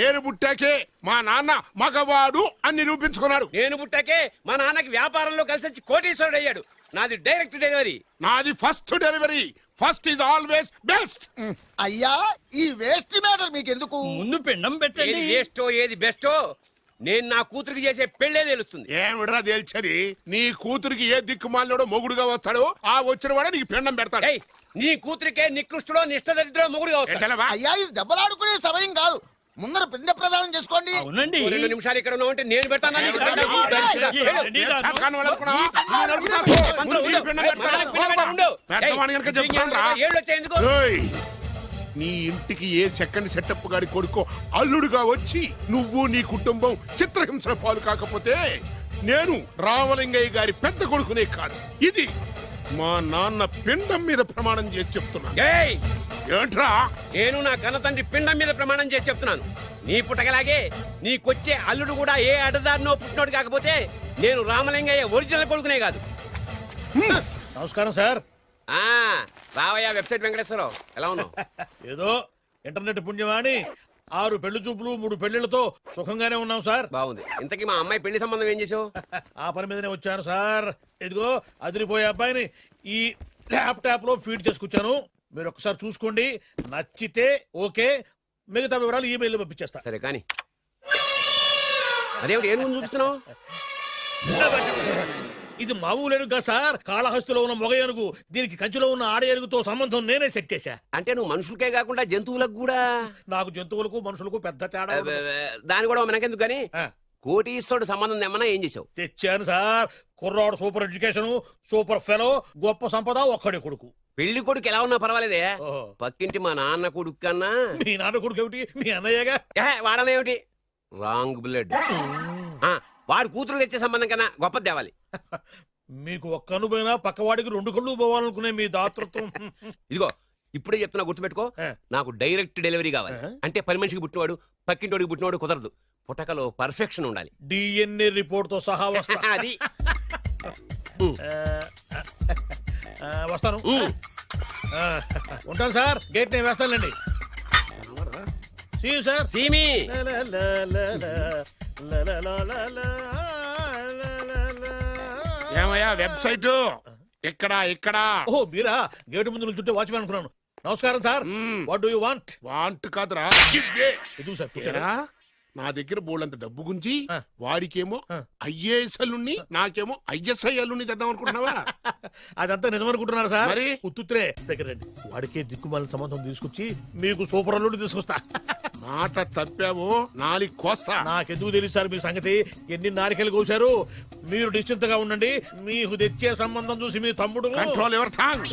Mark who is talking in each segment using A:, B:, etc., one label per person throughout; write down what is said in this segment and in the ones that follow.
A: నేను పుట్టాకే మా నాన్న మగవాడు అని నిరూపించుకున్నాడు.
B: నేను పుట్టాకే మా నాన్నకి వ్యాపారంలో కలిసి వచ్చి కోటీశ్వరుడు అయ్యాడు. నాది డైరెక్ట్ డెలివరీ.
A: నాది first delivery. First is always best.
C: అయ్యా ఈ వేస్ట్ మ్యాటర్ మీకు ఎందుకు?
D: ముందు పిండం పెట్టండి.
B: ఏది వేస్టో ఏది బెస్టో నేను నా కూతురికి చేసే పెళ్ళే తెలుస్తుంది.
A: ఏమిడ్రా తేల్చది? నీ కూతురికి ఏ దిక్కుమాలినోడో మొగుడుగా వస్తాడో ఆ వచ్చిన వాడే నీకు పిండం పెడతాడు.
B: ఏయ్, నీ కూతురికే నికృష్టుడో నిష్ఠదరిద్రో మొగుడుగా వస్తాడు.
C: అయ్యా ఇది దెబ్బలాడుకునే సమయం కాదు. ముందర పిండ ప్రదానం చేసుకోండి.
D: అవునండి.
B: 2 నిమిషాలు ఇక్కడ ఉన్నావంటే నేను పెడతాను.
A: నీ ఇంటికి ఏ సెకండ్ సెటప్ గాడి కొడుకో అల్లుడుగా వచ్చి నువ్వు నీ కుటుంబం చిత్రహింసల పాలు కాకపోతే నేను రామలింగయ్య గారి పెద్ద కొడుకునే కాదు, ఇది మా నాన్న పిండం మీద ప్రమాణం చేసి చెప్తున్నాను. ఏంట్రా?
B: నేను నా కన్న తండ్రి పిండం మీద ప్రమాణం చేసి చెప్తున్నాను. నీ పుట్టగలాగే నీకొచ్చే అల్లుడు కూడా ఏ అడదారినో పుట్టినోడు కాకపోతే నేను రామలింగయ్య ఒరిజినల్ కొడుకునే కాదు.
E: నమస్కారం సార్.
B: రావయ్యా వెబ్సైట్ వెంకటేశ్వరరావు, ఎలా ఉన్నావు?
E: ఏదో ఇంటర్నెట్ పుణ్యమాని 6 పెళ్లి చూపులు 3 పెళ్లిళ్లతో సుఖంగానే ఉన్నాం సార్.
B: బాగుంది. ఇంతకీ మా అమ్మాయి పెళ్లి సంబంధం ఏం చేసావు?
E: ఆ పని మీదనే వచ్చాను సార్. ఇదిగో అదిరిపోయే అబ్బాయిని ఈ ల్యాప్టాప్ లో ఫీడ్ చేసుకొచ్చాను. మీరు ఒకసారి చూసుకోండి, నచ్చితే ఓకే, మిగతా వివరాలు ఈమెయిల్ పంపించేస్తా.
B: సరే కానీ అదేమిటి ఏం ముందు చూపిస్తున్నావు?
E: ఇది మామూలు ఏనుగు కాదు సార్, కాళహస్తిలో ఉన్న మొగ ఏనుగు. దీనికి కంచిలో ఉన్న ఆడ ఏనుగుతో సంబంధం నేనే సెట్ చేశా.
B: అంటే నువ్వు మనుషులకే కాకుండా జంతువులకు కూడా?
E: నాకు జంతువులకు మనుషులకు పెద్ద తేడా.
B: దాని కూడా మనకెందుకు కానీ కోటీశ్వరుడు సంబంధం ఏమన్నా ఏం చేసావు?
E: తెచ్చాను సార్. కుర్రాడు సూపర్ ఎడ్యుకేషన్, సూపర్ ఫెలో, గొప్ప సంపద, ఒక్కడే కొడుకు.
B: పెళ్లి కొడుకు ఎలా ఉన్నా పర్వాలేదే, పక్కింటి మా నాన్న కొడుకు కన్నా.
E: మీ నాన్న కొడుకు ఏమిటి? మీ అన్నయ్యగా.
B: వాడనేమిటి? Wrong blood. వాడు కూతురు తెచ్చే సంబంధం కన్నా గొప్పది తేవాలి.
E: మీకు ఒక్క కన్ను పోయినా పక్కవాడికి 2 కళ్ళు పోవాలనుకునే మీ దాతృత్వం.
B: ఇదిగో ఇప్పుడే చెప్తున్నా, గుర్తుపెట్టుకో. నాకు డైరెక్ట్ డెలివరీ కావాలి. అంటే పని మనిషికి పుట్టినవాడు పక్కింటోడికి పుట్టినవాడు కుదరదు. పుట్టకలో పర్ఫెక్షన్ ఉండాలి.
E: డిఎన్ఏ రిపోర్ట్ తో సహా వస్తా.
B: అది
E: వస్తాను. ఉంటాను సార్. గేట్ నేను వేస్తానులేండి. సార్
B: సీమి
A: ఏమయ్యా వెబ్సైట్ ఇక్కడ ఇక్కడ?
E: ఓ మీరా? గేటు ముందు నుంచుంటే వాచ్మెన్ అనుకున్నాను. నమస్కారం sir. What do you want?
A: Want కాదురా,
E: ఇది సార్.
A: నా దగ్గర బోళ్ళంత డబ్బు గుంచి వాడికేమో ఐఏఎస్ అల్లుణ్ణి నాకేమో ఐఎస్ఐ అల్లుణ్ణి తెద్దాం అనుకుంటున్నావా?
E: అదంతా నిజమనుకుంటున్నారు సార్. మరి ఉత్తుత్రే దగ్గర రండి. వాడికే దిక్కుమాలిన సంబంధం తీసుకొచ్చి మీకు సూపర్ అల్లుడు తీసుకొస్తా.
A: మాట తప్పావో నాలుగు కోస్తా.
E: నాకెందుకు తెలియదు సార్ మీ సంగతి. ఎన్ని నారికలు కోసారు. మీరు నిశ్చింతగా ఉండండి. మీకు తెచ్చే సంబంధం చూసి మీ తమ్ముడు.
A: కంట్రోల్ ఎవర్ థాంగ్.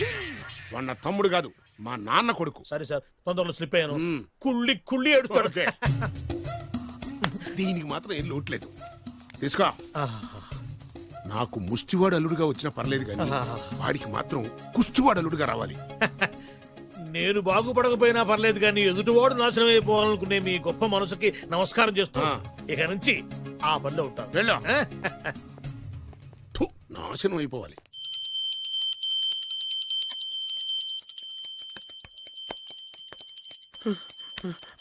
A: వాడు తమ్ముడు కాదు, మా నాన్న కొడుకు.
E: సరే సార్, తొందరలో స్లిప్ అయ్యాను. కుళ్ళి కుళ్ళి ఎడుతాడు.
A: దీనికి మాత్రం ఏం లోట్లేదు. తీసుకో. నాకు ముష్టివాడు అల్లుడుగా వచ్చినా పర్లేదు కానీ వాడికి మాత్రం కుష్టివాడు అల్లుడుగా రావాలి.
E: నేను బాగుపడకపోయినా పర్లేదు కానీ ఎదుటివాడు నాశనం అయిపోవాలనుకునే మీ గొప్ప మనసుకి నమస్కారం చేస్తున్నా. ఇక నుంచి ఆ పనిలో ఉంటాను.
A: వెళ్ళా. నాశనం అయిపోవాలి.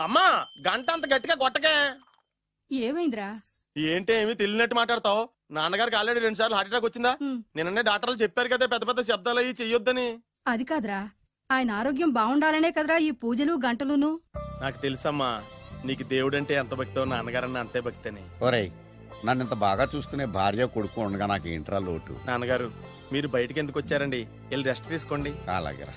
F: అమ్మా గంట అంత గట్టిగా కొట్టకే.
G: ఏమైందిరా?
F: ఏంటి ఏమి తెలియనట్టు మాట్లాడతావు? నాన్నగారికి ఆల్రెడీ 2 సార్లు హార్ట్ అటాక్ వచ్చిందా? నిన్ననే డాక్టర్లు చెప్పారు కదా పెద్ద పెద్ద శబ్దాలు అయ్యి చెయ్యొద్దని.
G: అది కాదురా, ఆయన ఆరోగ్యం బాగుండాలనే కదరా ఈ పూజలు గంటలును.
F: నాకు తెలుసమ్మా, నీకు దేవుడంటే ఎంత భక్తో నాన్నగారన్న అంతే భక్తి అని.
C: ఒరేయ్, నన్ను ఇంత బాగా చూసుకునే భార్య కొడుకు ఉండగా నాకు ఏంట్రా లోటు?
F: నాన్నగారు మీరు బయటికి ఎందుకు వచ్చారండి? వెళ్ళి రెస్ట్ తీసుకోండి.
C: అలాగేరా.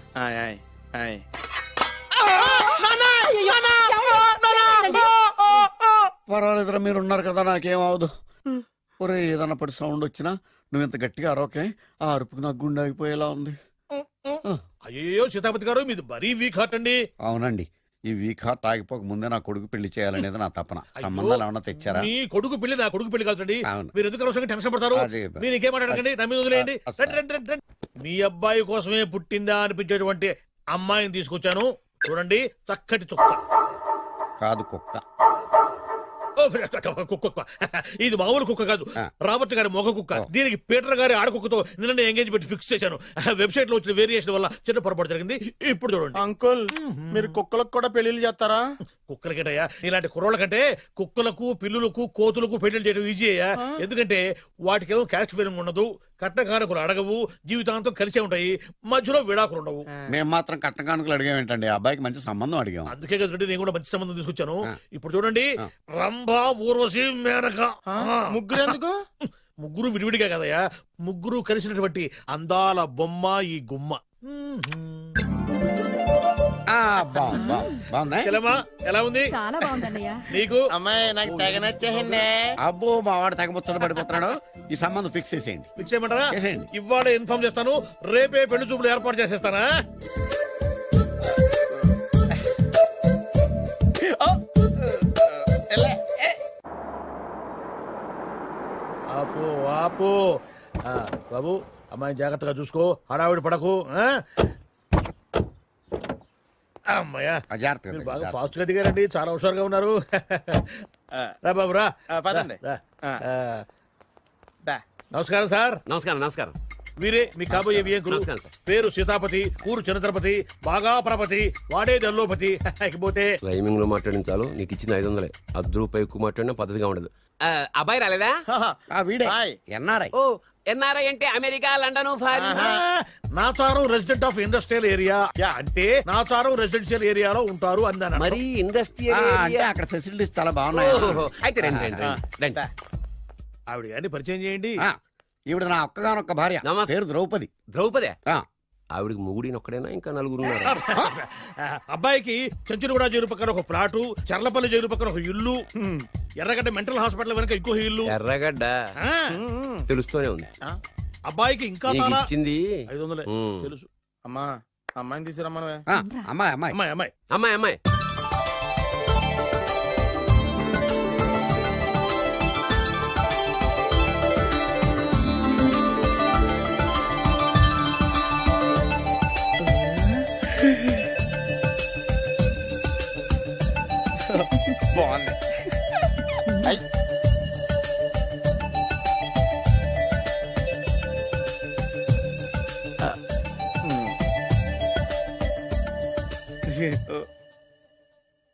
C: పర్వాలేదురా, మీరున్నారు కదా, నాకేమవదు. ఒరే, ఏదన్నా పడి సౌండ్ వచ్చినా నువ్వు ఇంత గట్టిగా అరవకే. ఆ అరుపుకి నాకు గుండె ఆగిపోయేలా ఉంది.
E: అయ్యో సీతాపతి గారు, మీది మరీ వీక్ హార్ట్ అండి.
C: అవునండి, ఈ వీక్ హార్ట్ ఆగిపోక ముందే నా కొడుకు పెళ్లి చేయాలనేది నా తపన. సంబంధాలు ఏమన్నా తెచ్చారా?
E: మీ కొడుకు పెళ్లి నా కొడుకు పెళ్లి కాదండి. మీరు ఎందుకు అవసరంగా టెన్షన్ పడతారు? మీరు ఇంకేమాటండి, నమ్మి వదిలేయండి. మీ అబ్బాయి కోసమే పుట్టిందా అనిపించేటువంటి అమ్మాయిని తీసుకొచ్చాను. చూడండి, చక్కటి చుక్క.
C: కాదు, కుక్క.
E: కుక్క. ఇది మామూలు కుక్క కాదు, రాబర్ట్ గారి మొగ కుక్క. దీనికి పీటర్ గారి ఆడకుక్కతో నిన్న ఎంగేజ్మెంట్ ఫిక్స్ చేశాను. వెబ్సైట్ లో వచ్చిన వేరియేషన్ వల్ల చిన్న పొరపాటు జరిగింది. ఇప్పుడు చూడండి.
F: అంకుల్, మీరు కుక్కలకు కూడా పెళ్లిళ్ళు చేస్తారా?
E: కుక్కలకేటయ్యా ఇలాంటి కుర్రోళ్ళ కంటే కుక్కలకు పిల్లులకు కోతులకు పెళ్లి చేయడం ఈజీ అయ్యా. ఎందుకంటే వాటికేమో క్యాస్ట్ ఫీలింగ్ ఉండదు, కట్న కానుకలు అడగవు, జీవితాంతం కలిసే ఉంటాయి, మధ్యలో విడాకులు ఉండవు.
C: మేము మాత్రం కట్న కానుకలు అడిగామేంటండి, అబ్బాయికి మంచి సంబంధం అడిగాం.
E: అందుకే కదండి నేను కూడా మంచి సంబంధం తీసుకొచ్చాను. ఇప్పుడు చూడండి, రంభా, ఊర్వశి, మేనక.
F: ముగ్గురు ఎందుకు?
E: ముగ్గురు విడివిడిగా కదయ్యా, ముగ్గురు కలిసినటువంటి అందాల బొమ్మ ఈ గుమ్మ. ఎలా ఉంది?
G: చాలా బాగుందన్నయ్య.
E: నీకు?
F: అమ్మాయి నాకు తెగ నచ్చేసిందే.
C: అబ్బో మా వాడు తెగముచ్చట పడిపోతున్నాడు. ఈ సంబంధం ఫిక్స్ చేసేయండి.
E: ఫిక్స్ చేయమంటారా? ఇవాళ ఇన్ఫార్మ్ చేస్తాను, రేపే పెళ్లి చూపులు ఏర్పాటు చేసేస్తానా? ఆపు ఆపు. బాబు అమ్మాయిని జాగ్రత్తగా చూసుకో, హడావిడి పడకు. అమ్మాయ్యా మీరు బాగా ఫాస్ట్ గా దిగారండి, చాలా హుషారుగా ఉన్నారు. రా బాబు రా. నమస్కారం సార్.
B: నమస్కారం. నమస్కారం.
E: వీరే మీ కాబోయే వియంకులు. పేరు సీతాపతి, ఊరు చంద్రపతి, బాగా ప్రపతి, వాడే దల్లోపతి. ఇకపోతే
B: రైమింగ్ లో మాట్లాడించాలు, నీకు ఇచ్చిన 500. ₹10 ఎక్కువ మాట్లాడినా పద్ధతిగా ఉండదు. అబ్బాయి రాలేదా?
C: ఎన్ఆర్ఐ.
B: ఓ ఎన్ఆర్ఐ అంటే America, London,
E: Nacharam resident of industrial area అంటే నాచారం రెసిడెన్షియల్ ఏరియాలో ఉంటారు అన్నాను.
B: మరి ఇండస్ట్రియల్
C: అంటే అక్కడ ఫెసిలిటీస్ చాలా బాగున్నాయి.
B: అయితే రండి.
E: ఆవిడ గారిని పరిచయం చేయండి.
C: ఈవిడ నా ఒక్కగానొక్క భార్య, పేరు ద్రౌపది.
B: ద్రౌపదే? ఆవిడకి మొగుడిని ఒక్కడైనా ఇంకా 4 ఉన్నారు.
E: అబ్బాయికి చెంచులగూడ జైలు పక్కన ఒక ప్లాటు, చర్లపల్లి జైలు పక్కన ఒక ఇల్లు, ఎర్రగడ్డ మెంటల్ హాస్పిటల్ వెనక ఇంకో ఇల్లు.
B: ఎర్రగడ్డ తెలుస్తూనే ఉంది.
E: అబ్బాయికి ఇంకా
B: ఇచ్చింది
E: 500 తెలుసు.
F: అమ్మా అమ్మాయిని తీసుకురమ్మా.
C: అమ్మాయి అమ్మాయి
E: అమ్మాయి అమ్మాయి
B: అమ్మాయి అమ్మాయి
F: బాగుంది.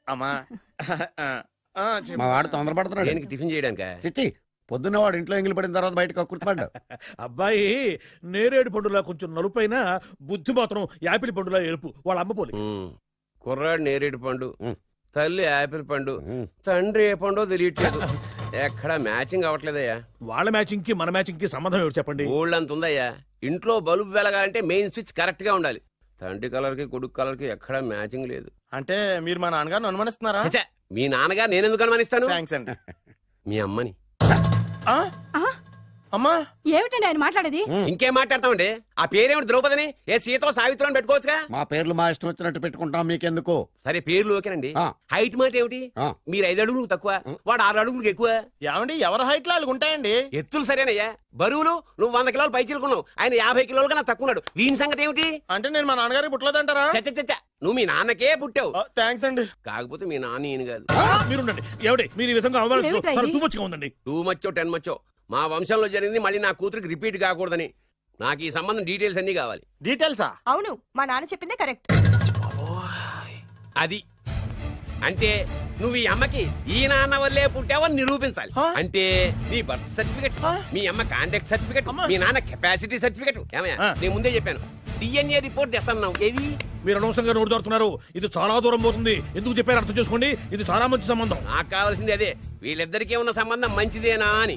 F: అమ్మా
C: మా వాడు తొందరపడుతున్నాడు.
B: దేనికి? టిఫిన్ చేయడానికి.
C: చిచ్చి, పొద్దున్న వాడు ఇంట్లో ఎంగిలి పడిన తర్వాత బయటకు కుర్తుపడ్డాడు.
E: అబ్బాయి నేరేడు పండులా కొంచెం నలుపైన, బుద్ధి మాత్రం యాపిల్ పండులా ఎరుపు. వాళ్ళ అమ్మ పోలి.
B: కుర్రాడు నేరేడు పండు, తల్లి యాపిల్ పండు, తండ్రి ఏ పండో తెలియట్లేదు. ఎక్కడ మ్యాచింగ్ అవ్వట్లేదయ్యా.
E: వాళ్ళ మ్యాచింగ్ కి మన మ్యాచింగ్ కి సంబంధం ఏమిటి చెప్పండి?
B: ఊళ్ళంత ఉందయ్యా. ఇంట్లో బల్బు వెలగాలంటే మెయిన్ స్విచ్ కరెక్ట్ గా ఉండాలి. తండ్రి కలర్ కి కొడుకు కలర్ కి ఎక్కడా మ్యాచింగ్ లేదు.
F: అంటే మీరు మా నాన్నగారిని అనుమానిస్తున్నారా?
B: మీ నాన్నగారు నేనెందుకు అనుమానిస్తాను?
F: థ్యాంక్స్ అండి.
B: మీ అమ్మని.
F: అమ్మా
G: ఏమిటండి ఆయన మాట్లాడేది?
B: ఇంకేం మాట్లాడతామండి? ఆ పేరేమిటి? ద్రౌపదిని ఏ సీతో సావిత్రం పెట్టుకోవచ్చుగా.
C: మా పేర్లు మా ఇష్టం వచ్చినట్టు పెట్టుకుంటాం, మీకెందుకు?
B: సరే పేర్లు ఓకేనండి. హైట్ మాట ఏమిటి? మీరు 5 అడుగులు తక్కువ, వాడు 6 అడుగులకు ఎక్కువ.
F: ఏమండి ఎవరి హైట్ లో వాళ్ళకి ఉంటాయండి.
B: ఎత్తులు సరేనయ్యా. బరువులు నువ్వు 100 కిలోలు పై చిలుకున్నావు, ఆయన 50 కిలోలు కన్నా తక్కున్నాడు. వీని సంగతి ఏమిటి?
F: అంటే నేను మా నాన్నగారికి పుట్టలేదంటారా?
B: చచ్చ నువ్వు మీ నాన్నకే పుట్టావు.
F: థ్యాంక్స్ అండి.
B: కాకపోతే మీ నాన్న ఈయన కాదు.
E: మీరుండండి. ఎవడి మీరు ఈ విధంగా అవమానిస్తున్నారు? టూ మచ్గా ఉందండి.
B: 2 మచ్చో 10 మచ్చో మా వంశంలో జరిగింది మళ్ళీ నా కూతురికి రిపీట్ కాకూడదని నాకు ఈ సంబంధం డీటెయిల్స్ అన్ని కావాలి.
F: డీటెయిల్సా?
G: అవును, మా నాన్న చెప్పిందే కరెక్ట్.
B: అది అంటే నువ్వు ఈ అమ్మకి ఈ నాన్న వల్లే పుట్టావని నిరూపించాలి. అంటే నీ బర్త్ సర్టిఫికెట్, మీ అమ్మ కాంటాక్ట్ సర్టిఫికెట్, మీ నాన్న కెపాసిటీ సర్టిఫికెట్. ఏమయ్యా, నేను ముందే చెప్పాను DNA రిపోర్ట్ తెస్తాను. ఏవి?
E: మీరు అనవసరంగా నోరు జారుతున్నారు. ఇది చాలా దూరం పోతుంది. ఎందుకు చెప్పారు అర్థం చేసుకోండి. ఇది చాలా మంచి సంబంధం.
B: నాకు కావాల్సింది అదే, వీళ్ళిద్దరికీ ఉన్న సంబంధం మంచిదేనా అని.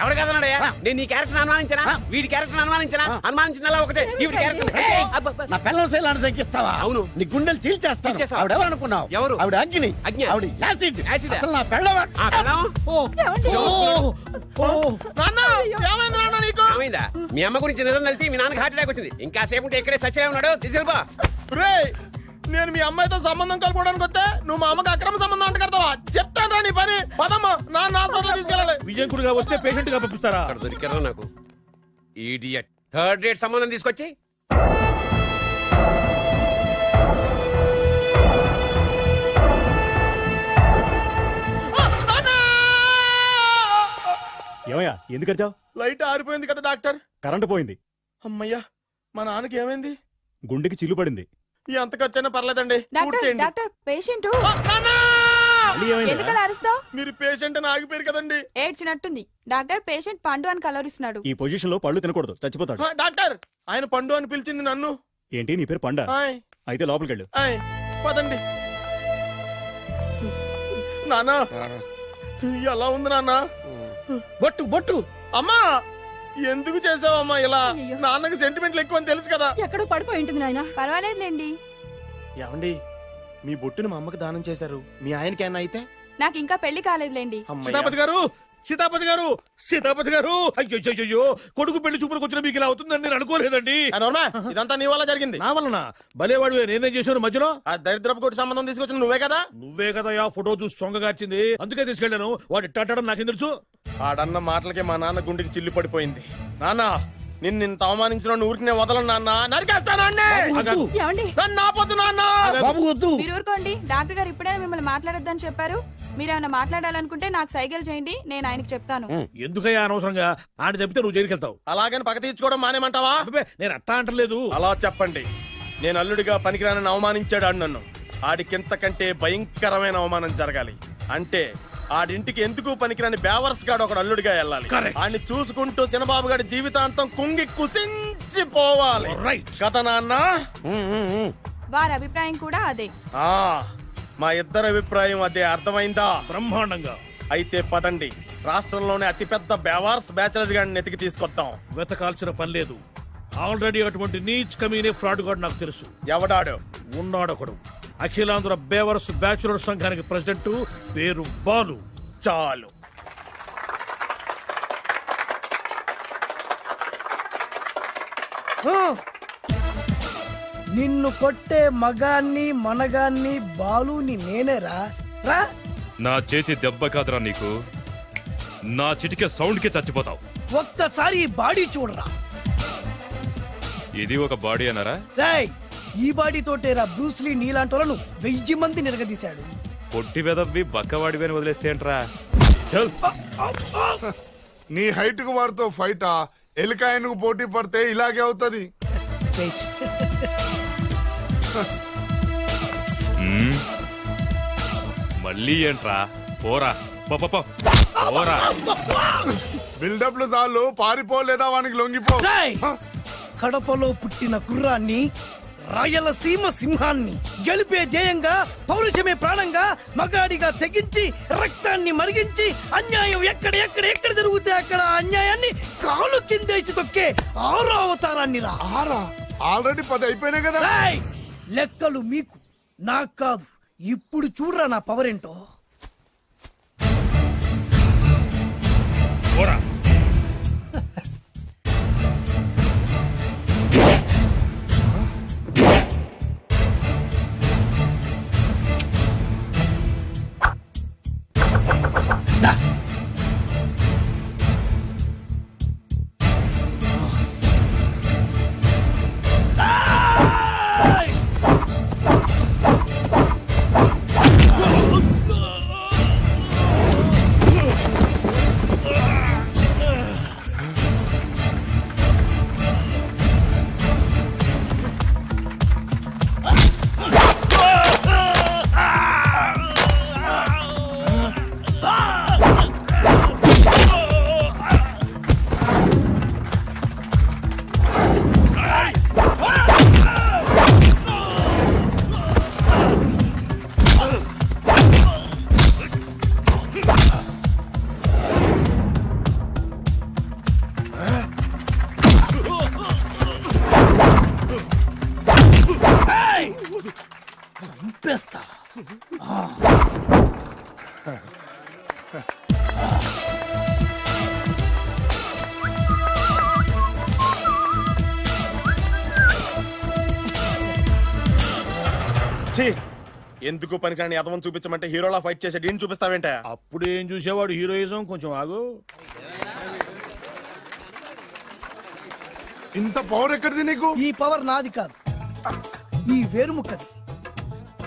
B: ఎవరు కదన్నాడయ్యా? నేను నీ క్యారెక్టర్ అనుమానించనా? వీడి క్యారెక్టర్ అనుమానించనా? అనుమానించిందలా ఒకటే. వీడి క్యారెక్టర్
C: నా పిల్లల శైలాన్ని తగ్గిస్తావా?
B: అవును.
C: నీ గుండెలు చీల్చేస్తాను. ఆవిడ ఎవరు అనుకున్నావు?
B: ఎవరు?
C: ఆవిడ అగ్ని. ఆవిడ యాసిడ్. అసలు నా పిల్లవాడు.
B: మీ అమ్మ గురించి నిజం తెలిసి మీ నాన్నకి హార్ట్ అటాక్ వచ్చింది. ఇంకా సేపు ఉంటే ఇక్కడే చచ్చే ఉన్నాడు. తీసుకెళ్ళిపో.
F: నేను మీ అమ్మాయితో సంబంధం కలుపుకోవడానికి వస్తే నువ్వు మా అమ్మకి అక్రమ సంబంధం అంట కడతావా? చెప్తాను రా నీ పని. పదమ్మా, నాన్న హాస్పిటల్ తీసుకెళ్ళాలి.
E: విజయకుడిగా వస్తే పేషెంట్ గా పంపిస్తారా?
B: అక్కడ దొరికారా నాకు ఈడియట్. 3rd రేట్ సంబంధం తీసుకొచ్చి
H: ఏమయ్యా, ఎందుకు వచ్చావు?
F: లైట్ ఆరిపోయింది కదా డాక్టర్.
H: కరెంటు పోయింది.
F: అమ్మయ్యా, మా నాన్నకి ఏమైంది?
H: గుండెకి చిల్లు పడింది.
F: ఎంత ఖర్చైనా పర్లేదండి.
G: డాక్టర్ పేషెంట్ ఎందుకలా అరుస్తావు?
F: మీరు పేషెంట్ అని ఆగిపోయారు కదండి.
G: ఏడ్చినట్టుంది. డాక్టర్ పేషెంట్ పండు అని కలవరిస్తున్నాడు.
H: ఈ పొజిషన్ లో పళ్ళు తినకూడదు, చచ్చిపోతాడు.
F: డాక్టర్ ఆయన పండు అని పిలిచింది నన్ను.
H: ఏంటి నీ పేరు పండా? అయితే లోపలికి వెళ్ళు.
F: పదండి. నానా ఎలా ఉంది నాన్న? బొట్టు బొట్టు అమ్మా ఎందుకు చేసావమ్మా ఇలా? నాన్నకి సెంటిమెంట్లు ఎక్కువ అని తెలుసు కదా.
G: ఎక్కడో పడిపోయి ఉంటుంది నాయన. పర్వాలేదులేండి.
F: ఏమండి మీ బొట్టుని మా అమ్మకి దానం చేశారు, మీ ఆయనకి ఏమన్నా అయితే?
G: నాకు ఇంకా పెళ్లి కాలేదులేండి.
E: సీతాపతి గారు, సీతాపతి గారు, సీతాపతి గారు, అయ్యో కొడుకు పెళ్లి చూపులకు వచ్చిన మీకు ఇలా అవుతుందని నేను అనుకోలేదండి.
F: ఇదంతా నీ వల్ల జరిగింది.
E: నా వలన? భలేవాడు, నేనేం చేశాను మధ్యలో?
F: ఆ దరిద్రపు కొట్టి సంబంధం తీసుకొచ్చిన నువ్వే కదా.
E: నువ్వే కదా ఆ ఫోటో చూసి సొంగగార్చింది, అందుకే తీసుకెళ్లాను. వాడు ఇట్టాడడం నాకేం తెలుసు?
F: ఆడన్న మాటలకి మా నాన్న గుండెకి చిల్లు పడిపోయింది. నాన్న నిన్ను అవమానించిన ఊరికి నేను వదలను నాన్న, నరికేస్తానండి.
G: మీరు ఊరుకోండి. డాక్టర్ గారు ఇప్పుడే మిమ్మల్ని మాట్లాడొద్దని చెప్పారు. మీరేమైనా మాట్లాడాలనుకుంటే నాకు సైగలు చేయండి, నేను ఆయనకి చెప్తాను.
E: ఎందుకయ్యా అనవసరంగా ఆయన చెప్తే నువ్వు జైలుకి వెళ్తావు.
F: అలాగని పక్క తీర్చుకోవడం మానేమంటావా?
E: నేను అట్టా అంటలేదు.
F: అలా చెప్పండి. నేను అల్లుడిగా పనికిరానని అవమానించాడు ఆడు నన్ను. ఆడికింతకంటే భయంకరమైన అవమానం జరగాలి. అంటే ఆడింటికి ఎందుకు పనికిరాని బేవర్స్ గాడు ఒకడు అల్లుడిగా వెళ్ళాలి. ఆడిని చూసుకుంటూ చిన్నబాబు గారి జీవితాంతం కుంగి కుసించిపోవాలి కదా నాన్న?
G: వారి అభిప్రాయం కూడా అదే.
F: మా ఇద్దరి అభిప్రాయం అదే. అర్థమైందా?
E: బ్రహ్మాండంగా.
F: అయితే పదండి, రాష్ట్రంలోనే అతిపెద్ద బేవార్స్ బ్యాచిలర్ గాడిని ఎతికి తీసుకొద్దాం.
E: వెతకాల్సిన పని లేదు. ఆల్రెడీ అటువంటి నీచ్ కమీనే ఫ్రాడ్ గాడు నాకు తెలుసు.
F: ఎవడాడు?
E: ఉన్నాడొకడు. అఖిలాంధ్ర బేవర్స్ బ్యాచులర్ సంఘానికి ప్రెసిడెంట్, పేరు బాలు.
F: చాలు.
I: నిన్ను కొట్టే మగాన్ని మనగాన్ని బాలుని నేనేరా. రా.
J: నా చేతి దెబ్బ కాదురా నీకు, నా చిటికే సౌండ్ కి చచ్చిపోతావు.
I: ఒక్కసారి ఈ బాడీ చూడరా.
J: ఇది ఒక బాడీ అన్నారా?
I: రేయ్, ఈ బాడీ తోటేరా బ్రూస్లీ నీలాంటి వాళ్ళను 1000 మంది నిరగదీశాడు.
J: పొట్టి వెదవ్వి బక్కవాడివని వదిలేస్తే ఏంట్రా?
A: నీ హైట్ కు వాడితో ఫైటా? ఎలికాయనకు పోటీ పడితే ఇలాగే అవుతుంది.
J: మళ్ళీ ఏంట్రా? పోరా పోరా.
A: బిల్డప్లు చాలు, పారిపోలేదా వానికి లొంగిపో.
I: కడపలో పుట్టిన కుర్రాన్ని, రాయలసీమ సింహాన్ని గెలిపే ధ్యేయంగా, పౌరుషమే ప్రాణంగా, మగాడిగా తెగించి రక్తాన్ని మరిగించి అన్యాయం ఎక్కడ జరుగుతే అక్కడ అన్యాయాన్ని కాలు కిందేసి తొక్కే 6వ అవతారాన్ని రా.
A: ఆల్రెడీ 10 అయిపోయినాయి కదా.
I: లెక్కలు మీకు, నాకు కాదు. ఇప్పుడు చూడరా నా పవర్ ఏంటో.
F: ఎందుకు పనికిరాని అదవం చూపించమంటే హీరోలా ఫైట్ చేసే డీన్ చూపిస్తావేంటే?
E: అప్పుడు ఏం చూసేవాడు హీరోయిజం. కొంచెం ఆగు.
A: ఇంత పవర్ ఎక్కడిది నీకు?
I: ఈ పవర్ నాది కాదు, ఈ వేరుముక్కది.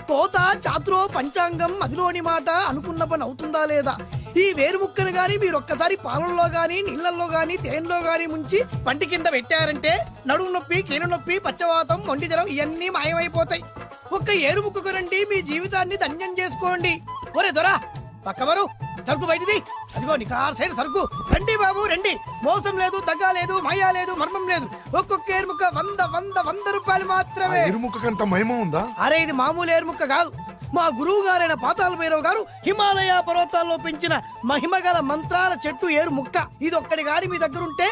I: తోత చాతురో పంచాంగం అదిలోని మాట అనుకున్న పని అవుతుందా లేదా, ఈ వేరు ముక్కను గాని మీరు ఒక్కసారి పాలల్లో గాని నీళ్ళల్లో గాని తేనెలో గాని ముంచి పంటి కింద పెట్టారంటే నడుము నొప్పి కీలు నొప్పి పచ్చవాతం మొండి జ్వరం ఇవన్నీ మాయమైపోతాయి. ఒక్క ఏరు ముక్కకు రండి, మీ జీవితాన్ని ధన్యం చేసుకోండి. ఒరే దొరా పక్కవరు సరుకు బయటిది, అదిగో నికార్సైన సరుకు. రండి బాబు రండి, మోసం లేదు, దగ్గ లేదు, మాయా లేదు, మర్మం లేదు. ఒక్కొక్క ఏరుముక్క 100 రూపాయలు మాత్రమే.
K: ఏరుముక్కకంత మహిమ ఉందా?
I: అరే ఇది మామూలు ఏరుముక్క కాదు, మా గురువు గారైన పాతాళ భైరవ్ గారు హిమాలయ పర్వతాల్లో పెంచిన మహిమగల మంత్రాల చెట్టు ఏరు ముక్క. ఇది ఒక్కడి గాని మీ దగ్గర ఉంటే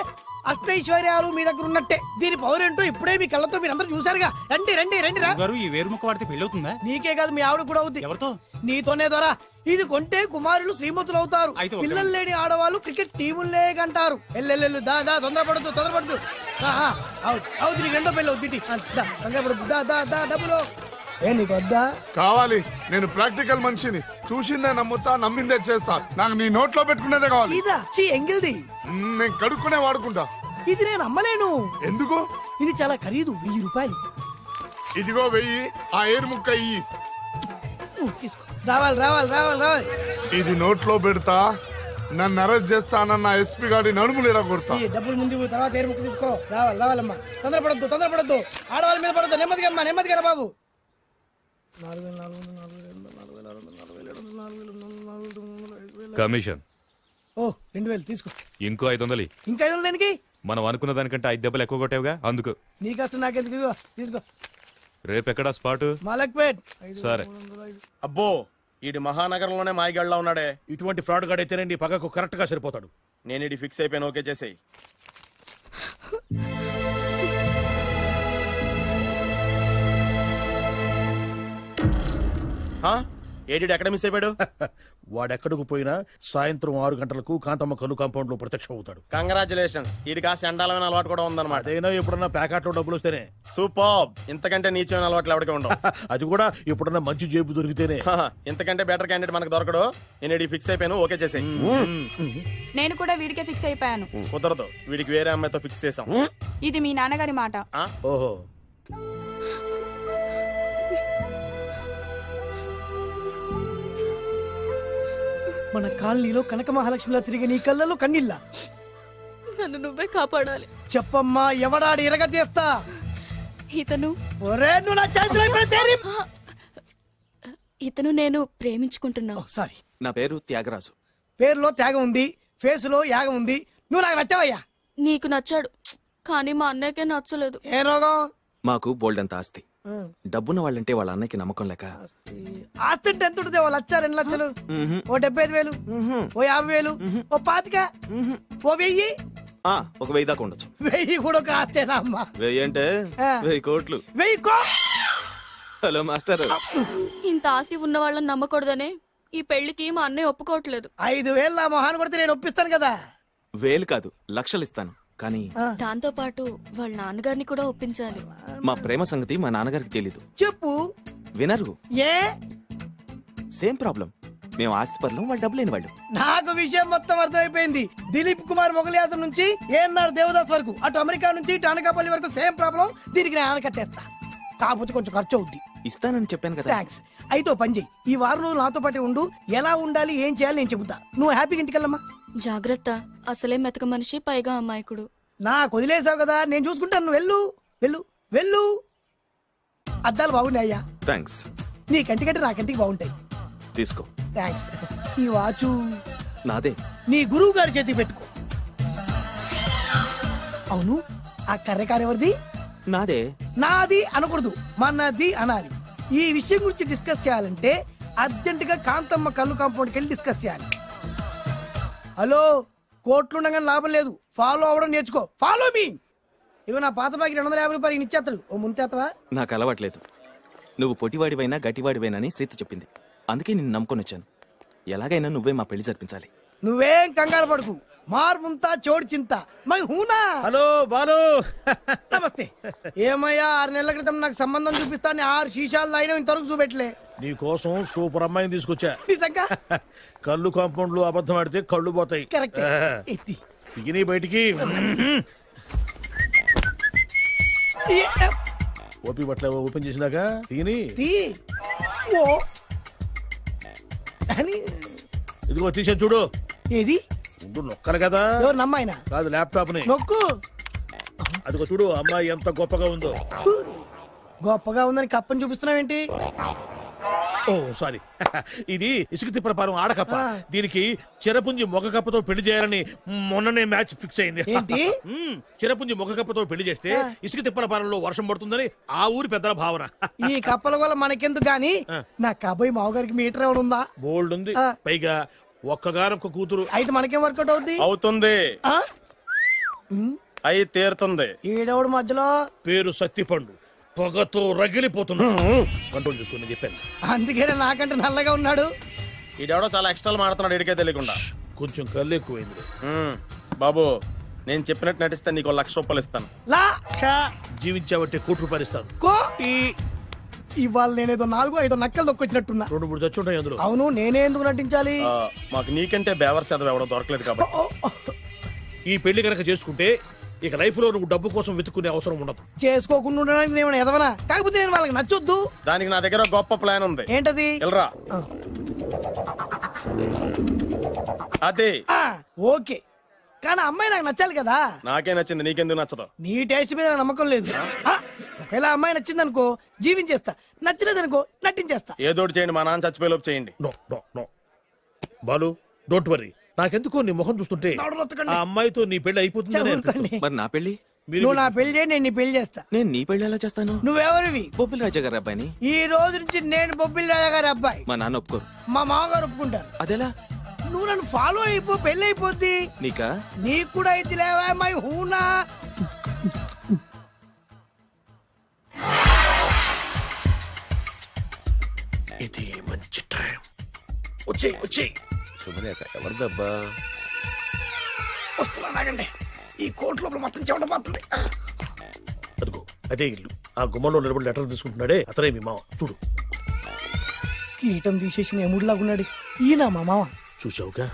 I: అష్టైశ్వర్యాలు మీ దగ్గర ఉన్నట్టే. దీని పవర్ ఏంటో ఇప్పుడే మీ కళ్ళతో మీరు అందరూ చూసారుగా. రండి రండి రండి రా.
L: ఈ వేరుముక్క వాడితే పెళ్లి అవుతుందా?
I: నీకే కాదు, మీ ఆవిడ కూడా అవుద్ది.
L: ఎవరితో?
I: నీతోనే ద్వారా. ఇది కొంటే కుమారులు శ్రీమంతులు అవుతారు. పిల్లలు లేని ఆడవాళ్ళు క్రికెట్ టీములే కంటారు. ఎల్లెల్లెల్లు దా దా, తొందరపడద్దు. అవుతుంది, నీకు రెండో పెళ్ళి అవుతుంది. తొందరపడద్దు, దా దా దా, డబ్బులు ఏ నీకు వద్దా?
K: కావాలి. నేను ప్రాక్టికల్ మనిషిని, చూసిందే నమ్ముతా, నమ్మిందే చేస్తా. నాకు నీ నోట్లో పెట్టుకునేదే కావాలి.
I: ఇదా చీ ఎంగిల్ది.
K: నేను కడుక్కునే వాడుకుంటా.
I: ఇది నేను అమ్మలేను.
K: ఎందుకు?
I: ఇది చాలా ఖరీదు, 1000 రూపాయలు.
K: ఇదిగో 1000, ఆ ఏరు ముక్క ఇయ్యి.
I: తీసుకో. రావాలి.
K: ఇది నోట్లో పెడతా, నన్ను అరెస్ట్ చేస్తానన్న ఎస్పీ గారి నడుములు ఇలా కొడతా.
I: డబ్బులు ముందు తర్వాత ఏరు ముక్క తీసుకో. రావాలమ్మా, తొందరపడద్దు. ఆడవాళ్ళ మీద పడద్దు. నెమ్మదిగా బాబు. 4,400
J: కమిషన్.
I: ఓ 2000 తీసుకో.
J: ఇంకో 500.
I: ఇంకా 500 దేనికి?
J: మనం అనుకున్న దానికంటే 5 దెబ్బలు ఎక్కువ కొట్టావుగా, అందుకు.
I: నీ కష్టం నాకెందుకు, తీసుకో.
J: రేపెక్కడా స్పాటు?
I: మలక్పేట్.
J: సరే.
F: అబ్బో, ఈడి మహానగరంలోనే మాయగాళ్ళ ఉన్నాడే.
E: ఇటువంటి ఫ్రాడ్ గాడైతేనండి పగకు కరెక్ట్ గా సరిపోతాడు.
F: నేను ఇది ఫిక్స్ అయిపోయాను, ఓకే చేసేయి. ఏడి ఎక్కడ మిస్ అయిపోయాడు?
E: వాడెక్కడికి పోయినా సాయంత్రం 6 గంటలకు కాంతమ్మ కలు కాంపౌండ్ లో ప్రత్యక్షం అవుతాడు.
F: కంగ్రాచులేషన్స్, ఈడికి ఆ చండాలమైన అలవాటు కూడా ఉందన్నమాట.
E: అదైనా ఎప్పుడన్నా ప్యాకెట్ లో డబ్బులు వస్తేనే.
F: సూపర్, ఇంతకంటే నీచమైన అలవాట్లు ఎవరికి ఉండవు.
E: అది కూడా ఎప్పుడన్నా మంచి జేబు దొరికితేనే.
F: ఇంతకంటే బెటర్ క్యాండిడేట్ మనకు దొరకడు. నేను ఇది ఫిక్స్ అయిపోయాను, ఓకే చేసేయి.
G: నేను కూడా వీడికే ఫిక్స్ అయిపోయాను.
F: కుదరదు, వీడికి వేరే అమ్మాయితో ఫిక్స్ చేసాం.
G: ఇది మీ నాన్నగారి మాట.
E: ఓహో,
I: మన కాలనీలో కనక మహాలక్ష్మిలా తిరిగి నీ కళ్ళలో కన్నీళ్ళ.
M: నన్ను నువ్వే కాపాడాలి.
I: చెప్పమ్మా, ఎవడాడు ఎరగతీస్తా?
M: ఇతను.
I: ఒరే నువ్వు నా చేతిలో పెడితే
M: ఇతను నేను ప్రేమించుకుంటున్నా.
I: సారీ.
D: నా పేరు త్యాగరాజు.
I: పేరులో త్యాగం ఉంది, ఫేస్ లో యాగం ఉంది. నువ్వు నాకు నచ్చావయ్యా.
M: నీకు నచ్చాడు, కానీ మా అన్నయ్యకే నచ్చలేదు.
I: ఏ రోగం?
D: మాకు బోల్డంత ఆస్తి. డబ్బున్న వాళ్ళంటే వాళ్ళ అన్నకి నమ్మకం లేక.
I: ఆస్తి అంటే ఎంత ఉంటుంది? 1 లక్ష 2 లక్షలు, ఓ 75,000, ఓ 50,000, ఓ 25,000, ఓ 1000.
D: ఒక 1000 దాకా ఉండొచ్చు.
I: 1000 కూడా ఒక ఆస్తేనా అమ్మా?
D: 1000 అంటే 1000 కోట్లు.
I: 1000
D: హలో మాస్టర్.
M: ఇంత ఆస్తి ఉన్న వాళ్ళని నమ్మకూడదనే ఈ పెళ్లికి మా అన్నయ్య ఒప్పుకోవట్లేదు.
I: 5,000 నా మొహాన్ని కొడితే నేను ఒప్పిస్తాను కదా.
D: 1000 కాదు, లక్షలు ఇస్తాను. కానీ
M: దాంతో పాటు వాళ్ళ నాన్నగారిని కూడా ఒప్పించాలి.
D: మా ప్రేమ సంగతి మా నాన్నగారికి తెలీదు.
I: చెప్పు.
D: వినరు.
I: ఏ?
D: Same problem. మేము ఆస్తి పరులం, వాళ్ళు డబ్బు లేని వాళ్ళు.
I: నాకు విషయం మొత్తం అర్థమైపోయింది. దిలీప్ కుమార్ మొగలియాసం నుంచి ఏఎన్ఆర్ దేవదాస్ వరకు, అటు అమెరికా నుంచి ఇటు అనకాపల్లి వరకు సేమ్ ప్రాబ్లం. దీనికి నేను ఆనకట్టేస్తా, కాకపోతే కొంచెం ఖర్చు అవుద్ది.
D: ఇస్తానని చెప్పాను కదా.
I: థ్యాంక్స్. అయితే ఓ పని చెయ్యి, ఈ వారం రోజులు నాతో పాటే ఉండు. ఎలా ఉండాలి, ఏం చేయాలి నేను చెబుతా. నువ్వు హ్యాపీగా ఇంటికెళ్ళమ్మా.
M: జాగ్రత్త, అసలే మెతక మనిషి, పైగా అమాయకుడు.
I: నాకు వదిలేసావు కదా, నేను చూసుకుంటాను. నువ్వు వెళ్ళు వెళ్ళు వెళ్ళు. అద్దాలు బాగున్నాయ్యా.
D: థ్యాంక్స్.
I: నీ కంటికంటే నా కంటికి బాగుంటాయి.
D: తీసుకో.
I: థ్యాంక్స్. ఈ వాచు
D: నాదే.
I: నీ గురువు గారి చేతికి పెట్టుకో. అవును, ఆ కర్రెకారు ఎవరిది?
D: నాదే.
I: నాది అనకూడదు, మనది అనాలి. ఈ విషయం గురించి డిస్కస్ చేయాలంటే అర్జెంటుగా కాంతమ్మ కళ్ళు కాంపౌండ్కి వెళ్ళి డిస్కస్ చేయాలి. హలో, కోట్లుండగా లాభం లేదు, ఫాలో అవ్వడం నేర్చుకో. Follow me. ఇవి నా పాత బాకి 250 రూపాయలు ఇచ్చేస్తాడు. ఓ ముంచేస్తావా?
D: నాకు అలవాట్లేదు. నువ్వు పొట్టివాడివైనా గట్టివాడివైనా సీత చెప్పింది, అందుకే నిన్ను నమ్ముకొని వచ్చాను. ఎలాగైనా నువ్వే మా పెళ్లి జరిపించాలి.
I: నువ్వేం కంగారు పడుకు. మార్ముంతా చోడు చింత మై హూనా.
E: హలో బాలు.
I: నమస్తే. ఏమయ్యా, 6 నెలల క్రితం నాకు సంబంధం చూపిస్తాను 6 శీషాలు అయినా ఇంతవరకు చూపెట్టలే.
E: నీ కోసం సూపర్ అమ్మాయిని తీసుకొచ్చా.
I: నిజంగా?
E: కళ్ళు కాంపౌండ్ లో అబద్ధం ఆడితే కళ్ళు పోతాయి.
I: కరెక్ట్.
E: తిని బయటికి. ఓపి బట్ల ఓపెన్ చేసినాక తిని. ఇదిగో తీసే చూడు.
I: ఏది
E: నొక్కరు కదా?
I: ఎవరు నమ్మాయినా?
E: కాదు, ల్యాప్టాప్ ని
I: నొక్కు.
E: అదిగో చూడు, అమ్మాయి ఎంత గొప్పగా ఉందో.
I: గొప్పగా ఉందని కప్పని చూపిస్తున్నావేంటి?
E: ఓ సారీ, ఇది ఇసుక తిప్పల పాలెం ఆడకప్ప. దీనికి చిరపుంజి మొగ కప్పతో పెళ్లి చేయాలని మొన్ననే మ్యాచ్ ఫిక్స్ అయింది.
I: ఏంటి?
E: చిరపుంజి మొగ కప్పతో పెళ్లి చేస్తే ఇసుక తిప్పల పాలెంలో వర్షం పడుతుందని ఆ ఊరి పెద్దల భావన.
I: ఈ కప్పల వల్ల మనకెందుకు గాని నా కాబోయే మావగారికి మీటర్ ఎవడు ఉందా?
E: బోల్డ్ ఉంది. పైగా ఒక్కగానొక్క కూతురు.
I: అయితే మనకేం వర్కౌట్ అవుద్ది?
F: అవుతుంది, అయి తీరుతుంది.
I: ఈడవుడు మధ్యలో
E: పేరు సత్తిపండు, పొగతో రగిలిపోతున్నా. కంట్రోల్ చూసుకుని చెప్పాను.
I: అందుకే నాకంటే నల్లగా ఉన్నాడు.
F: ఈడెవడో చాలా ఎక్స్ట్రా మాడుతున్నాడు, ఇడికే తెలియకుండా.
E: కొంచెం కళ్ళు ఎక్కువైంది.
F: బాబు, నేను చెప్పినట్టు నటిస్తే నీకు 1,00,000 రూపాయలు ఇస్తాను.
E: జీవించావంటే ₹1,00,000 ఇస్తాను.
I: ఇవాళ నేనేదో 4-5 నక్కలు దొక్కొచ్చినట్టున్నా.
E: 2-3 చచ్చుంటాయి అందులో.
I: అవును, నేనే ఎందుకు నటించాలి?
F: మాకు నీకంటే బేవర్ చదువు ఎవడో దొరకలేదు కాబట్టి.
E: ఈ పెళ్లి కనుక చేసుకుంటే ఇక లైఫ్ లో నువ్వు డబ్బు కోసం వెతుక్కునే అవసరం ఉండదు.
I: చేసుకోకుండా ఉండడానికి నేను ఎదవనా? కాకపోతే నేను వాళ్ళకి నచ్చొద్దు.
F: దానికి నా దగ్గర గొప్ప ప్లాన్ ఉంది.
I: ఏంటది?
F: వెళ్ళరా. అదే
I: ఓకే, కానీ అమ్మాయి నాకు నచ్చాలి కదా.
F: నాకే నచ్చింది, నీకెందుకు నచ్చదు?
I: నీ టేస్ట్ మీద నాకు నమ్మకం లేదు. ఒకవేళ అమ్మాయి నచ్చింది అనుకో జీవించేస్తా, నచ్చలేదనుకో నటించేస్తా.
F: ఏదోటి చేయండి, మా నాన్న చచ్చిపోయేలోపు చేయండి.
E: Balu, don't worry. నాకెందుకో నీ ముఖం చూస్తుంటే ఆ అమ్మాయితో నీ పెళ్లి అయిపోతుంది.
D: మరి నా పెళ్లి?
I: నువ్వు నా పెళ్లి చేయి, నేను నీ పెళ్లి చేస్తా.
D: నేను నీ పెళ్లి ఎలా చేస్తాను?
I: నువ్వెవరివి?
D: బొబ్బిలి రాజా గారి అబ్బాయిని.
I: ఈ రోజు నుంచి నేను బొబ్బిలి రాజా గారి అబ్బాయి.
D: మా నాన్న ఒప్పుకోరు.
I: మా మామగారు ఒప్పుకుంటారు.
D: అదెలా?
I: నువ్వు నన్ను ఫాలో అయిపో, పెళ్లి అయిపోద్ది.
D: నీకా?
I: నీకు కూడా అయితే లేవా అమ్మాయి? హూనా?
E: ఇది మంచి టైం. వచ్చేయ్ వచ్చేయ్.
B: శుభలేఖ ఎవరిదబ్బా?
I: వస్తున్నా, నాగండి. ఈ కోర్టు లోపల మొత్తం చెమట పోతుంది.
E: అదిగో అదే ఇల్లు. ఆ గుమ్మంలో నిలబడి లెటర్ తీసుకుంటున్నాడే అతనే మీ మామ. చూడు,
I: కీటం తీసేసిన ఎముడిలాగున్నాడు. ఈయన మా మామ.
E: చూసావుగా,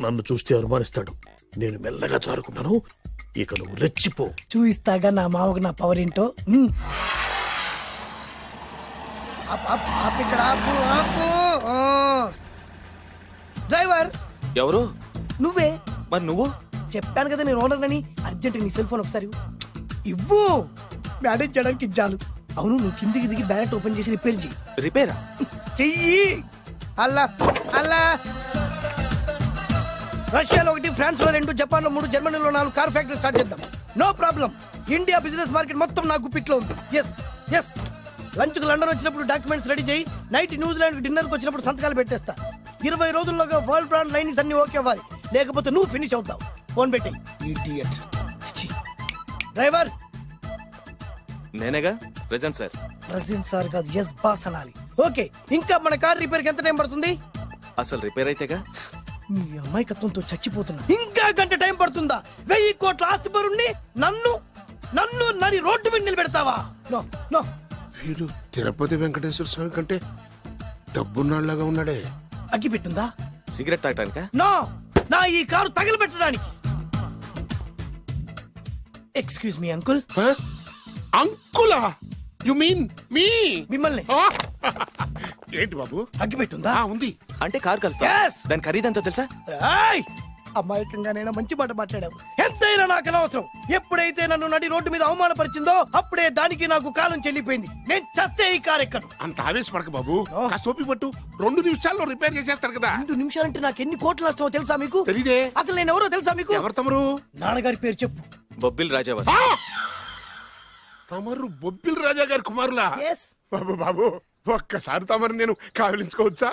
E: నన్ను చూస్తే అనుమానిస్తాడు. నేను మెల్లగా జారుకున్నాను. ఇక నువ్వు రెచ్చిపో.
I: చూయిస్తాగా నా మామకు నా పవర్ ఏంటో. డ్రైవర్
D: ఎవరు?
I: నువ్వే.
D: మరి నువ్వు?
I: చెప్పాను కదా నేను ఓనర్ అని. అర్జెంట్ నీ సెల్ ఫోన్ ఒకసారి ఇవ్వు. మేనేజ్ చేయడానికి ఇచ్చాను. అవును, నువ్వు కిందికి దిగి బ్యానెట్ ఓపెన్ చేసి రిపేర్ చెయ్యి.
D: రిపేరా?
I: చెయ్యి. అల్లా అల్లా. రష్యాలో 1, ఫ్రాన్స్ లో 2, జపాన్ లో 3, జర్మనీలో 4 కార్ ఫ్యాక్టరీ స్టార్ట్ చేద్దాం. No problem. India business market మొత్తం నా గుప్పిట్లో ఉంది. Yes yes. లంచ్ కు లండన్ వచ్చినప్పుడు డాక్యుమెంట్స్ రెడీ చేయి. నైట్ న్యూజిలాండ్ డిన్నర్ కి వచ్చినప్పుడు సంతకాలు పెట్టేస్తా. 20 రోజుల్లోగా వరల్డ్ బ్రాండ్ లైన్స్ అన్ని ఓకే అవ్వాలి, లేకపోతే నువ్వు ఫినిష్ అవుతావు. ఫోన్ పెట్టి. ఇడియట్. డ్రైవర్.
D: నేనేగా ప్రెజెంట్ సార్.
I: ప్రెసిడెంట్ సార్ కాదు, ఎస్ బాస్ అనాలి. ఓకే, ఇంకా మన కార్ రిపేర్ కి ఎంత టైం పడుతుంది?
D: అసలు రిపేర్ అయితేగా.
I: మీ అమాయకత్వంతో చచ్చిపోతున్నా. ఇంకా గంట టైం పడుతుందా? 1000 కోట్ల ఆస్తి పరుణ్ణి నన్ను నన్ను నరి రోడ్డు మీద నిలబెడతావా? No no.
A: వీడు తిరుపతి వెంకటేశ్వర స్వామి కంటే డబ్బున్నాళ్ళగా ఉన్నాడే.
I: అగ్గి పెట్టుందా?
D: సిగరెట్ తాగటానికా?
I: నో, నా ఈ కారు తగలబెట్టడానికి. Excuse me uncle.
A: అంకులా? You mean me?
I: మిమ్మల్ని.
A: ఏంటి బాబు?
I: అగ్గి పెట్టుందా?
A: ఉంది.
D: అంటే కారు కలుస్తా. దాని ఖరీదంతా తెలుసా?
I: అమాయకంగా నేను మంచి మాట మాట్లాడావు. ఎంతైనా నాకు అనవసరం. ఎప్పుడైతే నన్ను నడి రోడ్డు మీద అవమానపరిచిందో అప్పుడే దానికి నాకు కాలం చెల్లిపోయింది. నేను చస్తే ఈ కారు ఎక్కను.
A: అంత ఆవేశపడక బాబు, కాస్త ఓపిక పట్టు. 2 నిమిషాల్లో రిపేర్ చేసేస్తాడు కదా.
I: 2 నిమిషాలంటే నాకు ఎన్ని కోట్ల నష్టమో తెలుసా మీకు?
A: తెలీదే.
I: అసలు నేను ఎవరో తెలుసా మీకు?
A: ఎవరు తమరు?
I: నాన్నగారి పేరు చెప్పు.
D: బొబ్బిల్ రాజావారు.
A: తమరు బొబ్బిల్ రాజా గారి కుమారులా? బాబు బాబు, ఒక్కసారి తమరు నేను కావలించుకోవచ్చా?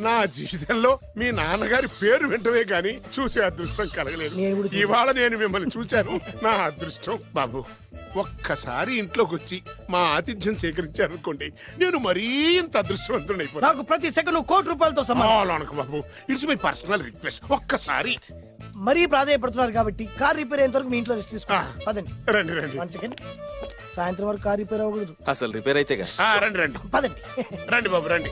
A: నా జీవితంలో మీ నాన్నగారి పేరు వింటమే గాని చూసే అదృష్టం కలగలేదు. ఇవాళ నేను మిమ్మల్ని చూశాను, నా అదృష్టం. బాబు, ఒక్కసారి ఇంట్లోకి వచ్చి మా ఆతిథ్యం సేకరించారనుకోండి, నేను మరీ ఇంత అదృష్టవంతుడైపోతాను.
I: నాకు ప్రతి సెకండ్ ₹1,00,00,000తో సమానం.
A: బాబు, ఇట్స్ మై పర్సనల్ రిక్వెస్ట్. ఒక్కసారి.
I: మరీ ప్రాధాయపడుతున్నారు కాబట్టి కార్ రిపేర్ అయ్యేంత వరకు మీ ఇంట్లో రెస్ట్ తీసుకోండి. పదండి.
A: రండి రండి.
I: 1 సెకండ్. సాయంత్రం వరకు కార్ రిపేర్ అవ్వకూడదు.
D: అసలు రిపేర్ అయితేగా.
A: రండి రండి.
I: పదండి.
A: రండి బాబు రండి.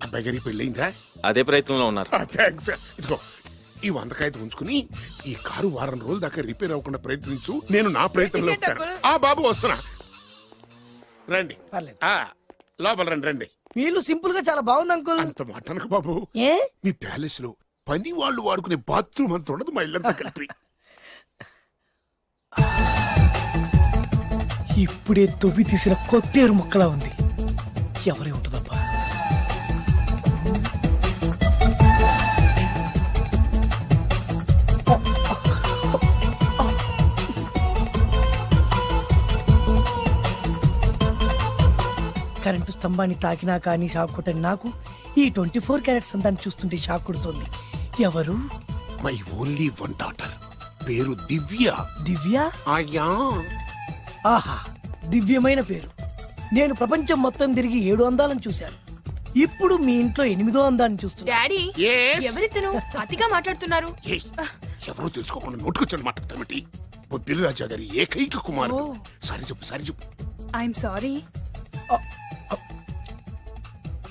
A: అబ్బాయి గారి పెళ్ళయిందా?
D: అదే ప్రయత్నంలో ఉన్నారు.
A: థాంక్స్. ఇదిగో ఈ 100 కాగితం ఉంచుకుని ఈ కారు వారం రోజుల దాకా రిపేర్ అవ్వకుండా ప్రయత్నించు. నేను నా ప్రయత్నంలో ఉంటాను. బాబు వస్తున్నా. రండి లోపల రండి రండి.
I: వీళ్ళు సింపుల్ గా చాలా బాగుంది అంకుల్.
A: అంత మాట అనకు బాబు.
I: ఏ
A: మీ ప్యాలెస్ లో పని వాళ్ళు వాడుకునే బాత్రూమ్ అంత ఉండదు మా ఇల్లంతా కలిపి.
I: ఇప్పుడే తొవ్వి తీసిన కొత్తేరు ముక్కలా ఉంది. ఎవరే ఉంటుందబ్బా? కరెంటు స్తంభాన్ని తాకినా కానీ షాక్ కొట్టని నాకు ఈ 24 క్యారెట్స్ అందాన్ని చూస్తుంటే షాక్ కొడుతుంది. ఎవరు?
A: మై ఓన్లీ వన్ డాటర్, పేరు దివ్య.
I: దివ్య?
A: అయ్యా.
I: ఆహా, దివ్యమైన పేరు. నేను ప్రపంచం మొత్తం తిరిగి 7 అందాలను చూశాను. ఇప్పుడు మీ ఇంట్లో 8వ అందాన్ని చూస్తున్నా.
L: డాడీ, ఎవరితను అతిగా మాట్లాడుతున్నారు?
A: ఎవరో తెలుసుకోకుండా నోటుకొచ్చాను మాట్లాడతామటి. బొబ్బిలి రాజా గారి ఏకైక కుమారుడు. సారీ చెప్పు, సారీ చెప్పు.
L: I'm sorry.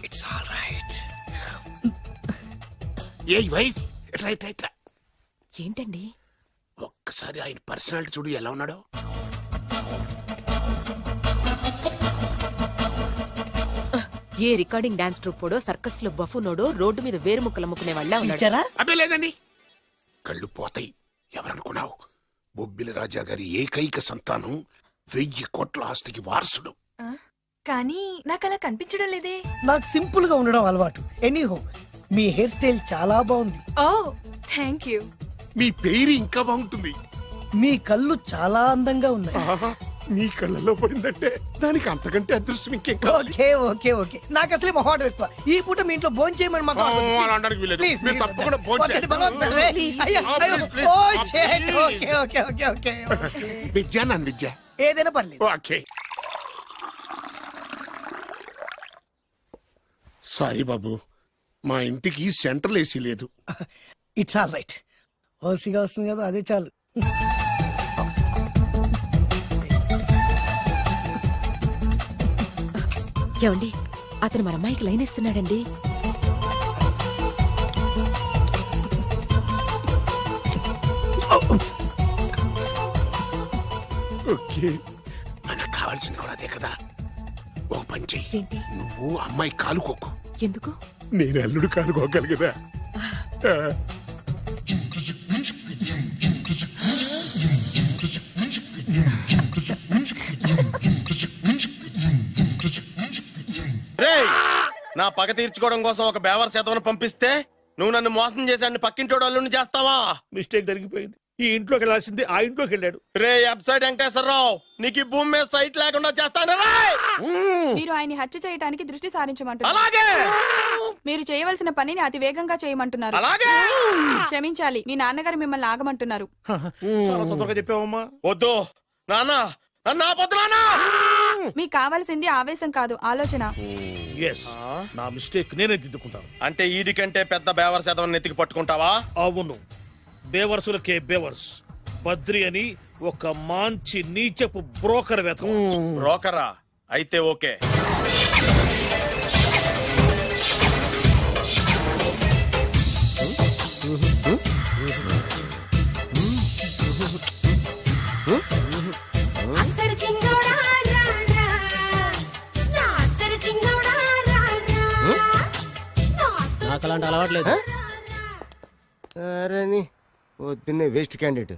A: It's all right. A wife, ఇట్రా ఇట్రా ఇట్రా.
N: ఏంటండి?
A: ఒక్కసారి ఆయన పర్సనాలిటీ చూడు ఎలా ఉన్నాడో.
N: ఏ రికార్డింగ్ డాన్స్ ట్రూపోడో, సర్కస్ లో బఫూనోడో రోడ్డు మీద వేరు ముక్కలు అమ్ముకునే వాళ్ళ ఉన్నాడు.
A: అబ్బే లేదండి, కళ్ళు పోతాయి. ఎవరనుకున్నావు? బొబ్బిలి రాజా గారి ఏకైక సంతానం, 1000 కోట్ల ఆస్తికి వారసుడు.
L: కానీ నాకు అలా కనిపించడం లేదే.
I: నాకు సింపుల్ గా ఉండడం అలవాటు. ఎనీహో, మీ హెయిర్ స్టైల్ చాలా బాగుంది.
L: ఓ థ్యాంక్ యూ.
A: మీ పేరు ఇంకా బాగుంటుంది.
I: మీ కళ్ళు చాలా అందంగా ఉన్నాయి.
A: మీ కళ్ళలో పడిందంటే దానికి అంతకంటే అదృష్టం ఇంకేం కావాలి.
I: ఓకే ఓకే ఓకే, నాకు అసలే మొహాటం ఎక్కువ. ఈ పూట మీ ఇంట్లో భోజనం చేయమని మాత్రం
A: తప్పకుండా విద్య నన్ను విద్య
I: ఏదైనా పర్లేదు.
A: ఓకే సారీ బాబు, మా ఇంటికి సెంట్రల్ ఏసీ లేదు.
I: It's all right. ఓసీగా వస్తుంది కదా, అదే చాలు.
N: ఏమండి, అతను మన అమ్మాయికి లైన్ ఇస్తున్నాడండి.
A: ఓకే, మనకు కావాల్సింది కూడా అదే కదా. ఒక పని చెయ్యి, నువ్వు అమ్మాయి కాలుకోకు.
N: ఎందుకు?
A: నేను అల్లుడు కాలుకోగలి కదా.
F: నా పగ తీర్చుకోవడం కోసం ఒక బేవర్ శాతం పంపిస్తే నువ్వు నన్ను మోసం చేశాన్ని పక్కింటోడు అల్లుడిని చేస్తావా?
E: మిస్టేక్ జరిగిపోయింది. ఈ ఇంట్లోకి వెళ్ళాల్సింది ఆ ఇంట్లోకి వెళ్ళాడు.
F: రే వెబ్సైట్ వెంకటేశ్వరరావు, నీకు ఈ భూమి మీద సైట్ లేకుండా చేస్తాను.
M: మీరు ఆయన్ని హత్య చేయడానికి దృష్టి సారించమంటున్నారు.
F: అలాగే.
M: మీరు చేయవలసిన పనిని అతి వేగంగా చేయమంటున్నారు.
F: అలాగే.
M: క్షమించాలి, మీ నాన్నగారు మిమ్మల్ని ఆగమంటున్నారు.
E: చాలా తొందరగా చెప్పావమ్మా.
F: వద్దు నాన్న, నన్ను ఆపొద్దు నాన్న.
M: మీకు కావాల్సింది ఆవేశం కాదు, ఆలోచన.
E: నా మిస్టేక్ నేనే దిద్దుకుంటాను.
F: అంటే ఈడి కంటే పెద్ద బేవర్ శాతం నెత్తికి పట్టుకుంటావా?
E: అవును, బేవర్సులకే బేవర్స్. బద్రి అని ఒక మంచి నీచపు బ్రోకర్ వేతం.
F: బ్రోకరా? అయితే ఓకే.
O: నాకు అలాంటి అలవాట్లేదు. అరే నీ పొద్దున్నే వేస్ట్ క్యాండిడేట్.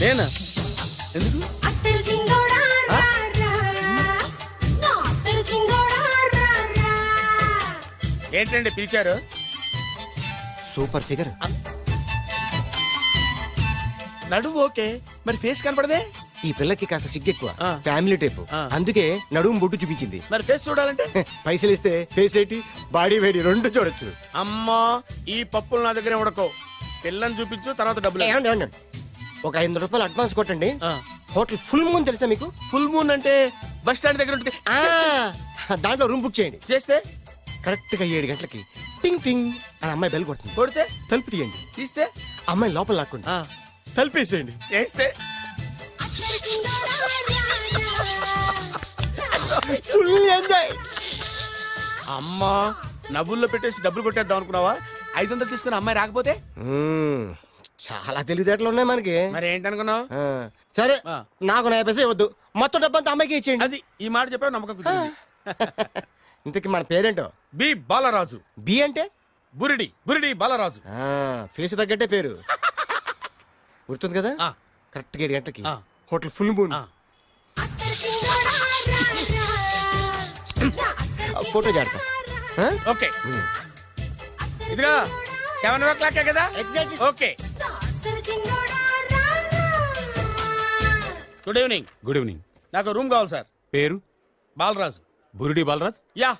F: నేనా? ఎందుకు? ఏంటండి పిలిచారు?
O: Super figure.
F: నడువు ఓకే, మరి ఫేస్ కనపడదే.
O: ఈ పిల్లకి కాస్త సిగ్గెక్కువ, ఫ్యామిలీ టైప్. అందుకే నడుము బొట్టు చూపించింది.
F: మరి ఫేస్ చూడాలంటే
O: పైసలు ఇస్తే ఫేస్ ఏంటి, బాడీ వేడి రెండు చూడొచ్చు.
F: అమ్మా, ఈ పప్పులు నా దగ్గరే ఉడకో. పిల్లని చూపించు, తర్వాత డబ్బులు.
O: ఒక 500 రూపాయలు అడ్వాన్స్ కొట్టండి. హోటల్ ఫుల్ మూన్ తెలుసా మీకు?
F: ఫుల్ మూన్ అంటే బస్ స్టాండ్ దగ్గర ఉంటుంది.
O: దాంట్లో రూమ్ బుక్ చేయండి.
F: చేస్తే
O: కరెక్ట్ గా 7 గంటలకి టింగ్ టింగ్ అని అమ్మాయి బెల్ కొడుతుంది.
F: కొడితే
O: తలుపు తీయండి.
F: తీస్తే
O: అమ్మాయి లోపల లాక్కోండి. తలుపేసేయండి.
F: చేస్తే
O: ఫుల్ ఎంజాయ్.
F: అమ్మా, నవ్వుల్లో పెట్టేసి డబ్బులు కొట్టేద్దాం అనుకున్నావా?
B: 500 తీసుకుని అమ్మాయి రాకపోతే
O: చాలా తెలివితేటలు ఉన్నాయి మనకి.
B: మరి ఏంటనుకున్నావు?
O: సరే నాకు 50 పైసలు ఇవ్వద్దు, మొత్తం డబ్బంతా అమ్మాయికి ఇచ్చేయండి.
B: అది ఈ మాట చెప్పావు, నమ్మకం కుదిరింది.
O: ఇంతకి మన పేరేంటో?
B: బి బాలరాజు.
O: బి అంటే
B: బురిడి, బురిడి బాలరాజు.
O: ఫేస్ తగ్గట్టే పేరు గుర్తుంది కదా. కరెక్ట్ గా 7 గంటలకి హోటల్ ఫుల్ మూన్. ఫోటో చేడతా.
B: ఓకే, ఇదిగా 7:00 కదా?
O: Exactly.
B: Okay. Good evening.
P: Good evening.
B: నాకు రూమ్ కావాలి సార్.
P: పేరు?
B: Balaraju.
P: Burudi Balaraj.
B: Yeah.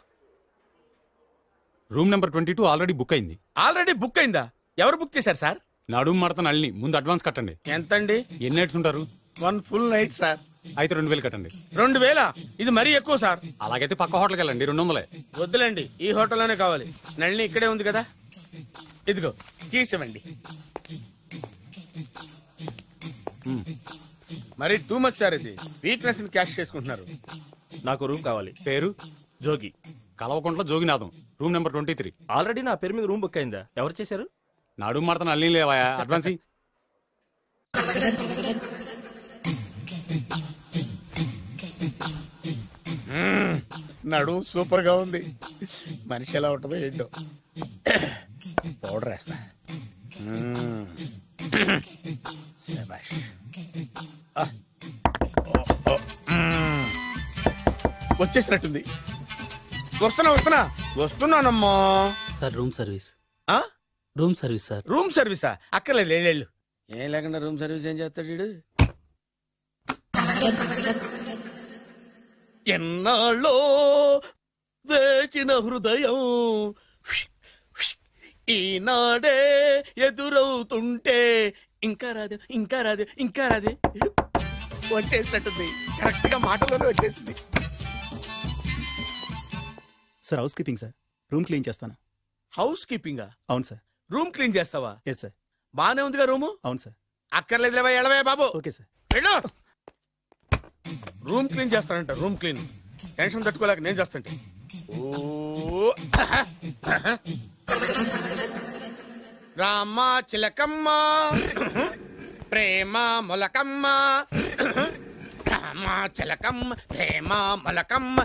P: Room number 22 already book అయింది.
B: ఆల్రెడీ బుక్ అయిందా? ఎవరు బుక్ చేశారు సార్?
P: నడుము మడత నల్లి. ముందు అడ్వాన్స్ కట్టండి.
B: ఎంతండి?
P: ఎన్ని నైట్స్ ఉంటారు?
B: 1 ఫుల్ నైట్ సార్.
P: అయితే 2000 కట్టండి.
B: 2000? ఇది మరీ ఎక్కువ సార్.
P: అలాగైతే పక్క హోటల్కి వెళ్ళండి, 200.
B: వద్దులేండి, ఈ హోటల్లోనే కావాలి. నళిని ఇక్కడే ఉంది కదా. ఇదిగో కీస్ ఇవ్వండి. మరి టూ మచ్ సార్, ఇది వీక్నెస్ క్యాష్ చేసుకుంటున్నారు.
P: నాకు రూమ్ కావాలి. పేరు? Jogi. Kalavakuntla Joginatham. Room number 23.
Q: Already నా పేరు మీద రూమ్ బుక్ అయిందా? ఎవరు చేశారు?
P: నడుము మడత నల్లి లేవా? అడ్వాన్స్.
B: నడు సూపర్ గా ఉంది. మనిషి ఎలా ఉంటుందో ఏంటో. పౌడర్ వేస్తా. వచ్చేసినట్టుంది. వస్తున్నానమ్మా.
Q: Sir room service. Room service sir.
B: రూమ్ సర్వీసా? అక్కర్లేదు, లేళ్ళు. ఏం లేకుండా రూమ్ సర్వీస్ ఏం చేస్తాడు వీడు? ఎన్నాళ్ళో వేచిన హృదయం ఈనాడే ఎదురవుతుంటే ఇంకా రాదే, ఇంకా రాదే, ఇంకా రాదే. వచ్చేసినట్టుంది. కరెక్ట్ గా మాటలోనే వచ్చేసింది.
H: Sir housekeeping sir. Room clean చేస్తాను.
B: హౌస్ కీపింగా?
H: అవును సార్.
B: రూమ్ క్లీన్ చేస్తావా?
H: Yes sir.
B: బానే ఉందిగా రూము?
H: అవును సార్.
B: అక్కర్లేదు, ఎడవే బాబు.
H: Okay sir.
B: వెళ్ళు. రూమ్ క్లీన్ చేస్తానంట. Room clean. టెన్షన్ తట్టుకోలేక నేను చేస్తాంటే. ఓ రామ చిలకమ్మ ప్రేమ మొలకమ్మ, రామ చిలకమ్మ ప్రేమ మొలకమ్మ.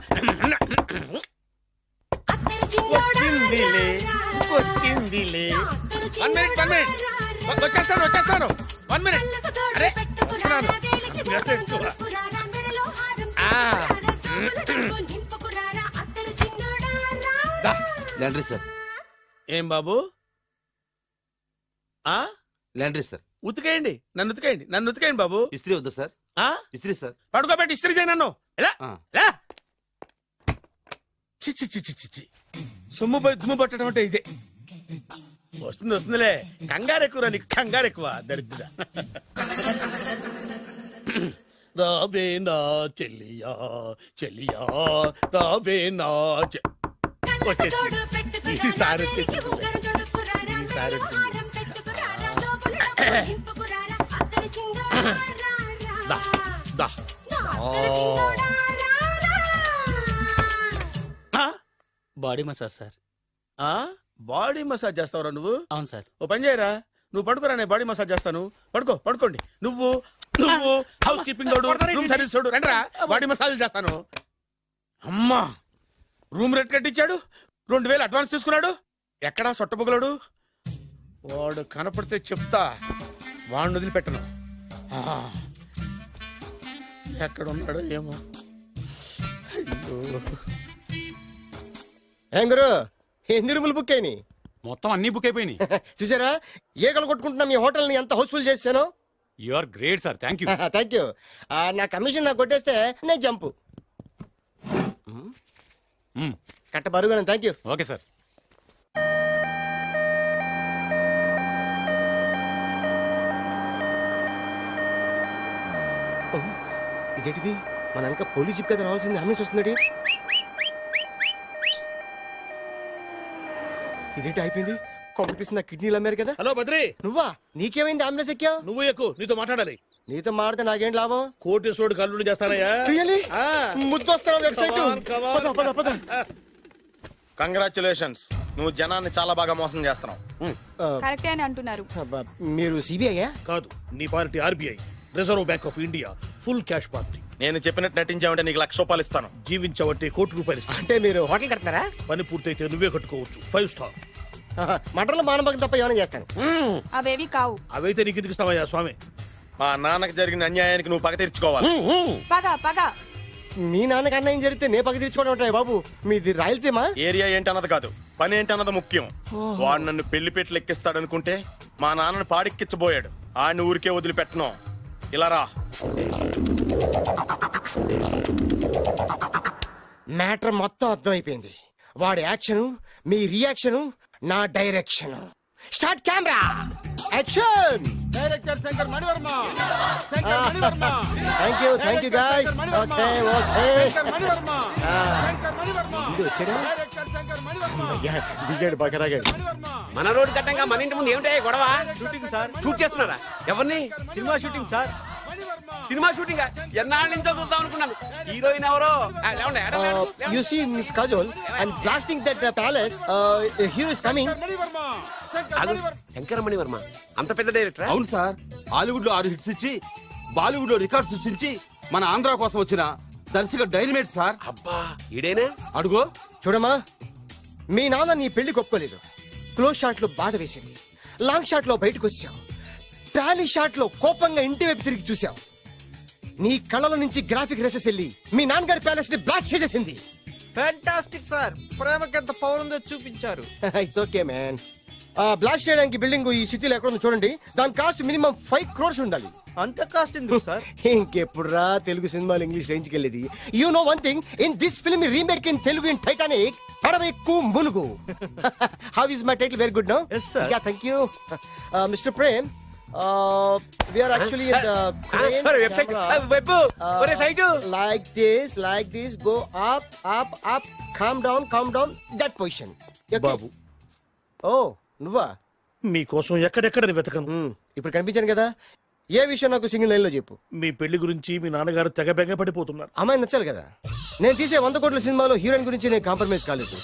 B: వచ్చిందిలే, వచ్చిందిలే. 1 మినిట్, 1 మినిట్. వచ్చేస్తాను. 1 మినిట్. అరే వస్తున్నాను.
R: Laundry sir.
B: ఏం బాబు?
R: Laundry sir.
B: ఉతికేయండి, నన్ను ఉతికేయండి, నన్ను ఉతికేయండి బాబు.
R: ఇస్త్రీ వద్దా సార్? ఇస్త్రీ సార్.
B: పడుకోబెట్టి ఇస్త్రీ చేయి నన్ను. ఎలా చిచ్చి చిచ్చి చిచ్చి. సొమ్ము పోయి దుమ్ము పట్టడం అంటే ఇదే. వస్తుందిలే. కంగారు ఎక్కువ, నీకు కంగారు ఎక్కువ. దరిద్ర. రావే నా చెల్లియా, చెల్లియా రావే నా. ఈసారి వచ్చేసింది.
Q: Body massage sir.
B: Body massage చేస్తావురా నువ్వు?
Q: అవును సార్.
B: ఓ పని చేయరా, నువ్వు పడుకోరా, నేను బాడీ మసాజ్ చేస్తాను. పడుకోండి. నువ్వు హౌస్ కీపింగ్ తోడు, రూమ్ సర్వీస్ తోడు, రండిరా బాడీ మసాజ్ చేస్తాను. అమ్మా, రూమ్ రేట్ కట్టించాడు, 2000 అడ్వాన్స్ తీసుకున్నాడు. ఎక్కడా సొట్టబొగలాడు? వాడు కనపడితే చెప్తా, వాడిని వదిలిపెట్టను. ఎక్కడున్నాడో ఏమో.
O: ఏం గురు, ఎన్ని రూములు బుక్ అయినాయి?
P: మొత్తం అన్ని బుక్ అయిపోయినాయి.
O: చూసారా ఏగలు కొట్టుకుంటున్నా మీ హోటల్ ని ఎంత హౌస్ఫుల్ చేశాను.
P: You are great sir. Thank you.
O: Thank you. నా కమిషన్ నాకు కొట్టేస్తే నేను జంపు కట్ట బరుగాను. Thank you.
P: Okay sir.
O: ఇదేంటిది? మన వెనక పోలీస్ జిప్ కదా రావాల్సింది, అంబులెన్స్ వస్తుంది. ఇదేంటి అయిపోయింది? కొంపటిస్తున్న కిడ్నీలు అమ్మారు కదా.
E: హలో బద్రి,
O: నువ్వా? నీకేమైంది? అంబులెన్స్ ఎక్కావు?
E: నువ్వు ఎక్కువ. నీతో మాట్లాడాలి.
O: నీతో మాట్లాడితే నాకేం లాభం?
E: కోటేశ్వరుడు కల్లుడు చేస్తానయ్యా.
O: ముద్దు వస్తాను వెబ్సైట్.
F: కంగ్రాచులేషన్స్. నువ్వు జనాన్ని చాలా బాగా మోసం చేస్తున్నావు.
L: కరెక్టే అని అంటున్నారు.
O: మీరు సిబిఐయా?
E: కాదు, నీ party RBI, reserve bank of India, full cash party.
F: నేను చెప్పినట్టు నటించావంటే నీకు ₹1,00,000 ఇస్తాను.
E: జీవించావంటే ₹1,00,00,000 ఇస్తాను.
O: అంటే మీరు హోటల్ కడతారా?
E: పని పూర్తయితే నువ్వే కట్టుకోవచ్చు, 5 స్టార్.
O: మటన్లో మానభంగం తప్ప ఏమైనా చేస్తాను.
L: అవేవి కావు.
E: అవైతే నీకు ఎందుకు ఇస్తావయ్యా స్వామి?
F: మా నాన్నకి జరిగిన అన్యాయానికి నువ్వు పగ తీర్చుకోవాలి.
L: పగ
O: మీ నాన్నకి అన్యాయం జరిగితే నే పగ తీర్చుకోవడం ఉంటాయి బాబు. మీది రాయలసీమ.
F: ఏరియా ఏంటన్నది కాదు, పని ఏంటన్నది ముఖ్యం. వాడు నన్ను పెళ్లి పెట్లు ఎక్కిస్తాడు అనుకుంటే మా నాన్నను పాడెక్కించబోయాడు. ఆడిని ఊరికే వదిలిపెట్టను. ఇలా రా.
O: మ్యాటర్ మొత్తం అర్థమైపోయింది. వాడి యాక్షన్, మీ రియాక్షన్, నా direction. Start camera, action.
C: Director Shankar Mani Varma. Shankar Mani Varma.
O: Thank you guys. Okay
C: Shankar Mani Varma. Shankar Mani Varma.
O: ఇది వచ్చాడా?
C: డైరెక్టర్ శంకర్ మణివర్మ.
O: దిగాడు బకరాగాడు.
B: మన రోడ్డు కట్టంగా మన ఇంటి ముందు ఏమిటాయి గొడవ?
O: Shooting sir.
B: షూట్ చేస్తున్నారా? ఎవరిని?
O: Cinema shooting sir.
B: Cinema shooting ఎన్నాళ్ళ నుంచో చూద్దాం అనుకున్నాను. హీరోయిన్ ఎవరో?
O: You see Miss Kajol, I'm blasting that palace. Hero is coming.
B: Shankara Mani Varma అంత పెద్ద డైరెక్టర్?
R: అవును సార్. హాలీవుడ్ లో 6 హిట్స్ ఇచ్చి బాలీవుడ్ లో రికార్డ్ సృష్టించి మన ఆంధ్ర కోసం వచ్చిన దర్శకుడు డైనమేట్ సార్.
B: అబ్బా ఈడేనా?
R: అడుగో.
O: చూడమ్మా, మీ నాన్న నీ పెళ్లి ఒప్పుకోలేదు. క్లోజ్ షాట్ లో బాధ వేసింది, లాంగ్ షాట్ లో బయటకు వచ్చావు, టాలీ షాట్ లో కోపంగా ఇంటి వైపు తిరిగి చూసావు. నీ కళ్ళల నుంచి గ్రాఫిక్ రెసెస్ వెళ్ళి మీ నాన్నగారి ప్యాలెస్ ని బ్లాస్ట్ చేసేసింది.
S: Fantastic sir. ప్రేమకి ఎంత పవర్ ఉందో చూపించారు.
O: It's okay man. బ్లాస్ట్ చేయడానికి బిల్డింగ్ ఈ సిటీలో ఎక్కడ ఉందో చూడండి. దాని కాస్ట్ మినిమం 5 crores ఉండాలి.
S: అంత కాస్ట్ ఎందుకు సార్?
O: ఇంకెప్పుడు రా తెలుగు సినిమాలు ఇంగ్లీష్ రేంజ్కి వెళ్ళేది. You know one thing, in this film remake in Telugu in Titanic, పడవెక్కు మునుగు. How is my title? Very good no?
S: yes sir.
O: Yeah, thank you. Mr. Prem, we are actually in the crane
B: website,
O: like this, go up, calm down, that position. Okay?
E: Babu,
O: Oh, నువ్వా?
E: మీకోసం ఎక్కడెక్కడ వెతకను.
O: ఇప్పుడు కనిపించాను కదా. ఏ విషయం నాకు single line లో చెప్పు.
E: మీ పెళ్లి గురించి మీ నాన్నగారు తెగ బెంగ పడిపోతున్నారు.
O: అమ్మాయి నచ్చాలి కదా. నేను తీసే 100 కోట్ల సినిమాలో హీరోయిన్ గురించి నేను కాంప్రమైజ్ కాలేదు.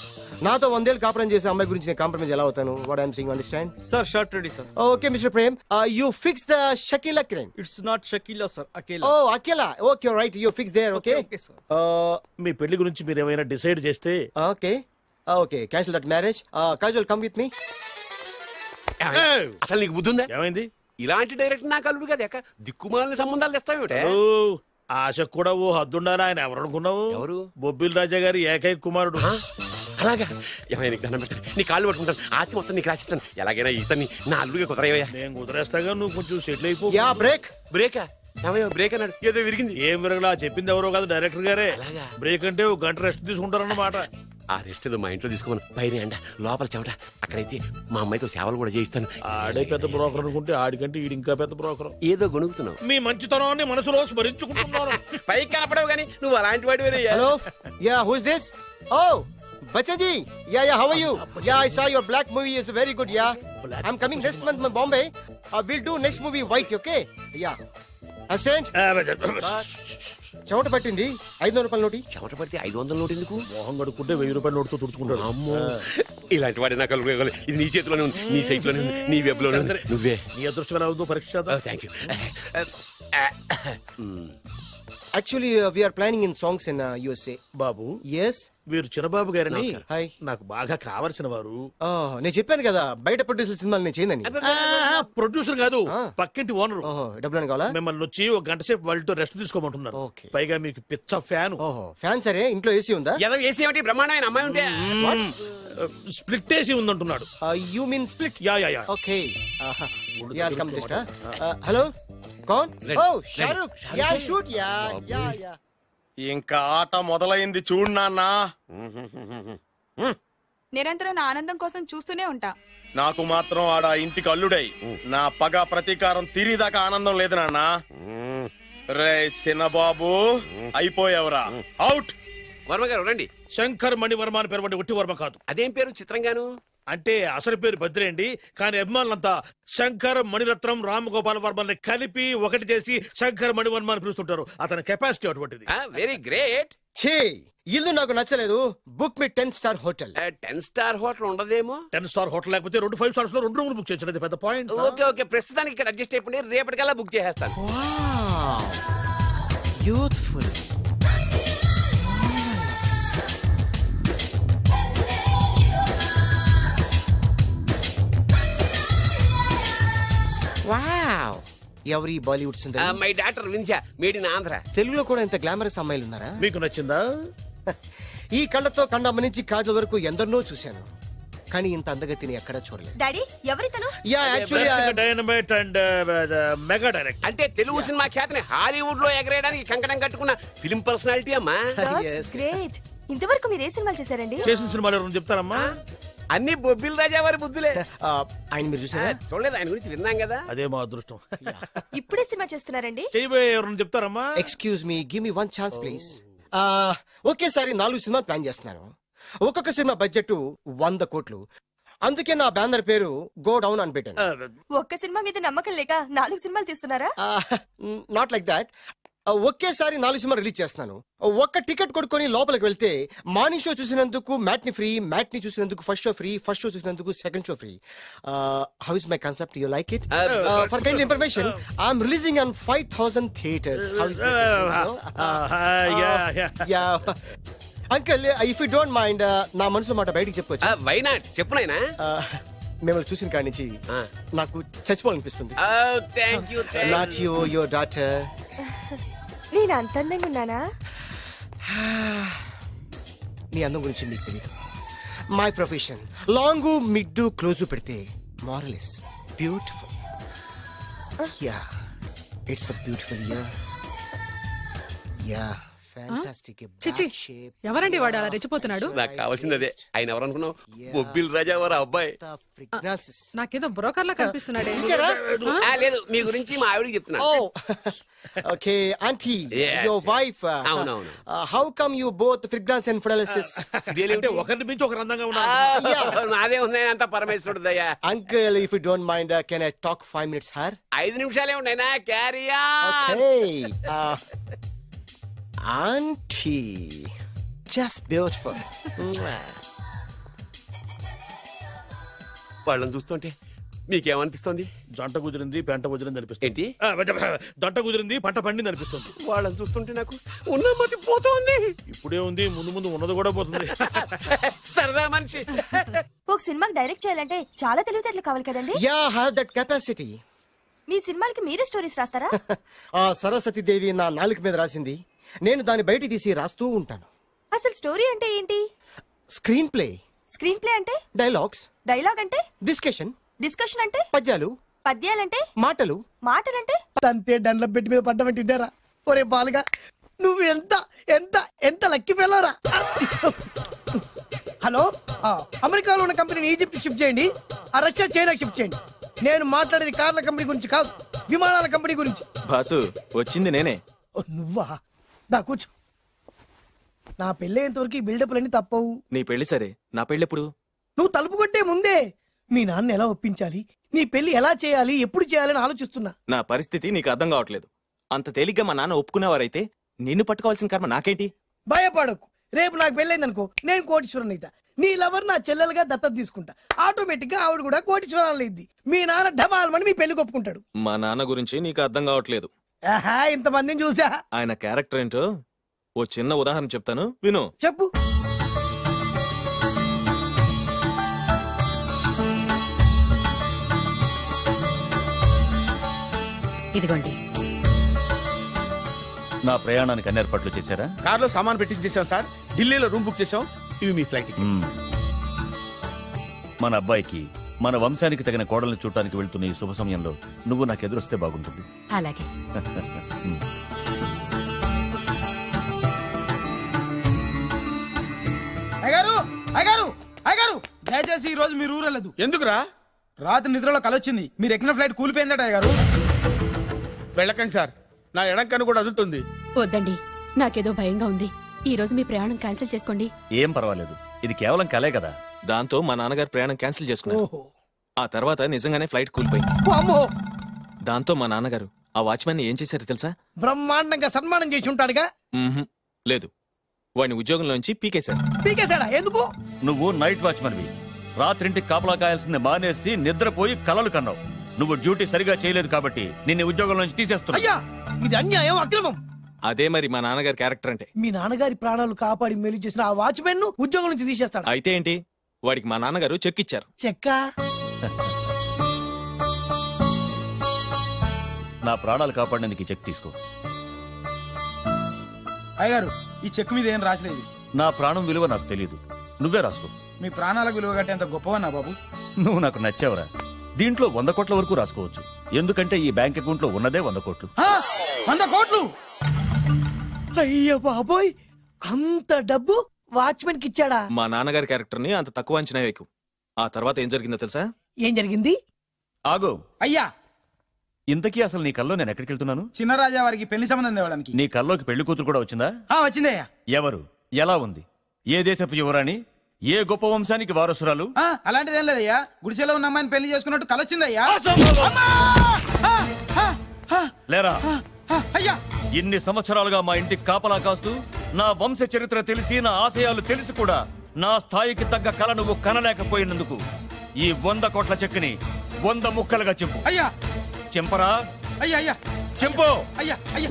O: నాతో 100 ఏళ్ళు కాపురం చేసే అమ్మాయి గురించి నేను కాంప్రమైజ్ ఎలా అవుతాను? What I'm saying, understand?
S: Sir shot ready sir.
O: Okay mister Prem, you fix the Shakeela crime.
S: It's not Shakeela sir, Akela.
O: Oh Akela. Okay right, you fix there. Okay
S: sir.
E: మీ పెళ్లి గురించి మీరు ఏమైనా డిసైడ్ చేస్తే?
O: Okay cancel that marriage. Kajal come with me.
B: అసలు నీకు బుద్ధి ఉందా?
E: ఏమైంది?
B: ఇలాంటి డైరెక్టర్ నాకు అల్లుడు కదా, దిక్కుమాలని సంబంధాలు తెస్తావేమిటే?
E: ఆశకు కూడా ఓ హద్దుండాలి. ఆయన ఎవరు అనుకున్నావు?
B: ఎవరు?
E: బొబ్బిల్ రాజా గారి ఏకైక కుమారుడు.
B: అలాగా? ఏమైనా నీకు దండం పెడతాను, నీ కాళ్ళు పట్టుకుంటాను, ఆస్తి మొత్తం నీకు రాసిస్తాను. ఎలాగైనా ఇతన్ని నా అల్లుడిగా కుదరయ్యా.
E: నేను కుదిరేస్తాగా, నువ్వు కొంచెం సెటిల్ అయిపో.
B: బ్రేకా? బ్రేక్ అన్నాడు, ఏదో విరిగింది.
E: ఏం విరగలా? చెప్పింది ఎవరో కాదు, డైరెక్టర్ గారే. బ్రేక్ అంటే ఒక గంట రెస్ట్ తీసుకుంటారన్నమాట.
B: ఆ రెస్ట్ ఏదో మా ఇంట్లో తీసుకోమను. పైన అంట, లోపల చెమట. అక్కడైతే మా అమ్మాయితో సేవలు కూడా చేయిస్తాను.
E: ఆడే పెద్ద బ్రోకర్ అనుకుంటే ఆడికంటే ఈడు ఇంకా పెద్ద బ్రోకర్.
B: ఏదో గొణుగుతున్నావు.
E: మీ మంచితనాన్ని మనసులో స్మరించుకుంటున్నాను.
B: పైకి కనపడవు కానీ నువ్వు అలాంటి వాడి వేరే.
O: Hello, ya who is this? Oh Bachchan ji, yeah, how are you? Yeah, I saw your black movie. It's very good, yeah. I'm coming next month in Bombay. We'll do next movie white, okay? Yeah. Assistant? చెమట పట్టింది. 500 రూపాయల నోటి.
B: చెమట పడితే 500 note ఎందుకు?
E: మోహం కడుక్కుంటే 1000 రూపాయల నోటుతో తుడుచుకుంటాడు.
B: అమ్మో, ఇలాంటి వాడి నాకు ఇది నీ చేతిలోనే ఉంది, నీ సైట్ లోనే ఉంది, నీ వెబ్ లోనే ఉంది. నువ్వే.
E: నీ అదృష్టం ఎలా ఉందో పరీక్ష.
B: Thank you.
O: Actually, we are planning in songs in USA.
E: Babu.
O: Yes.
E: వీరు చిన్నబాబు గారని
O: హాయ్.
E: నాకు బాగా కావలసిన వారు.
O: నేను చెప్పాను కదా బయట ప్రొడ్యూసర్ సినిమాలు నేను చేయదని.
E: ప్రొడ్యూసర్ కాదు, పక్కింటి ఓనరు.
O: డబ్బులు కావాలా?
E: మిమ్మల్ని వచ్చి ఒక గంట సేపు వాళ్ళతో రెస్ట్ తీసుకోమంటున్నారు. పైగా మీకు పిచ్చ ఫ్యాన్.
O: ఫ్యాన్ సరే, ఇంట్లో ఏసీ ఉందా?
B: ఏసీ ఏమిటి? బ్రహ్మాండమైన అమ్మాయి ఉంటే
E: స్ప్లిట్ ఏసీ ఉందంటున్నాడు.
O: You mean split?
E: Yeah yeah yeah.
O: Okay. Hello, కౌన్? Oh Shahrukh. Yeah shoot. Yeah yeah yeah.
F: ఇంకా ఆట మొదలైంది చూడు నాన్న.
L: నిరంతరం నా ఆనందం కోసం చూస్తూనే ఉంటా.
F: నాకు మాత్రం ఆడ ఇంటికి అల్లుడై నా పగ ప్రతీకారం తీరిదాకా ఆనందం లేదు నాన్న. రే సినబాబు, అయిపోయావురా, అవుట్.
B: వర్మ గారు రండి.
E: శంకర్ మణివర్మ అని పేరు, ఒట్టి వర్మ కాదు.
B: అదేం పేరు చిత్రంగాను?
E: అంటే అసలు పేరు భద్రేండి, కానీ అభిమానులంతా శంకర్ మణిరత్నం రామగోపాల్ వర్మని కలిపి ఒకటి చేసి శంకర్ మణివర్మ అని పిలుస్తుంటారు. అతని కెపాసిటీ అటువంటిది.
B: Very great.
O: ఛీ, ఇల్లు నాకు నచ్చలేదు. బుక్ మీ 10 స్టార్ హోటల్.
B: 10 స్టార్ హోటల్ ఉండదేమో.
E: 10 స్టార్ హోటల్ లేకపోతే 2 5 స్టార్స్ లో 2 రూములు బుక్ చేయొచ్చు. అది పెద్ద పాయింట్.
B: ఓకే ఓకే, ప్రస్తుతానికి ఇక్కడ అడ్జస్ట్ అయిపోయి రేపటికల్లా బుక్ చేసేస్తాను.
O: యూత్ఫుల్. వావ్, ఎవరి బాలీవుడ్ సుందరి?
B: మై డాక్టర్ విన్సా, మేడ్ ఇన్ ఆంధ్ర.
O: తెలుగులో కూడా ఇంత గ్లామరస్ అమ్మాయిలు ఉన్నారా?
E: మీకు నచ్చిందా?
O: ఈ కళ్ళతో కండమ్మ నుంచి కాజల్ వరకు ఎందరినో చూశాను, కానీ ఇంత అందగతిని ఎక్కడా చూడలేదు.
G: డాడీ ఎవరితను?
O: Yeah actually
E: dynamite and mega direct.
B: అంటే తెలుగు సినిమా ఖ్యాతిని హాలీవుడ్ లో ఎగరేయడానికి కంకణం కట్టుకున్న ఫిలిం పర్సనాలిటీ అమ్మా.
G: గ్రేట్. ఇంతవరకు మీరు ఏ సినిమాలు చేశారండి?
E: చేసిన సినిమాలు ఎవరు చెప్తారమ్మా?
B: అన్ని బొబ్బిల్ రాజా వారి బుద్ధులే.
O: ఆయన మీరు చూసారా?
B: చూడలేదు, ఆయన గురించి విన్నాం కదా.
E: అదే మా అదృష్టం.
G: ఇప్పుడే సినిమా చేస్తున్నారండి?
E: చేయబోయే ఎవరు చెప్తారమ్మా?
O: Excuse me, give me 1 chance please. ఒకేసారి 4 సినిమాలు ప్లాన్ చేస్తున్నాను. ఒక్కొక్క సినిమా బడ్జెట్ 100 కోట్లు. అందుకే నా బ్యానర్ పేరు గో డౌన్ అని పెట్టాను.
G: ఒక్క సినిమా మీద నమ్మకం లేక 4 సినిమాలు తీస్తున్నారా?
O: Not like that. ఒకేసారి 4 సినిమా రిలీజ్ చేస్తున్నాను. ఒక్క టికెట్ కొనుక్కొని లోపలికి వెళ్తే మార్నింగ్ షో చూసినందుకు మ్యాట్ని ఫ్రీ, మ్యాట్ని చూసినందుకు first show free, first show చూసినందుకు second show free. How is my concept? You like it? For kind information, I'm releasing on 5000 theatres. How is that? Uncle, if you don't mind, నా మనసులో మాట బయటికి చెప్పొచ్చు?
B: Why not? చెప్పు నాయనా.
O: మిమ్మల్ని చూసిన కాడి నుంచి నాకు చచ్చిపోవాలనిపిస్తుంది. Not you, your daughter.
G: నేను అంత అందంగా ఉన్నానా?
O: నీ అందం గురించి నీకు తెలియదు. My profession long mid close పెడితే moral is beautiful. Yeah, it's a beautiful year. Yeah, fantastic.
T: చిచి, ఎవరండి వాడు అలా రెచ్చిపోతున్నాడు?
B: నాకు కావాల్సింది అదే. ఆయన ఎవరు అనుకున్నావు? బొబ్బిల్ రాజా వారు అబ్బాయి.
T: నాకేదో బ్రోకర్ లా కనిపిస్తున్నాడే.
B: లేదు, మీ గురించి మా ఆవిడకి చెప్తున్నాను.
O: Okay auntie, your wife.
B: అవునవును.
O: How come you both fragrance and fidelities?
E: అంటే ఒకరిని మించి ఒకరు అందంగా ఉన్నారు.
B: నాదే ఉన్నాయి అంత పరమేశ్వరుడు దయ్యా.
O: Uncle, if you don't mind, can I talk 5 minutes her?
B: 5 నిమిషాలే ఉన్నాయినా. Carry on.
O: Okay. Auntie, just beautiful.
B: వాళ్ళని చూస్తుంటే మీకేమనిపిస్తుంది?
E: జంట కుదిరింది, పెంట కుదిరింది అనిపిస్తుంది.
B: ఏంటి?
E: జంట కుదిరింది, పంట పండింది అనిపిస్తుంది.
B: వాళ్ళని చూస్తుంటే నాకు ఉన్న మతి పోతుంది.
E: ఇప్పుడే ఉంది, ముందు ముందు ఉన్నది కూడా పోతుంది.
B: సరదా మనిషి.
G: ఒక సినిమాకి డైరెక్ట్ చేయాలంటే చాలా తెలివితేటలు కావాలి కదండి?
O: Yeah, have that capacity.
G: మీ సినిమాలకి మీరే స్టోరీస్ రాస్తారా?
O: సరస్వతి దేవి నా నాలుక మీద రాసింది, నేను దాన్ని బయట తీసి రాస్తూ ఉంటాను.
G: అసలు స్టోరీ అంటే ఏంటి?
O: Screen play.
G: స్క్రీన్ ప్లే అంటే?
O: డైలాగ్స్.
G: డైలాగ్ అంటే?
O: డిస్కషన్.
G: డిస్కషన్ అంటే?
O: పద్యాలు.
G: పద్యాలంటే?
O: మాటలు.
G: మాటలంటే?
I: అంతే, డండ్ల పెట్టి మీద పడ్డమంటే ఇదేరా. ఒరే బాలుగా, నువ్వు ఎంత ఎంత ఎంత లక్కీ ఫెలోరా. హలో, అమెరికాలో ఉన్న కంపెనీని ఈజిప్ట్ షిఫ్ట్ చేయండి, ఆ రష్యా చైనాకి షిఫ్ట్ చేయండి. నేను మాట్లాడేది కార్ల కంపెనీ గురించి కాదు, విమానాల కంపెనీ గురించి.
D: బాసు, వచ్చింది నేనే.
I: నువ్వా? దా కూర్చో. నా పెళ్ళేంతవరకు ఈ బిల్డప్లన్నీ తప్పవు.
D: నీ పెళ్లి సరే, నా పెళ్ళెప్పుడు?
I: నువ్వు తలుపు కొట్టే ముందే మీ నాన్న ఎలా ఒప్పించాలి, నీ పెళ్లి ఎలా చేయాలి, ఎప్పుడు చేయాలని ఆలోచిస్తున్నా.
D: నా పరిస్థితి నీకు అర్థం కావట్లేదు. అంత తేలిగ్గా మా నాన్న ఒప్పుకునేవారైతే నిన్ను పట్టుకోవాల్సిన కర్మ నాకేంటి?
I: భయపడకు, రేపు నాకు పెళ్ళైందనుకో, నేను కోటీశ్వరుని అయితా. నీ లవర్ నా చెల్లెలుగా దత్తత తీసుకుంటా. ఆటోమేటిక్ గా ఆవిడ కూడా కోటీశ్వరాలు అయింది. మీ నాన్న ఢమాల్మని మీ పెళ్లి ఒప్పుకుంటాడు.
D: మా నాన్న గురించి నీకు అర్థం కావట్లేదు.
I: ఇంతమందిని చూసా.
D: ఆయన క్యారెక్టర్ ఏంటో ఓ చిన్న ఉదాహరణ చెప్తాను, విను.
I: చెప్పు.
N: ఇదిగోండి.
U: నా ప్రయాణానికి అన్ని ఏర్పాట్లు చేశారా?
F: కార్లో సామాన్ పెట్టించేసాం సార్, ఢిల్లీలో రూమ్ బుక్ చేసాం. ఇవి మీ ఫ్లైట్ టికెట్స్.
U: మన అబ్బాయికి మన వంశానికి తగిన కోడల్ని చూడటానికి వెళ్తున్న ఈ శుభ సమయంలో నువ్వు నాకు ఎదురొస్తే బాగుంటుంది.
N: అలాగే.
V: అయ్యగారు, అయ్యగారు, అయ్యగారు, దయచేసి ఈ రోజు మీరు ఊరెళ్ళదు.
F: ఎందుకురా?
V: రాత్రి నిద్రలో కలొచ్చింది, మీరు ఎక్కిన ఫ్లైట్ కూలిపోయిందట. అయ్యగారు
F: వెళ్ళకండి సార్, నా ఎడంకన్ను కూడా అదులుతుంది.
M: వద్దండి, నాకేదో భయంగా ఉంది. ఈ రోజు మీ ప్రయాణం క్యాన్సిల్ చేసుకోండి.
U: ఏం పర్వాలేదు, ఇది కేవలం కలే కదా.
D: దాంతో మా నాన్నగారు ప్రయాణం క్యాన్సిల్ చేసుకున్నారు. ఆ తర్వాత నిజంగానే ఫ్లైట్ కూలిపోయింది. దాంతో మా నాన్నగారు ఆ వాచ్మెన్ ఏం చేశారు తెలుసా?
I: బ్రహ్మాండంగా సన్మానం చేసి ఉంటాడుగా.
D: లేదు, వాడిని ఉద్యోగంలోంచి పీకేశారు.
I: పీకేశాడా? ఎందుకు?
U: నువ్వు నైట్ వాచ్మన్వి. రాత్రింటికి కాపలా కాయాల్సింది మానేసి నిద్రపోయి కలలు కన్నావు. నువ్వు డ్యూటీ సరిగా చేయలేదు కాబట్టి నిన్ను ఉద్యోగం నుంచి తీసేస్తున్నా.
I: అయ్యా, ఇది అన్యాయం, అక్రమం.
D: అదే మరి మా నాన్నగారి క్యారెక్టర్ అంటే.
I: మీ నాన్నగారి ప్రాణాలు కాపాడి మేలు చేసిన ఆ వాచ్మెన్ ను ఉద్యోగం నుంచి తీసేస్తాడు.
D: అయితే ఏంటి, వాడికి మా నాన్నగారు చెక్ ఇచ్చారు.
I: చెక్కా?
U: నా ప్రాణాలు కాపాడడానికి చెక్ తీసుకో.
V: అయ్యగారు, ఈ చెక్ మీద ఏం రాసలేదు.
U: నా ప్రాణం విలువ నాకు తెలియదు, నువ్వే రాసుకో.
V: మీ ప్రాణాలకు విలువ కట్టేంత గొప్పవన్నా బాబు.
U: నువ్వు నాకు నచ్చావురా. దీంట్లో 100 కోట్ల వరకు రాసుకోవచ్చు. ఎందుకంటే ఈ బ్యాంక్ అకౌంట్ లో ఉన్నదే 100 కోట్లు.
I: 100 కోట్లు? అయ్యో బాబోయ్, అంత డబ్బు వాచ్మెన్ కి ఇచ్చాడా?
D: మా నాన్నగారి క్యారెక్టర్ ని అంత తక్కువ అంచనా వేయకు. ఆ తర్వాత ఏం జరిగిందో తెలుసా?
I: ఏం జరిగింది?
U: ఆగో.
V: అయ్యా,
U: ఇంతకీ అసలు నీ కల్లో నేను ఎక్కడికి వెళ్తున్నాను?
V: చిన్నరాజా వారికి పెళ్లి సంబంధం తేవడానికి.
U: నీ కల్లోకి పెళ్లి కూతురు కూడా వచ్చిందా?
V: వచ్చిందయ్యా.
U: ఎవరు? ఎలా ఉంది? ఏ దేశపు యువరాణి? ఏ గొప్ప వంశానికి వారసురాలు?
V: అలాంటిదేం లేదయ్యా. గుడిసెలో ఉన్న అమ్మాయిని పెళ్లి చేసుకున్నట్టు కలొచ్చిందయ్యా.
U: లేరా?
V: అయ్యా,
U: ఇన్ని సంవత్సరాలుగా మా ఇంటికి కాపలా కాస్తూ నా వంశ చరిత్ర తెలిసి నా ఆశయాలు తెలిసి కూడా నా స్థాయికి తగ్గ కళ నువ్వు కనలేకపోయినందుకు ఈ 100 కోట్ల చెక్కుని 100 ముక్కలుగా చింపు.
V: అయ్యా.
U: చింపరా?
V: అయ్యా అయ్యా
U: చింపు.
V: అయ్యా అయ్యా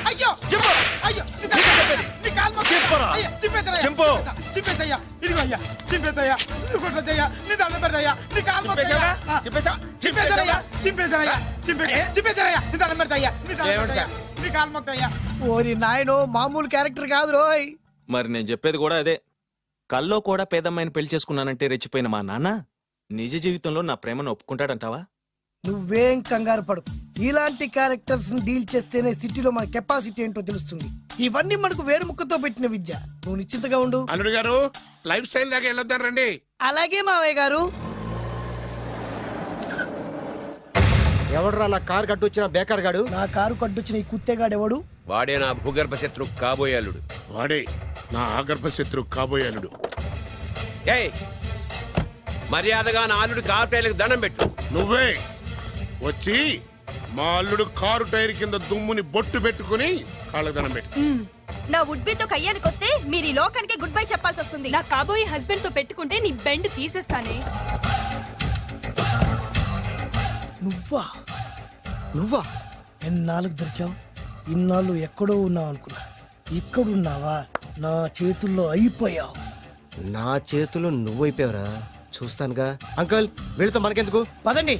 V: అయ్యో
U: చింపు.
V: అయ్యో
U: చింపరా? చింపు.
V: చింపేదయ్యా. ఇదిగో అయ్యా, చింపేదయ్యా. ఇదిగో కొట్టదయ్యా. నీ దండం పెడదయ్యా. నీ కాలు మొక్కుదయ్యా. చింపేదయ్యా. చింపేదయ్యా. చింపేదయ్యా. నీ దండం పెడదయ్యా. నీ దండం పెడదయ్యా. నీ కాలు మొక్కుదయ్యా.
I: ఓరి నాయనో, మామూలు క్యారెక్టర్ కాదు రోయ్.
D: మరి నేను చెప్పేది కూడా అదే. కల్లో కూడా పేదమ్మాయిని పెళ్లి చేసుకున్నానంటే రెచ్చిపోయిన మా నాన్న నిజ జీవితంలో నా ప్రేమను ఒప్పుకుంటాడంటావా?
I: నువ్వేం కంగారు పడు. ఇలాంటి క్యారెక్టర్స్ డీల్ చేస్తేనే సిటీలో మన కెపాసిటీ ఏంటో తెలుస్తుంది. ఇవన్నీ మనకు వేరు ముక్కతో పెట్టిన విద్య. నువ్వు నిశ్చింతగా ఉండు.
A: అల్లుడు గారు, లైఫ్ స్టైల్ దాకా వెళ్ళొద్దాం రండి.
I: అలాగే మావయ్య గారు.
O: ఎవడరా నా కారు కట్టొచ్చిన బేకార్ గాడు?
I: నా కారు కట్టొచ్చిన ఈ కుత్తేగాడు ఎవడు?
B: వాడే నా భూగర్భ శత్రు కాబోయే అల్లుడు.
A: వాడే నా ఆగర్భ శత్రు కాబోయే అల్లుడు.
B: ఏయ్, మర్యాదగా నా అల్లుడు కారు టైర్లకు దండం పెట్టు.
A: నువ్వే వచ్చి మా అల్లుడు కారు టైర్ కింద దుమ్ముని బొట్టు పెట్టుకుని కాళ్ళకు దండం పెట్టు.
G: నా వుడ్బీతో కయ్యానికి వస్తే మీరు ఈ లోకానికి గుడ్ బై చెప్పాల్సి వస్తుంది. నా కాబోయే హస్బెండ్ తో పెట్టుకుంటే నీ బెండ్ తీసేస్తానే.
I: నువ్వా?
O: నువ్వా?
I: ఎన్నాళ్ళకు దొరికావు? ఇన్నాళ్ళు ఎక్కడో ఉన్నావు అనుకున్నా. ఇక్కడున్నావా? నా చేతుల్లో అయిపోయావు.
O: నా చేతుల్లో నువ్వైపోయావురా. చూస్తానుగా. అంకల్, వీళ్ళతో మనకెందుకు?
I: పదండి.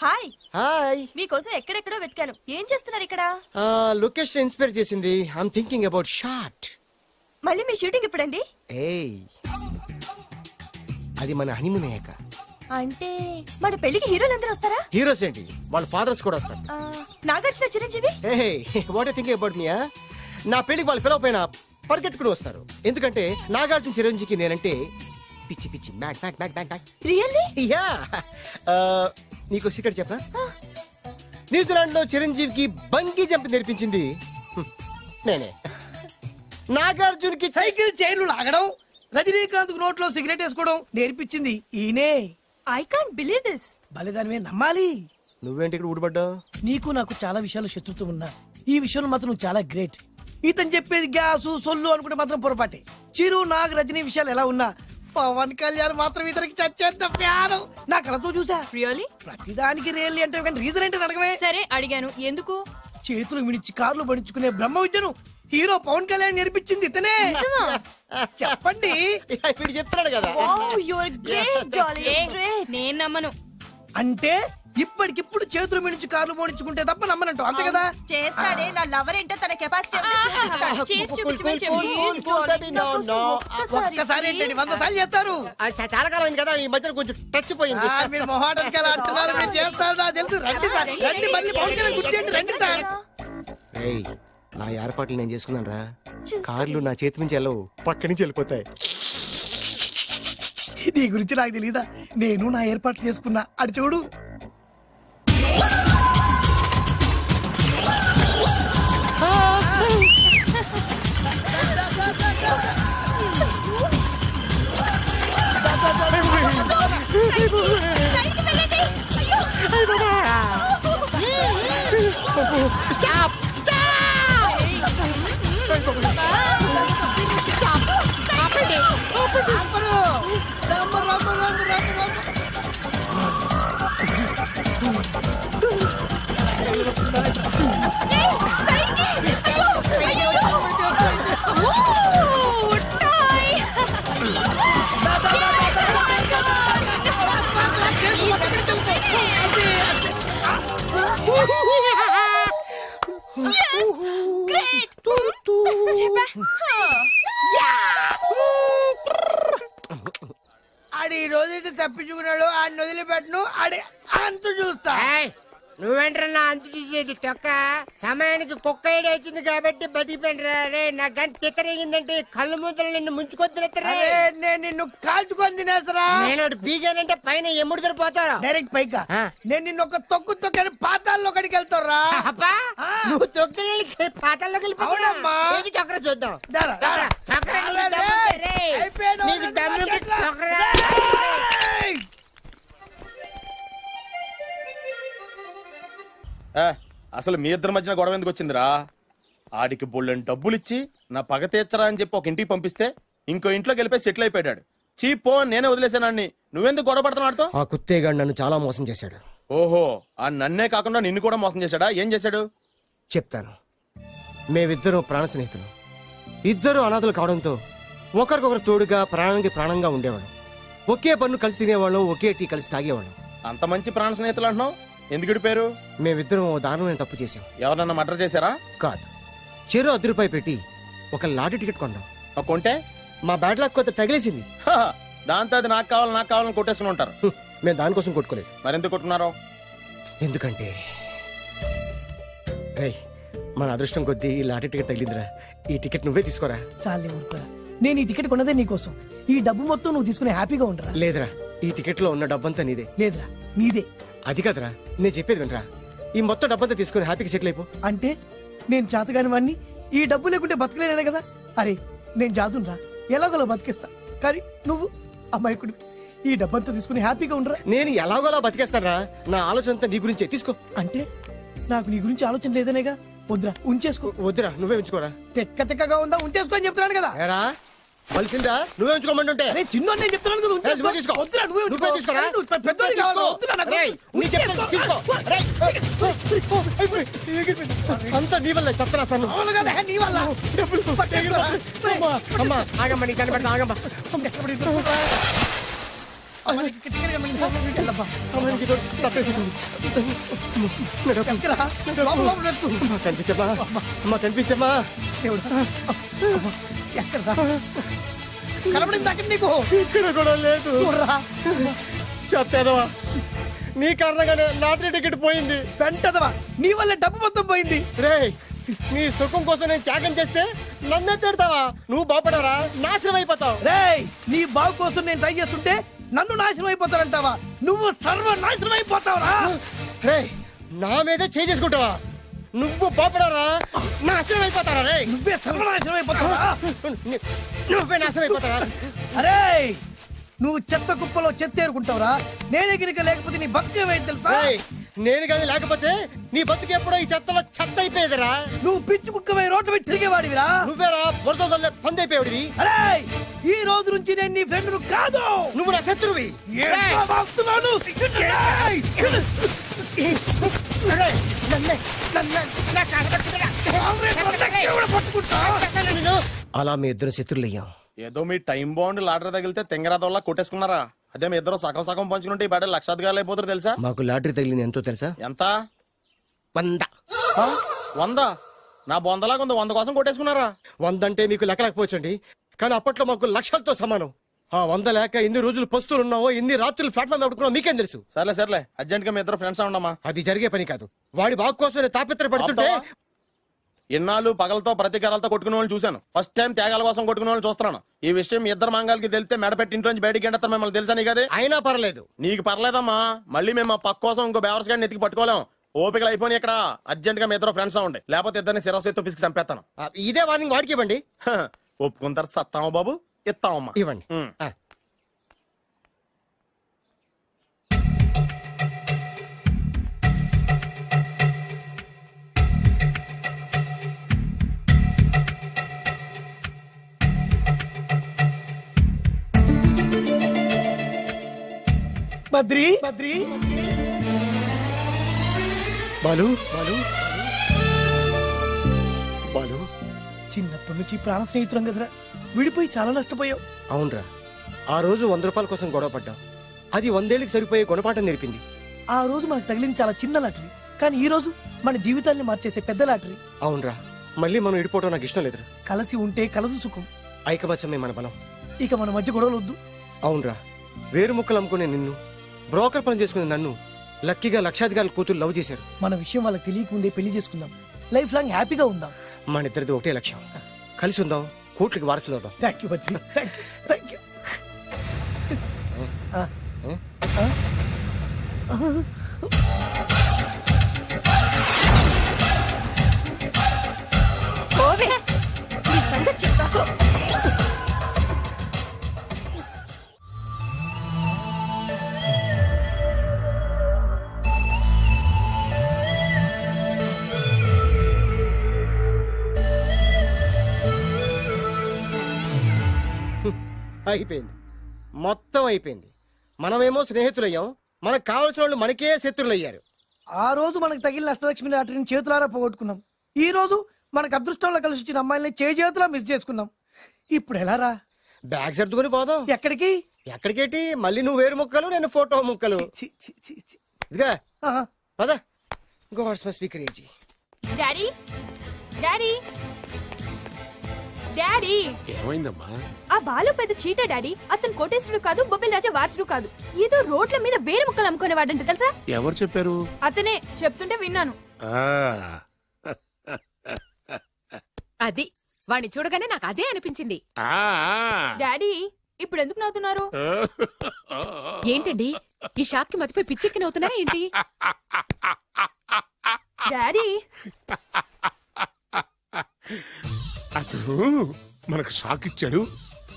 G: హాయ్.
O: హాయ్.
G: మీకోసం ఎక్కడెక్కడో వెతికాను. ఏం చేస్తున్నారు ఇక్కడ?
O: లొకేషన్ ఇన్స్పైర్ చేసింది. I'm thinking about shot.
G: మళ్ళీ మీ షూటింగ్ ఎప్పుడండి?
O: ఏయ్, అది మన హనీమూన్ అయ్యాక.
G: అంటే మన పెళ్లికి హీరోలందరూ వస్తారా?
O: హీరోస్ ఏంటి, వాళ్ళ ఫాదర్స్ కూడా వస్తారు.
G: Nagarjuna, Chiranjeevi.
O: What you thinking about me? నా పెళ్లికి వాళ్ళు పిలవపోయినా పరిగెట్టుకుని వస్తారు. ఎందుకంటే నాగార్జున చిరంజీవికి నేనంటే పిచ్చి పిచ్చి mad mad mad mad mad.
G: Really?
O: Ya. నీకు సీక్రెట్ చెప్పనా? న్యూజిలాండ్ లో చిరంజీవికి బంగీ జంప్ నేర్పించింది నేనే. నాగార్జున్ కి
I: సైకిల్ చైన్లు లాగడం, రజనీకాంత్ నోట్లో సిగరెట్ వేసుకోవడం నేర్పించింది ఈయనే.
G: I can't believe this.
I: బలిదానమే నమ్మాలి.
O: నువ్వేంటి ఇక్కడ ఊడిపడ్డావు?
I: నీకు నాకు చాలా విషయాలు శత్రుత్వం ఉన్నా ఈ విషయంలో మాత్రం నువ్వు చాలా గ్రేట్. ఇతను చెప్పేది గ్యాసు సొల్లు అనుకుంటే మాత్రం పొరపాటే. చిరు, నాగ్, రజనీ విషయాలు ఎలా ఉన్నా పవన్ కళ్యాణ్ మాత్రం ఇతనికి చచ్చేంత ప్యాను. నా కళతో చూసా.
G: రియల్లీ?
I: ప్రతిదానికి రియల్లీ అంటే రీజన్ ఏంటని అడగమే.
G: సరే అడిగాను, ఎందుకు?
I: చేతులు మిడిచి కార్లు పడించుకునే బ్రహ్మ విద్యను హీరో పవన్ కళ్యాణ్ నేర్పించింది ఇతనే. చెప్పండి.
O: ఇప్పుడు చెప్తున్నాడు కదా.
G: నేను నమ్మను.
I: అంటే ఇప్పటికిప్పుడు చేతులు మిడిచి కార్లు పోనించుకుంటే తప్ప నమ్మనంటావు, అంతే కదా?
G: చేస్తాడే. నా లవర్ ఏంటో తన కెపాసిటీ
I: ఒక్కసారి ఏంటండి 100 సార్లు చేస్తారు.
O: చాలా కాలం అయింది కదా, ఈ మధ్యన కొంచెం టచ్ పోయింది.
I: మీరు మొహాటానికి ఎలా అంటున్నారు? మీరు చేస్తారు, నాకు తెలుసు. రండి సార్, రండి. మళ్ళీ పవన్ కళ్యాణ్ గుర్తు చేయండి. రండి సార్.
O: నా ఏర్పాట్లు నేను చేసుకున్నాను రా. కార్లు నా చేతి నుంచి వెళ్ళవు, పక్క నుంచి వెళ్ళిపోతాయి.
I: నీ గురించి నాకు తెలీదా? నేను నా ఏర్పాట్లు చేసుకున్నా. అడి చూడు. రోజైతే తప్పించుకున్నాడు ఆడిని వదిలిపెట్టను ఆడి అంత చూస్తా.
J: నువ్వేంట్రా అంత చూసేది తొక్క సమయానికి కుక్క ఐడియా వచ్చింది కాబట్టి బతికిపోయినరా రే. నా గంట తిక్కరేగిందంటే కళ్ళు ముద్దలు నిన్ను ముంచుకొద్దురా.
I: నేను నిన్ను కాల్చుకొని తినేసరా.
J: నేను బీగానంటే పైన ఎముడు దొరిపోతారా
I: డైరెక్ట్ పైగా. నేను నిన్ను ఒక తొక్కని పాతాల్లో కడికి వెళ్తారా.
J: నువ్వు తొక్కి పాతాల్లోకి వెళ్ళిపోతావమ్మా. చక్ర చూద్దాం.
F: అసలు మీ ఇద్దరి మధ్యన గొడవ ఎందుకు వచ్చిందిరా? ఆడికి బోళ్ళని డబ్బులు ఇచ్చి నా పగ తీర్చరా అని చెప్పి ఒక ఇంటికి పంపిస్తే ఇంకో ఇంట్లోకి వెళ్ళిపోయి సెటిల్ అయిపోయాడు. చీపో నేనే వదిలేసానాన్ని. నువ్వెందుకు గొడవ పడుతున్నాడుతో?
O: ఆ కుత్తేగాడు నన్ను చాలా మోసం చేశాడు.
F: ఓహో, ఆ నన్నే కాకుండా నిన్ను కూడా మోసం చేశాడా? ఏం చేశాడు
O: చెప్తాను. మేమిద్దరం ప్రాణ స్నేహితులు. ఇద్దరు అనాథలు కావడంతో ఒకరికొకరు తోడుగా ప్రాణానికి ప్రాణంగా ఉండేవాళ్ళం. ఒకే పన్ను కలిసి తినేవాళ్ళం, ఒకే టీ కలిసి తాగేవాళ్ళం.
F: అంత మంచి ప్రాణ స్నేహితులు అంటున్నావు, ఎందుకు పేరు?
O: మేమిద్దరం దారుణమైన తప్పు చేశాం.
F: ఎవరన్నా మర్డర్ చేశారా?
O: కాదు, చెరో ₹10 పెట్టి ఒక లాటరీ టికెట్ కొన్నాం.
F: కొంటే
O: మా బ్యాడ్ లక్ కొత్త తగిలేసింది.
F: దాంతో అది నాకు కావాలని కొట్టేసుకుని ఉంటారు.
O: మేము దానికోసం కొట్టుకోలేదు.
F: మరెందుకు కొట్టుకున్నారో?
O: ఎందుకంటే మన అదృష్టం కొద్దీ ఈ లాటరీ టికెట్ తగిలిందిరా. ఈ టికెట్ నువ్వే తీసుకోరా.
I: చాలే ఊరుకోరా. నేను ఈ టికెట్ కొన్నదే నీకోసం. ఈ డబ్బు మొత్తం నువ్వు తీసుకుని హ్యాపీగా ఉండరా.
O: లేదురా, ఈ టికెట్ లో ఉన్న డబ్బంతా నీదే.
I: లేదురా, నీదే.
O: అది కదరా, నేను చెప్పేది వినరా. ఈ మొత్తం డబ్బంతా తీసుకుని హ్యాపీగా సెటిల్ అయిపో.
I: అంటే నేను చేతగాని వాడిని, ఈ డబ్బు లేకుంటే బతకలేనే కదా. అరే నేను జాదునరా, ఎలాగోలా బతికేస్తా. కానీ నువ్వు అమ్మాయికుడు, ఈ డబ్బంతా తీసుకుని హ్యాపీగా ఉండరా.
O: నేను ఎలాగోలా బతికేస్తారా. నా ఆలోచన అంతా నీ గురించే. తీసుకో.
I: అంటే నాకు నీ గురించి ఆలోచన లేదనేగా. వద్దురా, ఉంచేసుకో.
O: వద్దురా, నువ్వే ఉంచుకోరా.
I: తెక్కగా ఉందా, ఉంచేసుకో అని చెప్తున్నాను కదా.
O: కలిసిందా? నువ్ే ఉంచుకోమంటుంటే
I: చిన్న నేను చెప్తున్నాను కదా.
O: తీసుకో.
I: వద్దురా, నువ్వే
O: తీసుకోరా.
I: పెద్దోడి కావాలి. వద్దురా నాకు.
O: అంతా నీ వల్ల చెప్తారా సార్.
I: అవును కదా, నీ వల్ల.
O: అమ్మా ఆగమ్మా, నీ కనబడి ఆగమ్మా. కనిపించమ్మా, అమ్మా కనిపించమ్మా.
I: కనబడింది నీకు?
O: ఇక్కడ కూడా లేదు. చెప్పేదవా, నీ కారణంగానే లాటరీ టికెట్ పోయింది.
I: వెంటదవా, నీ వల్ల డబ్బు మొత్తం పోయింది.
O: రే, నీ సుఖం కోసం నేను త్యాగం చేస్తే నన్నే తిడతావా? నువ్వు బాగుపడారా, నాశనం అయిపోతావు.
I: రే, నీ బాగు కోసం నేను ట్రై చేస్తుంటే నన్ను నాశనం అయిపోతానంటావా? నువ్వు సర్వనాశనం అయిపోతావురా.
O: రే, నా మీదే చేసుకుంటావా? నువ్వు బాగుపడారా, నాశనం అయిపోతారా. రే,
I: నువ్వే సర్వనాశనం అయిపోతావా?
O: నువ్వే నాశనం అయిపోతారా.
I: అరే, నువ్వు చెత్త కుప్పలో చెత్త ఏరుకుంటావురా. నేనే గిరిక లేకపోతే నీ బతుకేమైంది తెలుసా?
O: నేను కానీ లేకపోతే నీ బతుకు ఎప్పుడో ఈ చెత్తలో చెత్త అయిపోయేదిరా.
I: నువ్వు పిచ్చి కుక్కమై రోడ్డు మీద తిరిగేవాడివిరా.
O: నువ్వేరా బురదలే పంది అయిపోయాడివి.
I: అరే, ఈ రోజు నుంచి నేను నీ ఫ్రెండ్ కాదు,
O: నువ్వు నా శత్రువి. అలా మీ ఇద్దరు శత్రులయ్యాం.
F: ఏదో మీ టైం బాండ్ లాటరీ తగిలితే తెంగరాదోళ్ళ కొట్టేసుకున్నారా? అదే మీ ఇద్దరు సగం సగం పంచుకుంటే ఈ బయట లక్షాధికారులు అయిపోతారు తెలుసా?
O: మాకు లాటరీ తగిలింది ఎంతో తెలుసా?
F: ఎంత?
O: 100.
F: 100? నా బొందలాగా ఉంది. 100 కోసం కొట్టేసుకున్నారా?
O: 100 అంటే మీకు లెక్క లేకపోవచ్చండి, కానీ అప్పట్లో మాకు లక్షలతో సమానం. ఆ 100 లేక ఎన్ని రోజులు పస్తులు ఉన్నావో, ఎన్ని రాత్రులు ప్లాట్ఫామ్ పెట్టుకున్నావు మీకేం తెలుసు?
F: సర్లే అర్జెంట్ గా మీ ఇద్దరు ఫ్రెండ్స్ ఉండమ్మా.
O: అది జరిగే పని కాదు. వాడి బాగు కోసం తాపిత్ర పడుతుంటే
F: ఇన్నాళ్ళు పగలతో ప్రతీకారాలతో కొట్టుకునే వాళ్ళు చూశాను. ఫస్ట్ టైం త్యాగాల కోసం కొట్టుకునే వాళ్ళు చూస్తున్నాను. ఈ విషయం మీ ఇద్దరు మంగాలకి తెలిస్తే మెడపెట్టి ఇంట్లోంచి బయటికి ఎండతారు. మిమ్మల్ని తెలుసా నీకు? అది
O: అయినా పర్లేదు.
F: నీకు పర్లేదమ్మా, మళ్ళీ మేము మా పక్క కోసం ఇంకో బేవర్స్ గాడిని ఎత్తికి పట్టుకోలేం. ఓపికలు అయిపోయి ఇక్కడ అర్జెంట్ గా మీ ఇద్దరు ఫ్రెండ్స్ ఉండే, లేకపోతే ఇద్దరిని శిరస్సు పిసికి చంపేస్తాను.
O: ఇదే వార్నింగ్ వాడికి ఇవ్వండి.
F: ఒప్పుకుంటారు సత్తామా బాబు? ఇస్తామమ్మా,
O: ఇవ్వండి.
I: బద్రి
O: బాలు
I: చిన్నప్పటి నుంచి ప్రాణ స్నేహితులం కదరా, విడిపోయి చాలా నష్టపోయావు.
O: అవునరా, ఆ రోజు ₹100 కోసం గొడవ పడ్డాం. అది 100 ఏళ్ళకి సరిపోయే గుణపాఠం నేర్పింది.
I: ఆ రోజు మనకు తగిలింది చాలా చిన్న లాటరీ, కానీ ఈ రోజు మన జీవితాన్ని మార్చేసే పెద్ద లాటరీ.
O: అవునరా, మళ్ళీ మనం విడిపోవడం నాకు ఇష్టం లేదురా.
I: కలిసి ఉంటే కలదు సుఖం.
O: ఐకమత్యమే మన బలం.
I: ఇక మన మధ్య గొడవలు వద్దు.
O: అవునరా, వేరు ముక్కలు అమ్ముకునే నిన్ను, బ్రోకర్ పని చేసుకునే నన్ను లక్కీగా లక్షాధికారుల కూతురు లవ్ చేశారు.
I: మన విషయం వాళ్ళకి తెలియకముందే పెళ్లి చేసుకుందాం, లైఫ్ లాంగ్ హ్యాపీగా ఉందాం.
O: మన ఇద్దరిది ఒకటే లక్ష్యం, కలిసి ఉందాం, కోట్లకి వారసులు అవుదాం.
I: Thank you Badri, thank you.
O: అయిపోయింది, మొత్తం అయిపోయింది. మనమేమో స్నేహితులయ్యాం, మనకు కావలసిన వాళ్ళు మనకే శత్రువులు అయ్యారు.
I: ఆ రోజు మనకు తగిలిన అష్టలక్ష్మి లాటరీని చేతులారా పోగొట్టుకున్నాం. ఈ రోజు మనకు అదృష్టంలో కలిసి వచ్చిన అమ్మాయిల్ని చేతులా మిస్ చేసుకున్నాం. ఇప్పుడు ఎలా రా?
O: బ్యాగ్ సర్దుకొని పోదాం.
I: ఎక్కడికి?
O: ఎక్కడికేటి? మళ్ళీ నువ్వు వేరు ముక్కలు, నేను ఫోటో ముక్కలు. ఇదిగా పద. God's must be crazy.
M: Daddy daddy daddy
A: ఏమైందమ్మా?
M: ఆ బాలు పెద్ద చీట డాడీ. అతను కోటేశ్వరుడు కాదు, బొబ్బిల్ రాజా వారసుడు కాదు. ఏదో రోడ్ల మీద వేరే ముక్కలు అమ్ముకునేవాడంట తెలుసా?
A: ఎవరు చెప్పారు?
M: అతనే చెప్తుంటే విన్నాను.
N: అది వాణ్ణి చూడగానే నాకు అదే అనిపించింది.
M: డాడీ ఇప్పుడు ఎందుకు నవ్వుతున్నారు?
N: ఏంటండి ఈ షాక్ కి మతిపోయి పిచ్చెక్కి నవ్వుతున్నారా ఏంటి?
M: డాడీ
A: అతను మనకు షాక్ ఇచ్చాడు,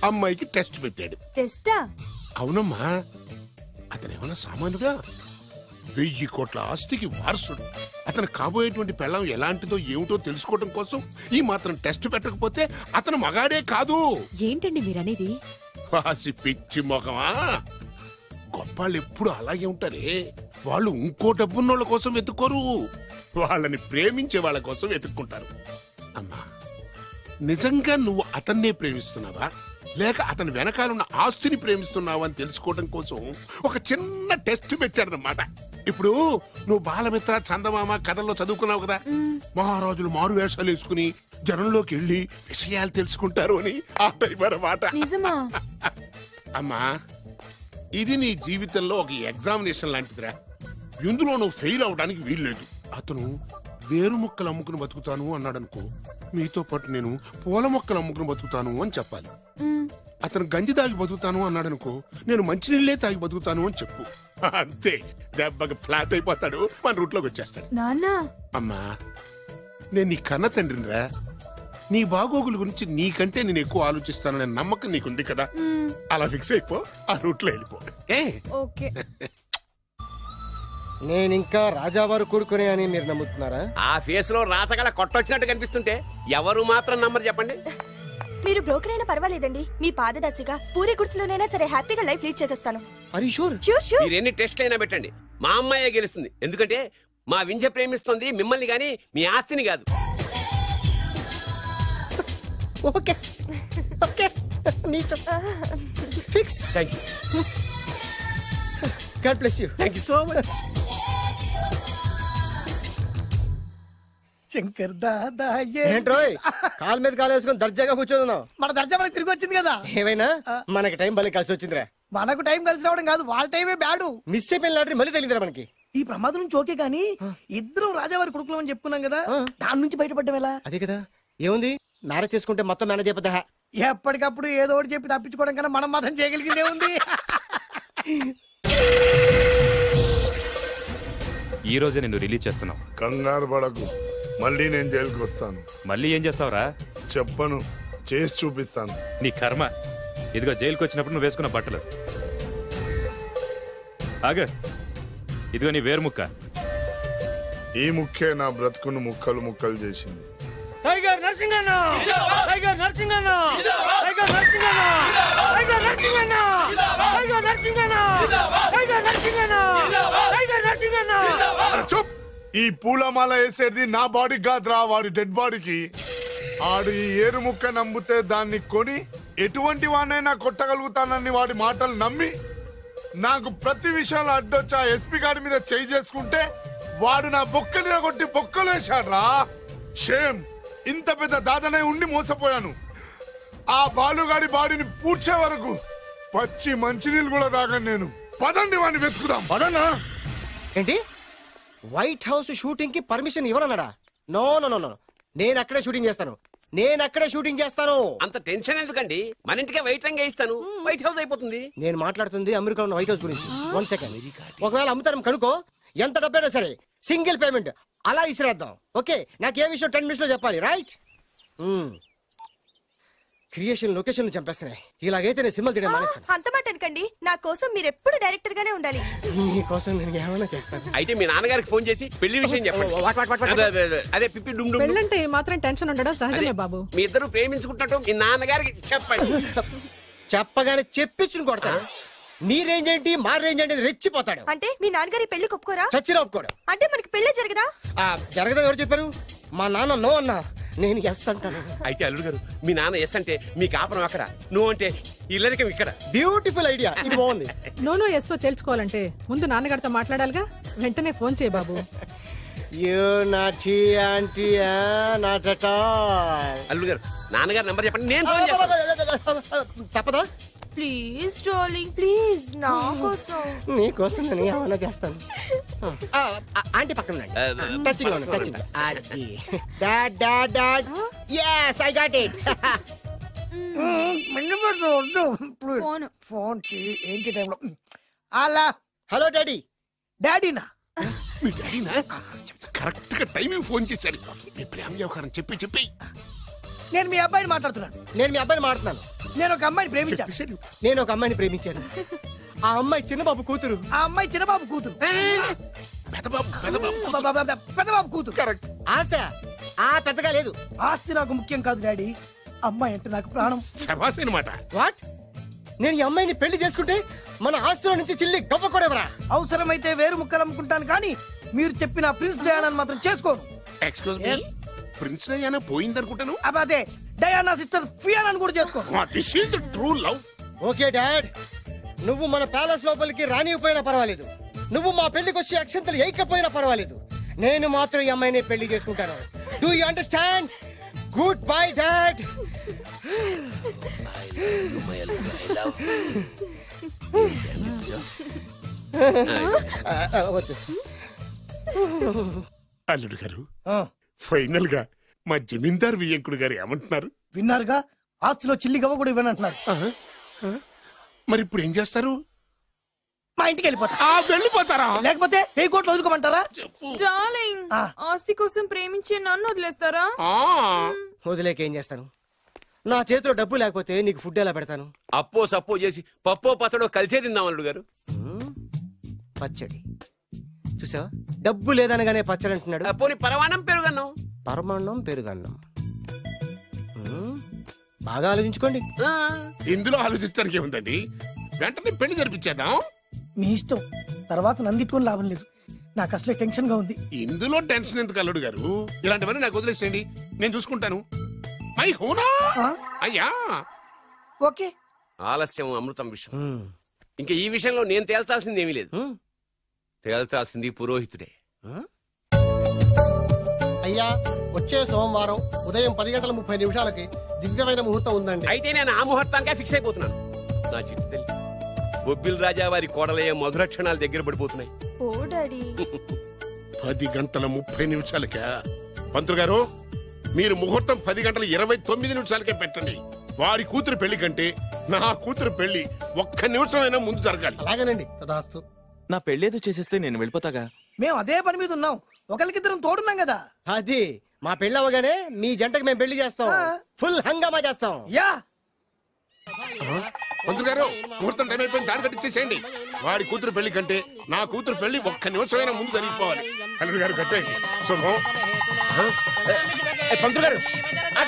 A: అమ్మాయికి టెస్ట్ పెట్టాడు.
M: టెస్టా?
A: అవునమ్మా, అతను ఏమన్నా సామాన్యుడా? 1000 కోట్ల ఆస్తికి వారసుడు. అతను కాబోయేటువంటి పెళ్ళం ఎలాంటిదో ఏమిటో తెలుసుకోవడం కోసం ఈ మాత్రం టెస్ట్ పెట్టకపోతే అతను మగాడే కాదు.
N: ఏంటండి మీరనేది?
A: వాసి పిచ్చి మొఖమా, గొప్పాళ్ళు ఎప్పుడు అలాగే ఉంటారే. వాళ్ళు ఇంకో డబ్బున్నోళ్ళ కోసం వెతుక్కోరు, వాళ్ళని ప్రేమించే వాళ్ళ కోసం వెతుక్కుంటారు. అమ్మా, నిజంగా నువ్వు అతన్నే ప్రేమిస్తున్నావా లేక అతని వెనకాలన్న ఆస్తిని ప్రేమిస్తున్నావా అని తెలుసుకోవడం కోసం ఒక చిన్న టెస్ట్ పెట్టాడనమాట. ఇప్పుడు నువ్వు బాలమిత్ర, చందమామ కథల్లో చదువుకున్నావు కదా, మహారాజులు మారు వేషాలు వేసుకుని జనంలోకి వెళ్ళి విషయాలు తెలుసుకుంటారు అని ఆ టైప్ అన్నమాట. అమ్మా, ఇది నీ జీవితంలో ఒక ఎగ్జామినేషన్ లాంటిదిరా. ఇందులో నువ్వు ఫెయిల్ అవడానికి వీల్లేదు. అతను వేరు మొక్కలు అమ్ముకుని బతుకుతాను అన్నాడనుకో, మీతో పాటు నేను పూల మొక్కలు అమ్ముకుని బతుకుతాను అని చెప్పాలి. అతను గంజి తాగి బతుకుతాను అన్నాడనుకో, నేను మంచినీళ్ళే తాగి బతుకుతాను అని చెప్పు. అంతే, దెబ్బకి ఫ్లాట్ అయిపోతాడు, మన రూట్లోకి వచ్చేస్తాడు. అమ్మా, నేను నీ కన్న తండ్రినిరా. నీ బాగోగుల గురించి నీకంటే నేను ఎక్కువ ఆలోచిస్తాననే నమ్మకం నీకుంది కదా, అలా ఫిక్స్ అయిపో, ఆ రూట్లో వెళ్ళిపో.
O: నేనింకా రాజావారు కొడుకునే అని మీరు నమ్ముతున్నారా?
B: ఆ ఫేస్ లో రాసగల కొట్టొచ్చినట్టు కనిపిస్తుంటే ఎవరు మాత్రం నమ్మరు చెప్పండి.
H: మీరు బ్రోకర్ అయినా పర్వాలేదండి, మీ పాదదర్శిగా పూరి గుడిసెలోనైనా సరే హ్యాపీగా లైఫ్ లీడ్ చేసేస్తాను.
B: మీరు ఎన్ని టెస్ట్ అయినా పెట్టండి, మా అమ్మాయే గెలుస్తుంది. ఎందుకంటే మా వింజ ప్రేమిస్తుంది మిమ్మల్ని గాని మీ ఆస్తిని కాదు.
O: Okay okay, fix. Thank you. God bless you. Thank you so much.
I: Shankar Dada
O: ఏంట్రోయ్ కాలు మీద కాలు వేసుకొని దర్జాగా కూర్చోదున్నావు?
I: మన దర్జా మనకి తిరిగి వచ్చింది కదా.
O: ఏమైనా మనకి టైం భలే కలిసి వచ్చిందిరా.
I: మనకు టైం కలిసి రావడం కాదు, వాళ్ళ టైమే బ్యాడు.
O: మిస్ అయిపోయిన లాటరీ మళ్ళీ తెలియదురా మనకి.
I: ఈ ప్రమాదం నుంచి ఓకే గానీ ఇద్దరం రాజావారి కొడుకులు అని చెప్పుకున్నాం కదా, దాని నుంచి బయటపడ్డం ఎలా?
O: అదే కదా, ఏముంది మ్యారేజ్ చేసుకుంటే మొత్తం మేనేజ్ అయిపోతా.
I: ఎప్పటికప్పుడు ఏదో ఒకటి చెప్పి తప్పించుకోవడం కన్నా మనం మాత్రం చేయగలిగిందే ఉంది.
K: ఈ రోజే నిన్ను రిలీజ్ చేస్తున్నావు.
W: కంగారు పడకు, మళ్ళీ నేను జైలుకి వస్తాను.
K: మళ్ళీ ఏం చేస్తావురా?
W: చెప్పను, చేసి చూపిస్తాను.
K: నీ కర్మ. ఇదిగో జైలుకి వచ్చినప్పుడు నువ్వు వేసుకున్న బట్టలు. ఆగ, ఇదిగో నీ వేరు ముక్క.
W: ఈ ముక్కే నా బ్రతుకును ముక్కలు ముక్కలు చేసింది.
E: టైగర్ నర్సింగన్న, టైగర్ నర్సింగన్న, టైగర్ నర్సింగన్న, టైగర్ నర్సింగన్న, టైగర్ నర్సింగన్న, టైగర్ నర్సింగన్న, టైగర్ నర్సింగన్న.
W: చూప్, ఈ పూలమాల వేసేది నా బాడీ కాదురా, వాడి డెడ్ బాడీకి. ఆడు ఈ ఏరు ముక్క నమ్మితే దాన్ని కొని ఎటువంటి వాడినైనా కొట్టగలుగుతానని వాడి మాటలు నమ్మి నాకు ప్రతి విషయంలో అడ్డొచ్చా ఎస్పీ గారి మీద చేయి చేసుకుంటే వాడు నా బొక్కలు కొట్టి బొక్కలు వేశాడ్రా. షేమ్, ఇంత పెద్ద దాదనే ఉండి మోసపోయాను. ఆ బాలుగాడి బాడీని పూడ్చే వరకు పచ్చి మంచినీళ్ళు కూడా తాగను నేను. పదండి వాడిని వెతుకుదాం.
O: పదన్నా. ఏంటి వైట్ హౌస్ షూటింగ్ కి పర్మిషన్ ఇవ్వనన్నాడా? నో నో నో నో, నేను అక్కడే షూటింగ్ చేస్తాను.
B: అంత టెన్షన్ ఎందుకండి? మన ఇంటికే వైట్ రంగే ఇస్తాను, వైట్ హౌస్ అయిపోతుంది.
O: నేను మాట్లాడుతుంది అమెరికాలో ఉన్న వైట్ హౌస్ గురించి. 1 సెకండ్. ఒకవేళ అమ్ముతారం కనుకో, ఎంత డబ్బైనా సరే సింగిల్ పేమెంట్ అలా ఇసిరేద్దాం. ఓకే, నాకు ఏ విషయం 10 నిమిషంలో చెప్పాలి, రైట్? Creation location చంపేస్తున్నాయి. ఇలాగైతే నేను సినిమాలు తీయడం మానేస్తాను.
H: అంత మాట అనకండి, నా కోసం మీరు ఎప్పుడు డైరెక్టర్ గానే ఉండాలి.
O: మీకోసం నేను ఏమైనా చేస్తాను.
B: అయితే మీ నాన్నగారికి ఫోన్ చేసి పెళ్లి విషయం చెప్పండి. అదే పిప్పి డుమ్ డుమ్.
T: పెళ్ళంటే మాత్రం టెన్షన్ ఉండడం సహజమే బాబు.
B: మీ ఇద్దరు ప్రేమించుకుంటున్నట్టు మీ నాన్నగారికి చెప్పండి.
O: చెప్పగానే చెప్పించుని కొడతాడు. మీ రేంజ్ ఏంటి, మా రేంజ్ ఏంటి రెచ్చిపోతాడు.
H: అంటే మీ నాన్నగారి పెళ్లి ఒప్పుకోరా?
O: చచ్చినా ఒప్పుకోడు.
H: అంటే మనకి పెళ్లి జరగదా?
O: జరగదా? ఎవరు చెప్పారు? మా నాన్న నో అన్నా, నేను ఎస్ అంటాను.
B: అయితే అల్లుడు గారు, మీ నాన్న ఎస్ అంటే మీ కాపురం అక్కడ, నువ్వు అంటే ఇల్లరికం ఇక్కడ.
O: బ్యూటిఫుల్ ఐడియా, ఇది బాగుంది.
T: నోనో ఎస్ఓ తెలుసుకోవాలంటే ముందు నాన్నగారితో మాట్లాడాలిగా. వెంటనే ఫోన్ చేయి బాబు.
B: అల్లుడు గారు, నాన్నగారు నంబర్ చెప్పండి, నేను ఫోన్ చేస్తాను.
O: తప్పదా?
H: ప్లీజ్ డార్లింగ్, ప్లీజ్, నా కోసం.
O: నీ కోసం నేను ఏమైనా చేస్తాను. ఆంటీ పక్కన టచింగ్ టచింగ్. అది dad dad dad. yes I got it.
I: Phone phone ఏంటి టైంలో? అలా
O: హలో డాడీ.
I: డాడీనా?
A: మీ డాడీనా? కరెక్ట్ గా టైమింగ్ ఫోన్ చేశాడు. మీ ప్రేమ వ్యవహారం చెప్పి
I: నేను మీ అబ్బాయిని మాట్లాడుతున్నాను. నేను ఒక అమ్మాయిని ప్రేమించాను.
O: ఆ అమ్మాయి చిన్నబాబు కూతురు.
I: పెద్దబాబు కూతురు.
O: కరెక్ట్. ఆస్తి పెద్దగా లేదు.
I: ఆస్తి నాకు ముఖ్యం కాదు డాడీ, అమ్మాయి అంటే నాకు ప్రాణం.
O: వాట్? నేను ఈ అమ్మాయిని పెళ్లి చేసుకుంటే మన ఆస్తిలో నుంచి చిల్లి గవ్వ కూడా ఎవరా?
I: అవసరమైతే వేరు ముక్కలు అమ్ముకుంటాను, కానీ మీరు చెప్పిన ప్రిన్స్ డయానాని మాత్రం చేసుకోను.
A: ఎక్స్క్యూజ్ మీ, ప్రిన్స్ డయానా పోయిందనుకుంటాను.
I: అదే డయానా సిస్టర్ ఫియానాని కూడా చేసుకోను.
A: This is the true love.
O: Okay dad, నువ్వు మన ప్యాలెస్ లోపలికి రానిపోయినా పర్వాలేదు, నువ్వు మా పెళ్లికి వచ్చి అక్షంతలు వేయకపోయినా పర్వాలేదు, నేను మాత్రం ఈ అమ్మాయిని పెళ్లి చేసుకుంటాను. Do you understand? Good bye dad.
A: అల్లుడు గారు, ఫైనల్ గా మా జమీందార్ వియ్యంకుడు గారు ఏమంటున్నారు?
I: విన్నారుగా, ఆస్తిలో చిల్లి గవ్వ కూడా ఇవ్వనంటున్నారు.
A: మరి ఇప్పుడు ఏం చేస్తారు?
I: మా ఇంటికి వెళ్ళిపోతారా? లేకపోతే 1000 కోట్లు వదులుకోమంటారా?
M: డార్లింగ్, ఆస్తి కోసం ప్రేమించే నన్ను వదిలేస్తారా?
O: వదిలేక ఏం చేస్తాను? నా చేతిలో డబ్బు లేకపోతే నీకు ఫుడ్ ఎలా పెడతాను?
B: అప్పో సప్పో చేసి పప్పో పచ్చడో కలిసే తిందాం అల్లుడు గారు.
O: పచ్చడి చూసావా? డబ్బు లేదనగానే పచ్చడి అంటున్నాడు.
B: పోనీ పరమాణం పెరుగన్నం.
O: పరమాన్నం పెరుగన్నం. బాగా ఆలోచించుకోండి.
A: ఇందులో ఆలోచించడానికి ఏముందండి? వెంటనే పెళ్లి జరిపించేద్దాం.
I: మీ ఇష్టం, తర్వాత నందిట్టుకొని లాభం లేదు. నాకు అసలే టెన్షన్ గా ఉంది.
A: ఇందులో టెన్షన్ ఎందుకు అల్లుడు గారు? ఇలాంటివన్నీ నాకు వదిలేసేయండి, నేను చూసుకుంటాను. మై హోనా అయ్యా.
I: ఓకే.
B: ఆలస్యం అమృతం విషయం. ఇంకా ఈ విషయంలో నేను తేల్చాల్సింది ఏమీ లేదు. తేల్చాల్సింది పురోహితుడే.
O: అయ్యా, వచ్చే సోమవారం ఉదయం 10:30 దివ్యమైన ముహూర్తం ఉందండి.
B: అయితే నేను ఆ ముహూర్తానికే ఫిక్స్ అయిపోతున్నాను. నా చిట్టి తల్లి బొబ్బిల్ రాజా వారి కోడలయ్యే మధుర క్షణాలు దగ్గర పడిపోతున్నాయి.
A: 10:30 పంతులు గారు, మీరు ముహూర్తం 10:29 పెట్టండి. వారి కూతురు పెళ్లి కంటే నా కూతురు పెళ్లి 1 నిమిషమైనా ముందు జరగాలి.
O: అలాగేనండి. తదాస్తు.
D: నా పెళ్ళేదో చేసేస్తే నేను వెళ్ళిపోతాగా.
I: మేము అదే పని మీద ఉన్నాం, ఒకరికిద్దరం తోడున్నాం కదా.
O: అది మా పెళ్లి అవగానే మీ జంటకి మేము పెళ్లి చేస్తాం, ఫుల్ హంగామా చేస్తాం.
I: యా
A: పంతులు గారు, ముహూర్తం టైం అయిపోయింది, దాడి కట్టించేసేయండి. వాడి కూతురు పెళ్లి కంటే నా కూతురు పెళ్లి 1 నిమిషమైనా ముందు జరిగిపోవాలి. అల్లుడు గారు కట్టేయండి. శుభం.
B: పంతులు గారు,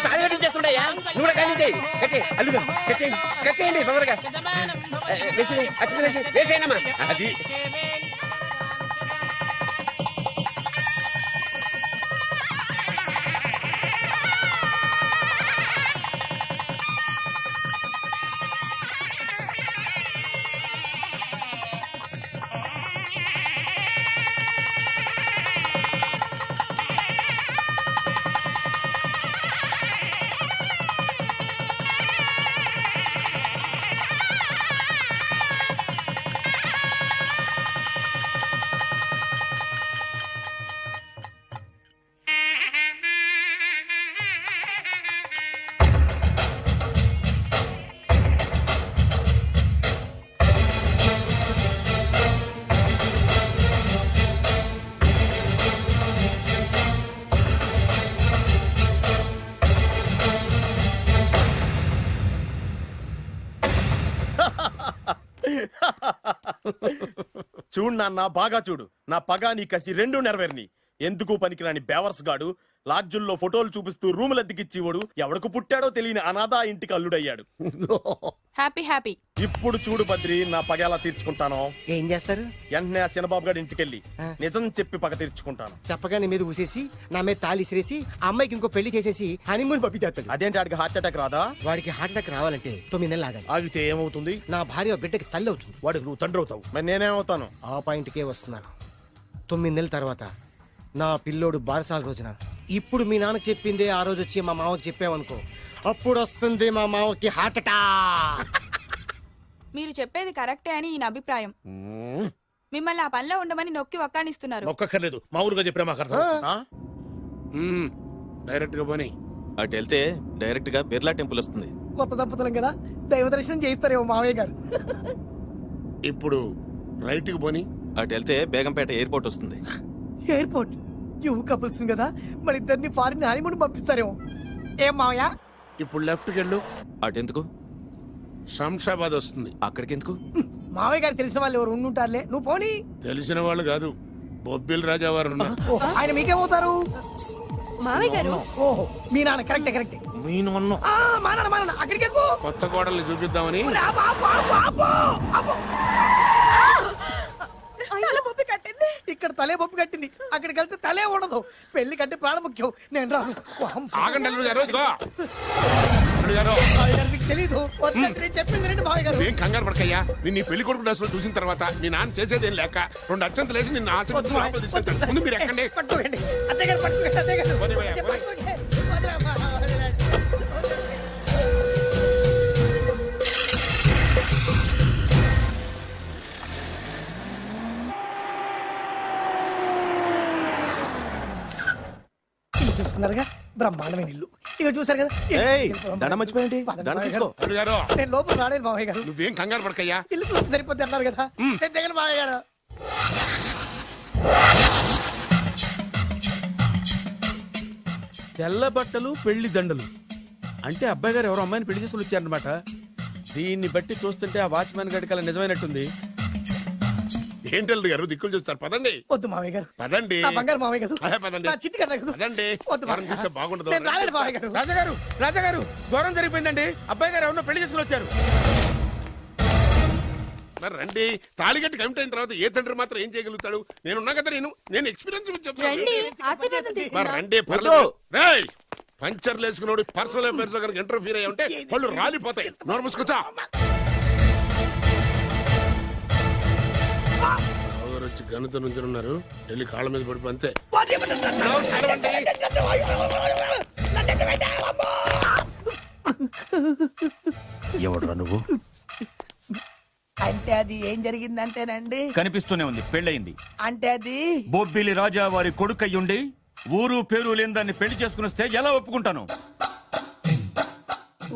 B: తాళి కట్టించేస్తుండయా, నువ్వు కూడా కట్టించేయి. అల్లుడు కట్టేయండి తొందరగా. వేసేయనమ్మా. అది
F: చూడు నాన్న, బాగా చూడు. నా పగ నీ కసి రెండు నెరవేరిని. ఎందుకు పనికిరాని బేవర్స్ గాడు లాడ్జుల్లో ఫోటోలు చూపిస్తూ రూములు అద్దెకిచ్చివాడు ఎవడకు పుట్టాడో తెలియని అనాథ ఇంటికి అల్లుడయ్యాడు.
L: Happy happy.
F: ఇప్పుడు చూడు బద్రి, నా పగ ఎలా తీర్చుకుంటానో.
O: ఏం చేస్తారు?
F: వెంటనే ఆ చిన్నబాబు గారి ఇంటికెళ్ళి నిజం చెప్పి పగ తీర్చుకుంటాను.
O: చెప్పగా నీ మీద ఊసేసి నా మీద తాళి ఇసిరేసి ఆ అమ్మాయికి ఇంకో పెళ్లి చేసేసి హనీమూన్ పంపించేస్తాడు.
F: అదేంటి వాడికి హార్ట్ అటాక్ రాదా?
O: వాడికి హార్ట్ అటాక్ రావాలంటే 9 నెలలు ఆగాలి.
F: ఆగితే ఏమవుతుంది?
O: నా భార్య బిడ్డకి తల్లి అవుతుంది.
F: వాడికి నువ్వు తండ్రి అవుతావు. మరి నేనేమవుతాను?
O: ఆ పాయింట్కే వస్తున్నాను. 9 నెలల తర్వాత నా పిల్లోడు బారసాల రోజున ఇప్పుడు మీ నాన్నకు చెప్పిందే ఆ రోజు వచ్చి మా మామకి చెప్పావనుకో, అప్పుడు వస్తుంది మా మామకి హార్ట్ అటాక్.
L: మీరు చెప్పేది కరెక్టే అని ఈయన అభిప్రాయం. మిమ్మల్ని ఆ పనిలో ఉండమని నొక్కి ఒక్కానిస్తున్నారు.
E: ఒక్కర్లేదు, మామూలుగా చెప్పినా మాకు అర్థం.
A: డైరెక్ట్ గా పోనీ.
D: అటు వెళ్తే డైరెక్ట్ గా బిర్లా టెంపుల్ వస్తుంది.
I: కొత్త దంపతులం కదా, దైవ దర్శనం చేయిస్తారేమో మామయ్య గారు.
A: ఇప్పుడు రైట్ కి పోనీ.
D: అటు వెళ్తే బేగంపేట ఎయిర్పోర్ట్ వస్తుంది.
I: ఎయిర్పోర్ట్ యువ కపుల్స్ కదా, మన ఇద్దరిని ఫారిన్ హనీమూన్ పంపిస్తారేమో. ఏం మామయ్య?
A: ఇప్పుడు లెఫ్ట్ కి వెళ్ళు.
D: అటెందుకు?
A: శంషాబాద్ వస్తుంది.
D: అక్కడికి ఎందుకు?
I: మామయ్య గారు తెలిసిన వాళ్ళు ఎవరు ఉండుంటారులే, నువ్వు పోనీ.
A: తెలిసిన వాళ్ళు కాదు, బొబ్బిల్ రాజా వారు ఉన్నారు.
I: ఆయన మీకేమవుతారు?
M: మామయ్య గారు.
I: ఓహో, మీ నాన్న. కరెక్టే కరెక్టే.
D: మీ నాన్న?
I: మా నాన్న అక్కడికి ఎందుకు?
A: కొత్త కోడల్ని చూపిద్దామని.
I: ఇక్కడ తలే బొప్పి కట్టింది, అక్కడికి వెళ్తే తలే ఉండదు. పెళ్లి కట్టి ప్రాణం ముఖ్యం. నేను రాను.
A: ఆగండి అల్లుడు గారు. ఇదిగో
I: మీకు తెలీదు, చెప్పింది రండి మామయ్య గారు.
A: ఏం కంగారు పడకయ్యా. నీ పెళ్లి కొడుకు డ్రెస్సులు చూసిన తర్వాత మీ నాన్న చేసేదేం లేక 2 అక్షంతలు వేసి నిన్ను ఆశీర్వదించి లోపలికి తీసుకెళ్తాను. ముందు మీరు ఎక్కండి.
I: పట్టుకోండి అత్తయ్య గారు, పట్టుకోండి అత్తయ్య గారు. చూసుకున్నారుగా, బ్రహ్మాండమైన ఇల్లు. ఇక చూసారు కదా. నేను లోపల రాలేదు మామయ్య గారు.
A: నువ్వేం కంగారు పడకయ్యా.
I: ఇల్లు చూస్తే సరిపోద్ది అన్నారు కదా. దగ్గర మామయ్య గారు.
R: తెల్ల బట్టలు పెళ్లి దండలు అంటే అబ్బాయి గారు ఎవరో అమ్మాయిని పెళ్లి చేసుకుని వచ్చారనమాట.
F: దీన్ని బట్టి చూస్తుంటే ఆ వాచ్మెన్ గడి కల నిజమైనట్టుంది.
A: ఏంటి అల్లుడు గారు దిక్కులు చూస్తారు? పదండి.
I: వద్దు మామయ్య గారు.
A: పదండి.
I: నా బంగారు మామయ్య గారు.
A: పదండి.
I: నా చిట్టి గారు.
A: పదండి. చూస్తే బాగుండదు.
I: నేను రాలేదు మామయ్య గారు.
F: రాజాగారు ఘోరం జరిగిపోయిందండి. అబ్బాయి గారు ఎవరినో పెళ్లి చేసుకుని వచ్చారు.
A: మరి రండి. తాళిగట్టి కమిట్ అయిన తర్వాత ఏ తండ్రి మాత్రం ఏం చేయగలుగుతాడు? నేనున్నా కదా, నేను ఎక్స్పీరియన్స్ చెప్తాను. మరి రండి, పర్లేదు. రేయ్, పంచర్లు వేసుకున్నాడు పర్సనల్ అఫైర్స్ లో కనుక ఇంటర్ఫీర్ అయ్యి ఉంటే పళ్ళు రాలిపోతాయి. నోరు మూసుకుంటా. వచ్చి గనుత నుంచి ఉన్నారు. వెళ్ళి కాళ్ళ మీద పడిపో అంతే.
U: ఎవడురా నువ్వు?
I: అంటే అది ఏం జరిగిందంటేనండి,
U: కనిపిస్తూనే ఉంది, పెళ్ళయింది.
I: అంటే అది
U: బొబ్బిలి రాజా వారి కొడుకయ్యుండి ఊరు పేరు లేని దాన్ని పెళ్లి చేసుకుని వస్తే ఎలా ఒప్పుకుంటాను?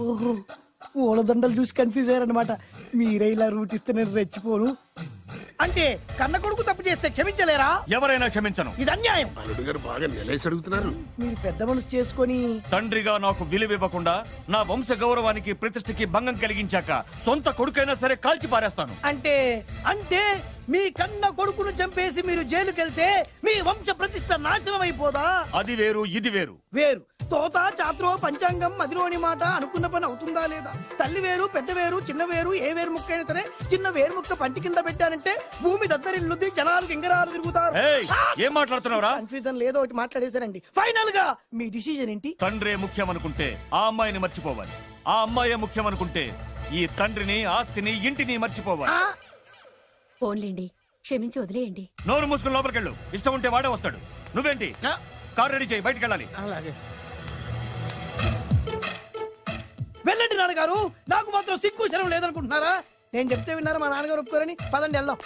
I: ఓహో, పూలదండలు చూసి కన్ఫ్యూజ్ అయ్యారనమాట. మీరే ఇలా రూట్ ఇస్తే నేను రెచ్చిపోను. అంటే కన్న కొడుకు తప్పు చేస్తే క్షమించలేరా?
U: ఎవరైనా క్షమించను.
I: ఇది అన్యాయం.
A: అల్లుడు గారు బాగా నిలేసి అడుగుతున్నారు.
I: మీరు పెద్ద మనసు చేసుకొని
U: తండ్రిగా నాకు విలువివ్వకుండా నా వంశ గౌరవానికి ప్రతిష్టకి భంగం కలిగించాక సొంత కొడుకైనా సరే కాల్చి పారేస్తాను.
I: అంటే అంటే మీ కన్న కొడుకును చంపేసి మీరు జైలుకెళ్తే మీ వంశ ప్రతిష్ట నాశనం అయిపోదా?
U: అది వేరు, ఇది వేరు.
I: వేరు. తోత చాత్రో పంచాంగం మదిలోని మాట అనుకున్న పని అవుతుందా లేదా? తల్లి వేరు, పెద్ద వేరు, చిన్న వేరు, ఏ వేరు ముక్క అయినా సరే చిన్న వేరు ముక్క పంటి కింద పెట్టానంటే భూమి దద్దరిల్లుద్ది, జనాలు గింగరాలు తిరుగుతారు.
U: ఏం మాట్లాడుతున్నావురా?
I: కన్ఫ్యూజన్ లేదో ఒకటి మాట్లాడేశానండి. ఫైనల్ గా మీ డిసిజన్ ఏంటి?
U: తండ్రే ముఖ్యం అనుకుంటే ఆ అమ్మాయిని మర్చిపోవాలి. ఆ అమ్మాయే ముఖ్యం అనుకుంటే ఈ తండ్రిని, ఆస్తిని, ఇంటిని మర్చిపోవాలి.
N: పోన్లేండి, క్షమించి వదిలేయండి.
U: నోరు మూసుకుని లోపలికెళ్ళు. ఇష్టం ఉంటే వాడే వస్తాడు. నువ్వేంటి? కార్ రెడీ చేయి, బయటికి వెళ్ళాలి.
I: వెళ్ళండి నాన్నగారు. నాకు మాత్రం సిగ్గు శరం లేదనుకుంటున్నారా? నేను చెప్తే విన్నారా? మా నాన్నగారు ఒప్పుకోరని. పదండి వెళ్దాం.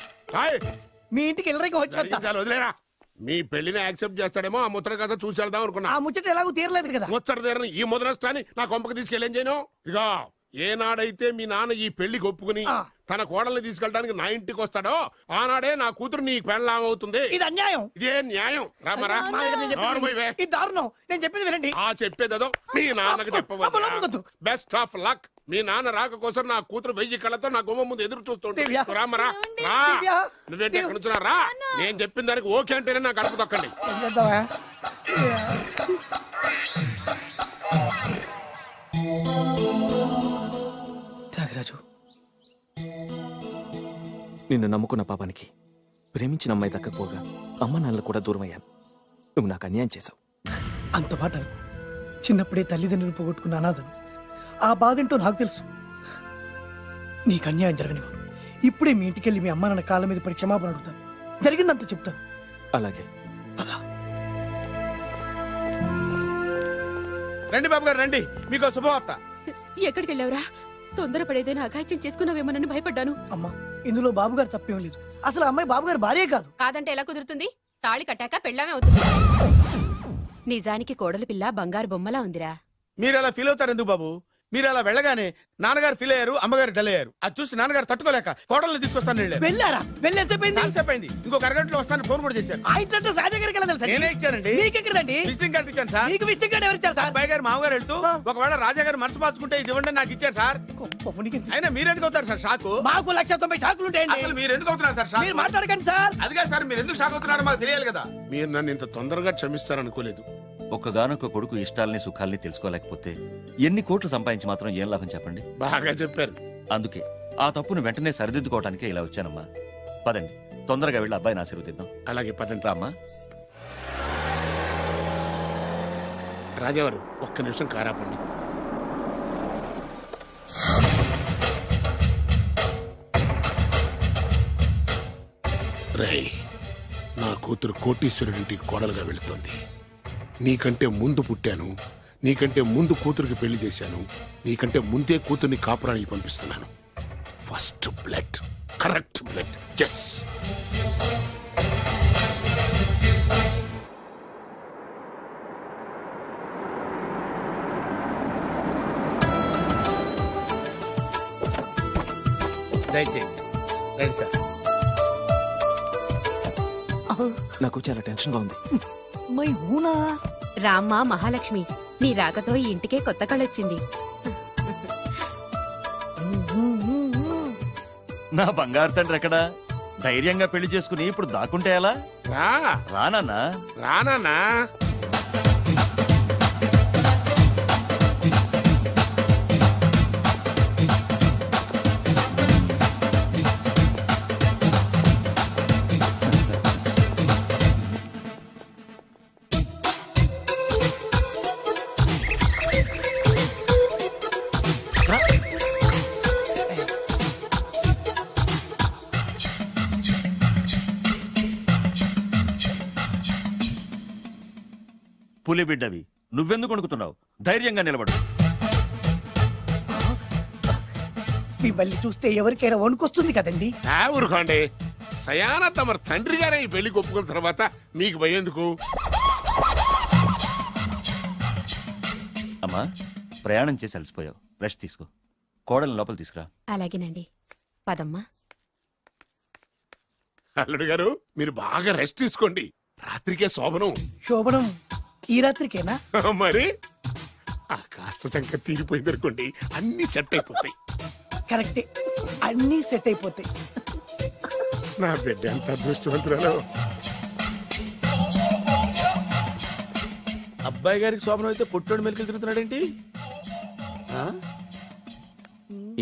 I: మీ ఇంటికి ఎల్లరికి
A: వదిలేరా. మీ పెళ్లిని యాక్సెప్ట్ చేస్తాడేమో ఆ ముద్ర కథ చూసి వెళ్దాం అనుకున్నా.
I: ఆ ముచ్చట ఎలాగో తీరలేదు కదా.
A: ముచ్చట తీరని ఈ ముద్రష్టాన్ని నా కొంపకి తీసుకెళ్ళేం చేయను. ఇక ఏనాడైతే మీ నాన్న ఈ పెళ్లికి ఒప్పుకుని తన కోడల్ని తీసుకెళ్ళడానికి నా ఇంటికి వస్తాడో ఆనాడే నా కూతురు నీ పెళ్ళాం అవుతుంది.
I: ఇది అన్యాయం.
A: ఇదే న్యాయం. రామరా,
I: ఇది దారుణం. నేను చెప్పేది వినండి.
A: ఆ చెప్పేదో మీ నాన్నకి చెప్పవచ్చు. Best of luck. మీ నాన్న రాక కోసం నా కూతురు 1000 కళ్ళతో నా గుమ్మ ముందు ఎదురు చూస్తుంటే రామరా రా. నువ్వేంటి ఎక్కడ నుంచున్నా రా. నేను చెప్పిన దానికి ఓకే అంటేనే నాకు గడప తొక్కండి.
I: త్యాగరాజు,
D: నిన్ను నమ్ముకున్న పాపానికి ప్రేమించిన అమ్మాయి దక్కకపోగా అమ్మ నాన్నలు కూడా దూరం అయ్యాను. నువ్వు నాకు అన్యాయం చేశావు.
I: అంత మాట చిన్నప్పుడే తల్లిదండ్రులు పోగొట్టుకున్న అనాథను. ఆ బాధ ఏంటో నాకు తెలుసు. నీకు అన్యాయం జరగనివ్వను. ఇప్పుడే మీ ఇంటికెళ్ళి మీ అమ్మ నాన్న కాళ్ళ మీద పడి క్షమాపణ అడుగుతాను. జరిగిందంత చెప్తాను.
D: అలాగే.
F: రండి బాబు గారు రండి, మీకు శుభవార్త.
N: ఎక్కడికి వెళ్ళావురా? తొందరపడేదైనా అఘాయిత్యం చేసుకున్నావేమోనని భయపడ్డాను.
I: అమ్మా, ఇందులో బాబుగారు తప్పేం లేదు. అసలు అమ్మాయి బాబుగారు భార్యే కాదు.
N: కాదంటే ఎలా కుదురుతుంది? తాళి కట్టాక పెళ్ళామే అవుతుంది. నిజానికి కోడలి పిల్ల బంగారు బొమ్మలా ఉందిరా.
F: మీరు అలా ఫీల్ అవుతారు ఎందుకు బాబు? మీరు అలా వెళ్ళగానే నాన్నగారు ఫీల్ అయ్యారు, అమ్మగారు డల్ అయ్యారు. అది చూసి నాన్నగారు తట్టుకోలేక కోడల్ని తీసుకొస్తాను
I: వెళ్ళారా?
F: వెళ్ళేసేపోయింది. ఇంకొక అరగంటలో వస్తాను ఫోన్ కూడా చేశారు.
I: ఆ ఇంట్లో సాజా గారికి ఎలా తెలుసా?
F: నేనే ఇచ్చానండి.
I: మీకెక్కడండి?
F: విజిటింగ్ కార్డు ఇచ్చాను సార్.
I: మీకు విజిటింగ్ కార్డు ఎవరు ఇచ్చారు సార్?
F: అబ్బాయి గారు మామగారు వెళ్తూ ఒకవేళ రాజా గారు మనసు మార్చుకుంటే ఇది ఇవ్వండి నాకు ఇచ్చారు సార్. అయినా మీరు ఎందుకు అవుతారు సార్ షాక్?
I: మాకు 190 షాకులు ఉంటాయండి.
F: అసలు మీరు ఎందుకు అవుతున్నారు సార్ షాక్?
I: మీరు మాట్లాడకండి సార్.
F: అదిగా సార్, మీరు ఎందుకు షాక్ అవుతున్నారో మాకు తెలియాలి కదా.
A: మీరు నన్ను ఇంత తొందరగా క్షమిస్తారనుకోలేదు.
U: ఒక్కగానొక్క కొడుకు ఇష్టాలని సుఖాల్ని తెలుసుకోలేకపోతే ఎన్ని కోట్లు సంపాదించి మాత్రం ఏం లాభం చెప్పండి?
A: బాగా చెప్పారు.
U: అందుకే ఆ తప్పును వెంటనే సరిదిద్దుకోవడానికే ఇలా వచ్చానమ్మా. పదండి, తొందరగా వెళ్ళి అబ్బాయిని ఆశీర్వదిద్దాం.
A: అలాగే పదండి.
U: రామ్మా.
A: రాజావారు ఒక్క నిమిషం కారాపండి. రేయ్, నా కూతురు కోటీశ్వరుడింటికి కోడలుగా వెళుతోంది. నీకంటే ముందు పుట్టాను, నీకంటే ముందు కూతురికి పెళ్లి చేశాను, నీకంటే ముందే కూతుర్ని కాపురానికి పంపిస్తున్నాను. First blood, correct blood. Yes.
F: దయచేయండి రండి సార్.
D: నాకు చాలా టెన్షన్గా ఉంది.
I: మై హూనా.
N: రామ్మ మహాలక్ష్మి, నీ రాకతో ఈ ఇంటికే కొత్త కళొచ్చింది.
U: నా బంగారు తండ్రి ఎక్కడా? ధైర్యంగా పెళ్లి చేసుకుని ఇప్పుడు దాక్కుంటే ఎలా? రానా
A: రానా.
U: పులి బిడ్డవి, నువ్వెందుకు వణుకుతున్నావు? ధైర్యంగా నిలబడు.
I: మిమ్మల్ని చూస్తే ఎవరికైనా వణుకొస్తుంది కదండి.
A: ఊరుకోండి. సయానా తమ తండ్రి గారే ఈ పెళ్లి ఒప్పుకున్న తర్వాత మీకు భయందుకు?
U: అమ్మా, ప్రయాణం చేసి అలసిపోయావు, రెస్ట్ తీసుకో. కోడల్ని లోపల తీసుకురా.
N: అలాగేనండి. పదమ్మా.
A: అల్లుడు గారు, మీరు బాగా రెస్ట్ తీసుకోండి. రాత్రికే శోభనం.
I: శోభనం ఈ రాత్రికేనా?
A: మరి ఆ కాస్త సంఖ్య తీరిపోయింది అనుకోండి, అన్ని సెట్ అయిపోతాయి.
I: కరెక్టే, అన్ని సెట్ అయిపోతాయి.
A: నా బిడ్డ ఎంత అదృష్టవంతురాలో.
F: అబ్బాయి గారికి శోభనం అయితే పుట్టోడు మెలికలు తిరుగుతున్నాడేంటి?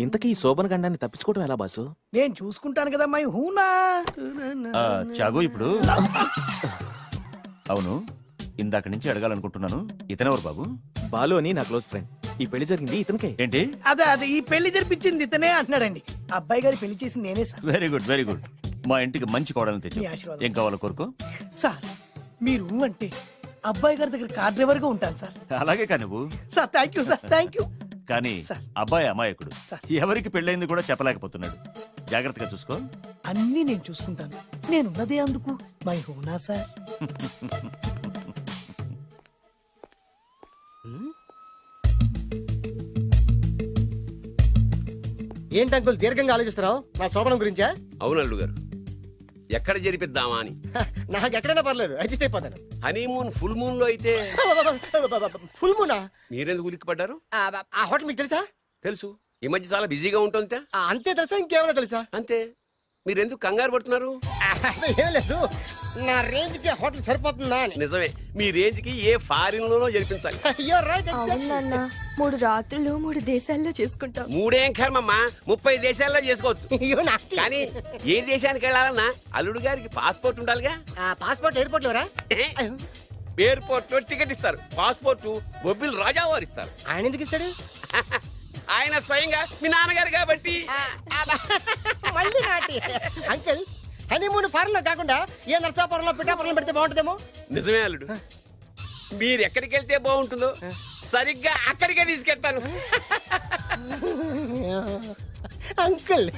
D: ఇంతకీ ఈ శోభన గండాన్ని తప్పించుకోవడం ఎలా బాసు?
I: నేను చూసుకుంటాను కదా మై హూనా.
U: చాగు ఇప్పుడు. అవును, ఇందాక నుంచి అడగాలనుకుంటున్నాను, ఇతనెవరు బాబు?
D: బాలు అని నా క్లోజ్ ఫ్రెండ్. ఈ పెళ్లి జరిగింది ఇతనికే.
U: ఏంటి?
I: అదే ఈ పెళ్లి జరిపించింది ఇతనే అంటున్నాడండి. అబ్బాయి గారి పెళ్లి చేసింది నేనే sir.
U: Very good, very good. మా ఇంటికి మంచి కోడల్ని తెచ్చు.
I: మీ ఆశీర్వాదం
U: ఏం కావాలో కోరుకో.
I: సార్, మీరు అంటే అబ్బాయి గారి దగ్గర కార్ డ్రైవర్ గా ఉంటాను సార్.
U: అలాగే కా నువ్వు.
I: Sir thank you sir, thank you.
U: కానీ అబ్బాయి అమాయకుడు, ఎవరికి పెళ్ళైంది కూడా చెప్పలేకపోతున్నాడు. జాగ్రత్తగా చూసుకో.
I: అన్నీ నేను చూసుకుంటాను. నేనున్నదే అందుకు మై హూనా సార్.
O: ఏంటి అంకుల్ దీర్ఘంగా ఆలోచిస్తున్నావు? నా శోభనం గురించా?
B: అవును అల్లుడు గారు, ఎక్కడ జరిపిద్దామా అని.
O: నాకు ఎక్కడైనా పర్లేదు, అడ్జస్ట్ అయిపోతాను.
B: హనీమూన్ ఫుల్ మూన్ లో అయితే.
O: ఫుల్ మూనా?
B: మీరెందుకు ఉలిక్కిపడ్డారు?
O: ఆ హోటల్ మీకు తెలుసా?
B: తెలుసు. ఈ మధ్య చాలా బిజీగా ఉంటుంది.
O: అంతే తెలుసా, ఇంకేమైనా తెలుసా?
B: అంతే. మీరెందుకు కంగారు పడుతున్నారు?
O: ఏం లేదు, నా రేంజ్ కి హోటల్ సరిపోతుందా అని.
B: నిజమే, మీ రేంజ్ కి ఏ ఫారిన్ లోనో జరిపించాలి.
H: అవునన్నా 3 రాత్రులు 3 దేశాల్లో చేసుకుంటాం.
B: 3 ఏం కర్మమ్మా, 30 దేశాల్లో చేసుకోవచ్చు. కానీ ఏ దేశానికి వెళ్ళాలన్నా అల్లుడు గారికి పాస్పోర్ట్ ఉండాలిగా.
O: Passport airport LoRa?
B: ఎయిర్పోర్ట్ లో టికెట్ ఇస్తారు, పాస్పోర్ట్ బొబ్బిల్ రాజా వారు ఇస్తారు.
O: ఆయన ఎందుకు ఇస్తాడు?
B: ఆయన స్వయంగా మీ నాన్నగారు కాబట్టి.
O: మళ్ళీ నాటి అంకుల్, హనీమూన్ ఫారెన్ లో కాకుండా ఏ నర్సాపురంలో పిఠాపురంలో పెడితే బాగుంటుందేమో.
B: నిజమే అల్లుడు, మీరు ఎక్కడికి వెళ్తే బాగుంటుందో సరిగ్గా అక్కడికే తీసుకెళ్తాను.
O: అంకుల్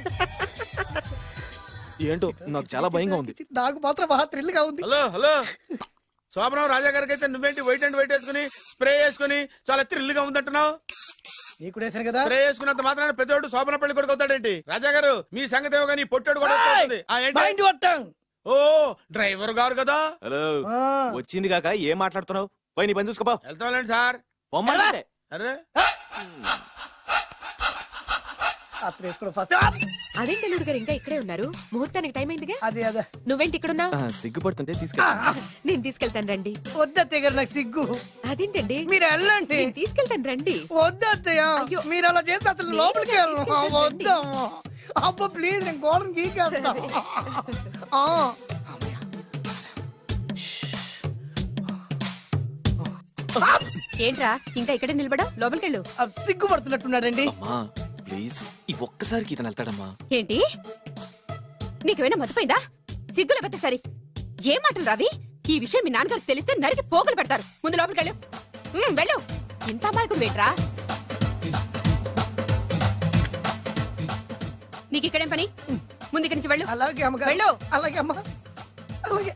D: ఏంటో నాకు చాలా భయంగా ఉంది.
I: నాకు మాత్రం బాగా థ్రిల్ గా ఉంది.
F: హలో హలో, శోభనం రాజా గారికి అయితే నువ్వేంటి వైట్ అండ్ వైట్ వేసుకుని స్ప్రే వేసుకుని చాలా థ్రిల్ గా ఉందంటున్నావు?
I: నీకు వేసాను కదా.
F: స్ప్రే వేసుకున్నంత మాత్రాన పెద్దోడు శోభన పెళ్లి కొడుకు అవుతాడేంటి? రాజా గారు మీ సంగతి ఏమో కానీ పొట్టోడు కూడా అవుతుంది. ఓ డ్రైవర్ గారు కదా.
D: హలో, వచ్చింది కాక ఏం మాట్లాడుతున్నావు? పోయి నీ పని చూసుకోపో.
F: వెళ్తాంలేండి సార్.
D: పొమ్మంటే
F: అరే
N: అదేంటి అల్లుడు గారు ఇంకా ఇక్కడే ఉన్నారు? ముహూర్తానికి టైం అయిందిగా.
I: అదే అదే.
N: నువ్వేంటి ఇక్కడున్నావు?
D: సిగ్గుపడుతుంటే తీసుకెళ్ళి.
N: నేను తీసుకెళ్తాను రండి.
I: వద్దత్తయ్య గారు, నాకు సిగ్గు.
N: అదేంటండి?
I: మీరు వెళ్ళండి.
N: నేను తీసుకెళ్తాను రండి.
I: వద్దత్తయ్య, మీరు అలా చేస్తే అసలు లోపలికి వద్దాము. అబ్బా ప్లీజ్, నేను గోడను గీకేస్తా.
N: ఏంట్రా ఇంకా ఇక్కడే నిలబడా? లోపలికెళ్ళు.
I: సిగ్గుపడుతున్నట్టున్నాడండి.
D: అమ్మా ప్లీజ్, ఈ ఒక్కసారికి ఇతను వెళ్తాడమ్మా.
N: ఏంటి నీకేమైనా మతిపోయిందా? సిగ్గులు పెద్ద సరి ఏ మాటలు రావి? ఈ విషయం మీ నాన్నగారికి తెలిస్తే నరికి పోగులు పెడతారు. ముందు లోపలికెళ్ళు. వెళ్ళు. ఇంత అమాయకం వేట్రా? నీకు ఇక్కడేం పని? ముందు ఇక్కడి నుంచి వెళ్ళు.
I: అలాగే అమ్మగారు.
N: వెళ్ళు.
I: అలాగే అమ్మా, అలాగే.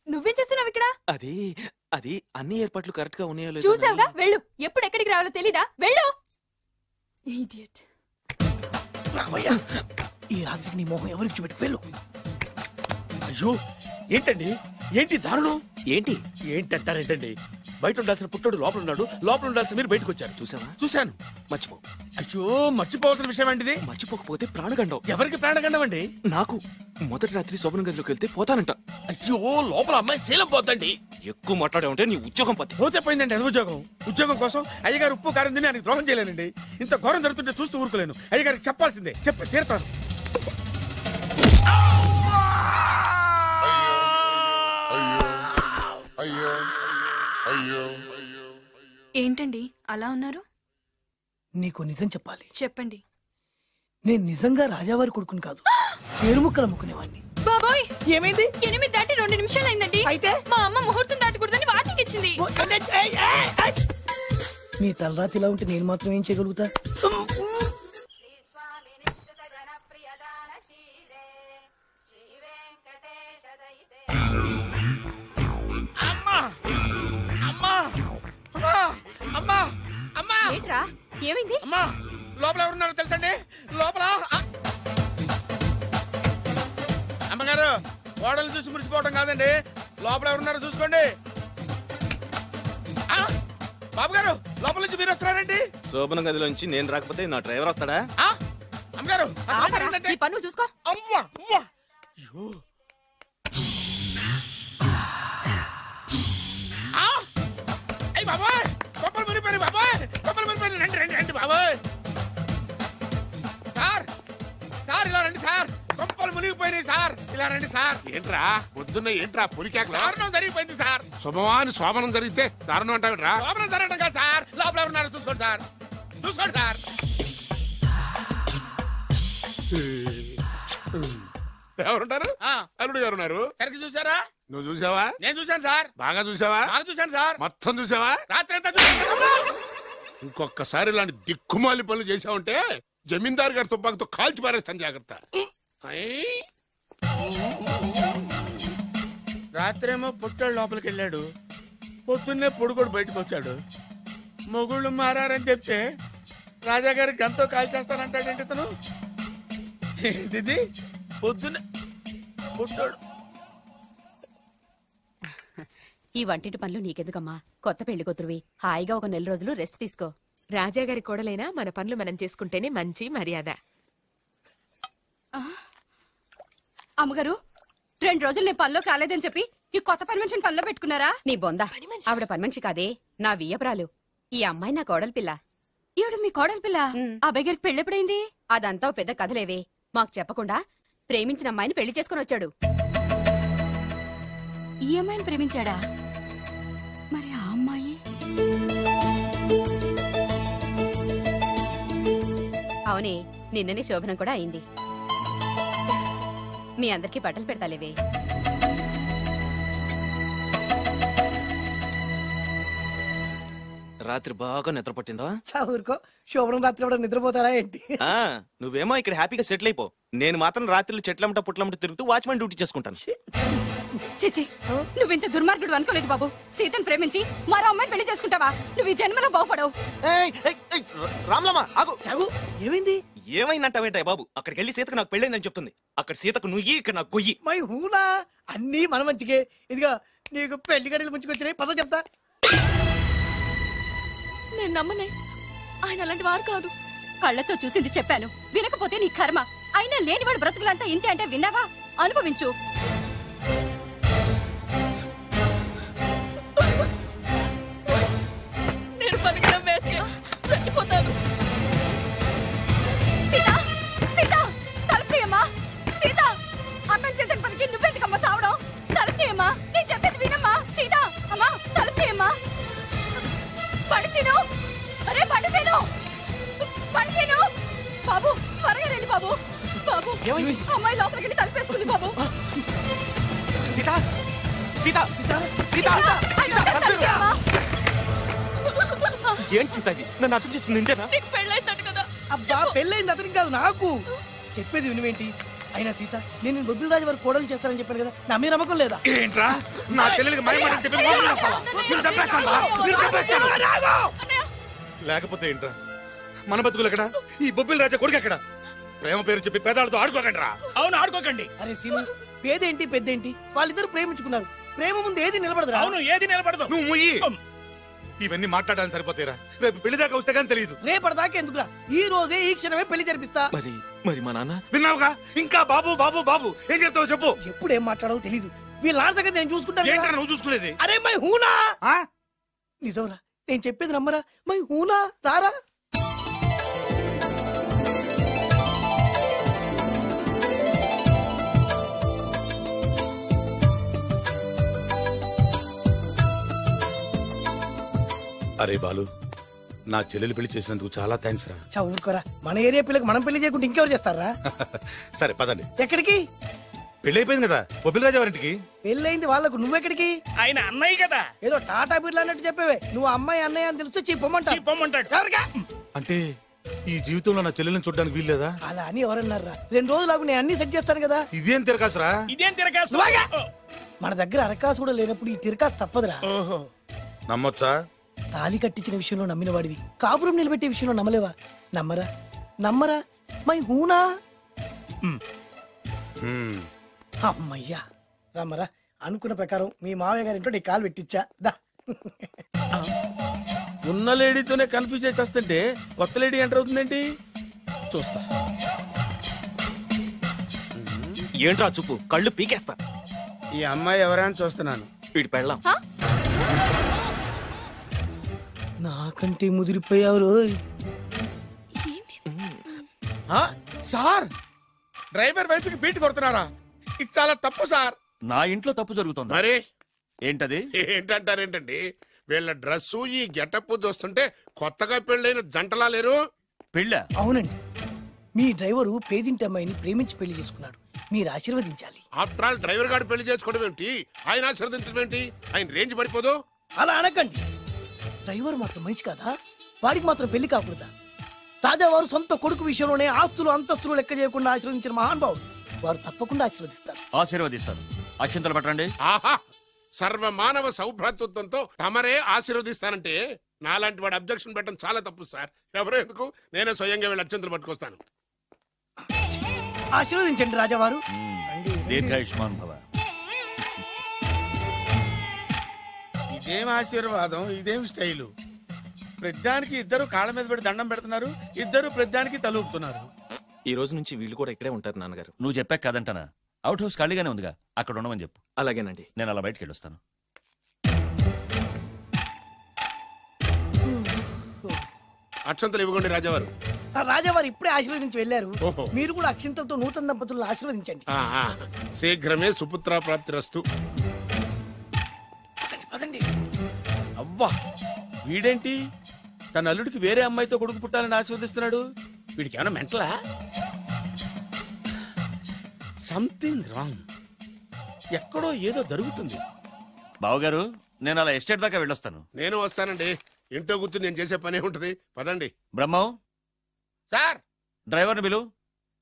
M: నువ్వేం చేస్తున్నావు ఇక్కడ?
D: అది అది అన్ని ఏర్పాట్లు కరెక్ట్ గా ఉన్నాయో లేదో
M: చూసావుగా, వెళ్ళు. ఎప్పుడు ఎక్కడికి రావాలో తెలీదా? వెళ్ళు.
I: ఇడియట్. ఈ రాత్రికి నీ మొహం ఎవరికి చూపెట్టి వెళ్ళు.
F: అయ్యో ఏంటండి, ఏంటి దారుణం?
D: ఏంటి
F: ఏంటంటారేంటండి? బయట ఉండాల్సిన పుట్టోడు లోపల ఉన్నాడు, లోపల ఉండాల్సిన మీరు బయటకు వచ్చారు.
D: చూసావా?
F: చూశాను.
D: మర్చిపో.
F: అయ్యో మర్చిపోవాల్సిన విషయం అండి.
D: మర్చిపోకపోతే ప్రాణగండం.
F: ఎవరికి ప్రాణగండం అండి?
D: నాకు. మొదటి రాత్రి శోభన గదిలోకి వెళ్తే పోతానంట.
F: అయ్యో లోపల అమ్మాయి శీలం పోతండి.
D: ఎక్కువ మాట్లాడే ఉంటే నీ ఉద్యోగం పోతే.
F: పోతే పోయిందండి అది ఉద్యోగం. ఉద్యోగం కోసం అయ్యగారు ఉప్పు కారం తిని ఆయనకు ద్రోహం చేయలేనండి. ఇంత ఘోరం జరుగుతుంటే చూస్తూ ఊరుకోలేను. అయ్యగారికి చెప్పాల్సిందే, చెప్పి తీరుతాను.
M: ఏంటండి అలా ఉన్నారు?
I: నీకు నిజం చెప్పాలి.
M: చెప్పండి.
I: నేను నిజంగా రాజావారి కొడుకుని కాదు, పేరుముక్కలు అమ్ముకునేవాడిని.
M: బాబోయ్,
I: ఏమైంది?
M: 8 దాటి 2 నిమిషాలు అయిందండి.
I: అయితే
M: మా అమ్మ ముహూర్తం దాటకూడదని వార్నింగ్ ఇచ్చింది.
I: నీ తలరాతి ఇలా ఉంటే నేను మాత్రం ఏం చేయగలుగుతా?
N: ఏంట్రా ఏమైంది?
F: అమ్మా లోపల ఎవరున్నారో తెలుసండి? లోపల అమ్మగారు గోడలు చూసి మురిసిపోవడం కాదండి, లోపల ఎవరున్నారో చూసుకోండి. బాబు గారు లోపల నుంచి మీరు వస్తున్నారండి.
D: శోభన గదిలోంచి నేను రాకపోతే నా డ్రైవర్ వస్తాడా?
F: అమ్మగారు
N: పన్ను చూసుకో.
F: అమ్మా అమ్మా అయ్యి బాబాయ్, కొప్పలు మునిపోయి బాబాయ్, కొప్పలు మునిపోయి. రండి రండి రండి బాబాయ్. సార్ సార్ ఇలా రండి సార్, కొప్పలు మునిగిపోయినాయి సార్, ఇలా రండి సార్.
A: ఏంట్రా పొద్దున్న ఏంట్రా పులికేకలా?
F: దారుణం జరిగిపోయింది సార్.
A: శుభమాని శోభనం జరిగితే దారుణం అంటావిడ్రా?
F: శోభనం జరగడం కాదు సార్, లోపల ఎవరున్నారో చూసుకోండి సార్, చూసుకోండి సార్.
A: ఎవరుంటారు? అల్లుడు గారు ఉన్నారు.
F: సరిగ్గా చూసారా?
A: నువ్వు చూసావా?
F: నేను చూశాను సార్.
A: బాగా చూసావా?
F: బాగా చూశాను సార్.
A: మొత్తం చూసావా?
F: రాత్రి అంతా చూశాను.
A: ఇంకొకసారి ఇలాంటి దిక్కుమాలి పనులు చేసావంటే జమీందారు గారి తుపాకుతో కాల్చి పారేస్తాను, జాగ్రత్త.
F: రాత్రేమో పుట్టాడు లోపలికి వెళ్ళాడు, పొద్దున్నే పొడుగోడు బయటకు వచ్చాడు. మొగుళ్ళు మారని చెప్తే రాజాగారి గంతో కాల్చేస్తానంటాడేంటి ఇతను? ఇది పొద్దున్నే పుట్టాడు.
N: ఈ వంటింటి పనులు నీకెందుకమ్మా? కొత్త పెళ్లి కూతురువి, హాయిగా ఒక 4 రోజులు రెస్ట్ తీసుకో.
C: రాజాగారి కోడలైనా మన పనులు మనం చేసుకుంటేనే మంచి మర్యాద.
N: అమ్మగారు, 2 రోజులు నేను పనిలోకి రాలేదని చెప్పి ఈ కొత్త పని మనిషిని పనిలో పెట్టుకున్నారా? నీ బొంద. ఆవిడ పని మనిషి కాదే, నా వియ్యపురాలు. ఈ అమ్మాయి నా కోడలి పిల్ల. ఈవిడ మీ కోడలి పిల్ల? ఆ బెగరికి పెళ్ళెప్పుడైంది? అదంతా ఓ పెద్ద కథలేవే. మాకు చెప్పకుండా ప్రేమించిన అమ్మాయిని పెళ్లి చేసుకుని వచ్చాడు.
L: ఈ అమ్మాయిని ప్రేమించాడా? మరి ఆ అమ్మాయి?
N: అవునే, నిన్ననే శోభనం కూడా అయింది. మీ అందరికీ బట్టలు పెడతాలేవే.
D: రాత్రి బాగా నిద్ర పట్టిందా?
I: ఊరుకో, శోభనం రాత్రి కూడా నిద్రపోతాడా ఏంటి?
D: నువ్వేమో ఇక్కడ హ్యాపీగా సెటిల్ అయిపో. నేను మాత్రం రాత్రులు చెట్లమ్మట పుట్లమ్మట తిరుగుతూ వాచ్మెన్ డ్యూటీ చేసుకుంటాను.
N: చిచి, నువ్వింత దుర్మార్గుడు అనుకోలేదు బాబు. సీతను ప్రేమించి మరో అమ్మాయిని పెళ్లి చేసుకుంటావా? నువ్వు ఈ జన్మలో బాగుపడవు.
D: రామ్లమ్మా ఆగు.
I: ఏమైంది?
D: ఏమైందంటావేంటాయి బాబు? అక్కడికి వెళ్ళి సీతకు నాకు పెళ్ళైందని చెప్తుంది. అక్కడ సీతకు నుయ్యి, ఇక్కడ నాకు గొయ్యి.
I: మై హూనా, అన్నీ మన మంచికే. ఇదిగా నీకు పెళ్లి గడిలు ముంచుకొచ్చినాయి, పద చెప్తా.
N: నేను నమ్మనే, ఆయన అలాంటి వారు కాదు. కళ్ళతో చూసింది చెప్పాను, వినకపోతే నీ కర్మ. అయినా లేనివాడు బ్రతుకులంతా ఇంతే అంటే విన్నావా? అనుభవించు. నేను బతకడం వేస్ట్, చచ్చిపోతాను. సీత, సీత, తలుపుతీయమ్మా. సీత, అన్నం చేసిన పనికి నువ్వెందుకమ్మా చావడం? తలుపుతీయమ్మా, నేను చెప్పేది వినమ్మా. సీత, అమ్మా తలుపుతీయమ్మా. పడితేను, అరే పడితేను, పడితేను. బాబు త్వరగా రండి బాబు. బాబు, అమ్మాయి లోపలికి వెళ్ళి తలుపేసుకుంది బాబు.
D: సీత, సీత, సీత, ఏంటి సీత ఇది? నన్ను అర్థం చేసుకుంది ఇంతేనా?
N: నీకు పెళ్ళైందట కదా?
I: అబ్బా, పెళ్ళైంది అతనికి కాదు, నాకు. చెప్పేది వినువేంటి? అయినా సీత, నేను బొబ్బిల్ రాజు వారు కోడలు చేస్తానని చెప్పాను కదా, నా మీద నమ్మకం లేదా?
W: ఏంట్రా నా చెల్లెలికి మైమని చెప్పి మోసం చేస్తావా? నిన్ను చంపేస్తావా? నిన్ను చంపేస్తావా? లేకపోతే ఏంట్రా మన బతుకులు ఎక్కడ? ఈ బొబ్బిల్ రాజా కొడుకు ఎక్కడ? ప్రేమ పేరు చెప్పి పేదాలతో ఆడుకోకండి రా.
V: అవును, ఆడుకోకండి.
I: అరే సీను, పేదేంటి పెద్దేంటి? వాళ్ళిద్దరు ప్రేమించుకున్నారు. ప్రేమ ముందు ఏది నిలబడదు.
V: అవును, ఏది నిలబడదు.
W: నువ్వు ముయ్యి. ఇవన్నీ మాట్లాడాలని సరిపోతాయిరా. రేపు పెళ్లి దాకా వస్తే కానీ తెలియదు.
I: రేపటిదాకా ఎందుకురా? ఈ రోజే ఈ క్షణమే పెళ్లి జరిపిస్తా.
D: మరి మా నాన్న
W: విన్నావుగా? ఇంకా బాబు బాబు బాబు ఏం చెప్తావు చెప్పు.
I: ఎప్పుడు ఏం మాట్లాడాలో తెలీదు. వీళ్ళ నాన్న సంగతి నేను చూసుకుంటాను.
W: ఏంట్రా నువ్వు చూసుకునేది?
I: అరే మై హూనా, నిజంరా, నేను చెప్పేది నమ్మరా? మై హూనా, రారా.
W: అరే బాలు, నా చెల్లెలు పెళ్లి చేసినందుకు చాలా థ్యాంక్స్ రా.
I: చదువుకోరా, మన ఏరియా పిల్లకి మనం పెళ్లి చేయకుండా ఇంకెవరు చేస్తారా?
W: సరే పదండి.
I: ఎక్కడికి?
W: పెళ్లి అయిపోయింది కదా బొబ్బిల్ రాజా వారింటికి.
I: పెళ్ళైంది వాళ్ళకు, నువ్వెక్కడికి?
V: ఆయన అన్నయ్య కదా.
I: ఏదో టాటా బిర్లా అన్నట్టు చెప్పేవే. నువ్వు అమ్మాయి అన్నయ్య అని తెలిస్తే
V: చెప్పమంటాడు.
I: ఎవరికా?
W: అంటే ఈ జీవితంలో నా చెల్లెల్ని చూడడానికి వీల్లేదా?
I: అలా అని ఎవరన్నారా? 2 రోజులకు నేను అన్ని సెట్ చేస్తాను కదా.
W: ఇదేం తిరకాసురా?
V: ఇదేం తిరకాసు?
I: మన దగ్గర అరకాసు కూడా లేనప్పుడు ఈ తిరకాసు తప్పదురా.
W: నమ్మొచ్చా?
I: తాలి కట్టించిన విషయంలో నమ్మిన వాడివి, కాపురం నిలబెట్టే విషయంలో నమ్మలేవా? నమ్మరా? నమ్మరా? మై హూనా. అమ్మయ్యా, రమ్మరా. అనుకున్న ప్రకారం మీ మావయ్య గారి ఇంట్లో నీ కాలు పెట్టించా. దా.
F: ఉన్న లేడీతోనే కన్ఫ్యూజ్ చేసి వస్తుంటే కొత్త లేడీ ఎంటర్ అవుతుందేంటి? చూస్తా.
D: ఏంట్రా చూపు, కళ్ళు పీకేస్తా.
F: ఈ అమ్మాయి ఎవరైనా చూస్తున్నాను.
D: వీడి పెళ్ళాం.
I: నాకంటే ముదిరిపోయావు రోయ్.
F: సార్, డ్రైవర్ వైఫ్ కి బీట్ కొడుతున్నారా? ఇది చాలా తప్పు సార్.
U: నా ఇంట్లో తప్పు జరుగుతుంది.
A: మరి
U: ఏంటది?
A: ఏంటంటారేంటండి? వీళ్ళ డ్రెస్సు ఈ గెటప్ చూస్తుంటే కొత్తగా పెళ్ళైన జంటలా లేరు.
U: పెళ్ళ?
I: అవునండి, మీ డ్రైవరు పేదింటి అమ్మాయిని ప్రేమించి పెళ్లి చేసుకున్నాడు. మీరు ఆశీర్వదించాలి.
A: ఆఫ్టర్ ఆల్ డ్రైవర్ గారు పెళ్లి చేసుకోవడం ఏంటి? ఆయన ఆశీర్వదించడం ఏంటి? ఆయన రేంజ్ పడిపోదు.
I: అలా అనకండి. డ్రైవర్ మాత్రం మనిషి కాదా? వాడికి మాత్రం పెళ్లి కాకూడదా? రాజావారు సొంత కొడుకు విషయంలోనే ఆస్తులు అంతస్తులు లెక్క చేయకుండా ఆశీర్వదించిన మహానుభావుడు. వారు తప్పకుండా ఆశీర్వదిస్తారు.
U: ఆశీర్వదిస్తారు. అక్షంతలు పట్టండి.
A: ఆహా, సర్వ మానవ సౌభ్రాతృత్వంతో తమరే ఆశీర్వదిస్తానంటే నాలాంటి వాడు అబ్జెక్షన్ పెట్టడం చాలా తప్పు సార్. ఎవరో ఎందుకు, నేనే స్వయంగా వీళ్ళ అక్షంతలు పట్టుకొస్తాను.
I: ఆశీర్వదించండి రాజావారు.
U: దీర్ఘాయుష్మాన్ భవ.
V: ఇదేం ఆశీర్వాదం, ఇదేం స్టైలు. ప్రతిదానికి ఇద్దరు కాళ్ళ మీద పెట్టి దండం పెడుతున్నారు, ఇద్దరు ప్రతిదానికి తలూపుతున్నారు.
D: ఈ రోజు నుంచి వీళ్ళు కూడా ఇక్కడే ఉంటారు నాన్నగారు.
U: నువ్వు చెప్పాక కాదంటానా? అవుట్ హౌస్ ఖాళీగానే ఉందిగా, అక్కడ ఉండమని చెప్పు.
D: అలాగేనండి.
U: నేను అలా బయటికి వెళ్ళొస్తాను.
A: అక్షంతలు ఇవ్వకండి రాజావారు.
I: రాజావారు ఇప్పుడే ఆశీర్వదించి వెళ్ళారు. మీరు కూడా అక్షింతలతో నూతన దంపతులను ఆశీర్వదించండి.
A: శీఘ్రమే సుపుత్ర ప్రాప్తిరస్తు.
V: అవ్వా, వీడేంటి తన అల్లుడికి వేరే అమ్మాయితో కొడుకు పుట్టాలని ఆశీర్వదిస్తున్నాడు? వీడికి ఏమైనా మెంటలా? Something wrong. ఎక్కడో ఏదో జరుగుతుంది.
U: బావగారు, నేను అలా ఎస్టేట్ దాకా వెళ్ళొస్తాను.
A: నేను వస్తానండి. ఇంట్లో కూర్చొని నేను చేసే పనే ఉంటది. పదండి.
U: బ్రహ్మం
V: సార్,
U: డ్రైవర్ని పిలు.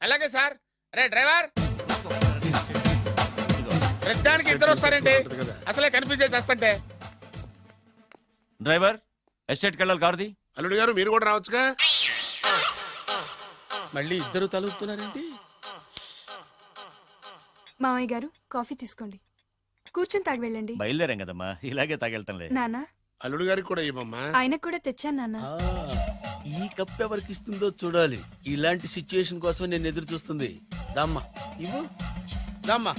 V: అలాగే సార్. అరే డ్రైవర్, ప్రతిదానికి ఇద్దరు వస్తారండి. అసలే కన్ఫ్యూజ్ చేసి వస్తుంటే.
U: డ్రైవర్, ఎస్టేట్కి వెళ్ళాలి కారుది.
A: అల్లుడు గారు మీరు కూడా రావచ్చుగా.
V: మళ్ళీ ఇద్దరు తలుపుతున్నారేంటి?
M: మామయ్య గారు కాఫీ తీసుకోండి, కూర్చొని తాగి వెళ్ళండి.
U: బయలుదేరాం కదమ్మా, ఇలాగే తాగెళ్తానులే.
M: నాన్న,
A: అల్లుడు గారికి కూడా ఇవ్వమ్మా.
M: ఆయనకు కూడా తెచ్చాను నాన్న.
V: ఈ కప్ ఎవరికి ఇస్తుందో చూడాలి. ఇలాంటి సిచ్యుయేషన్ కోసం నేను ఎదురు చూస్తుంది. దమ్మా ఇవ్వు, దమ్మా.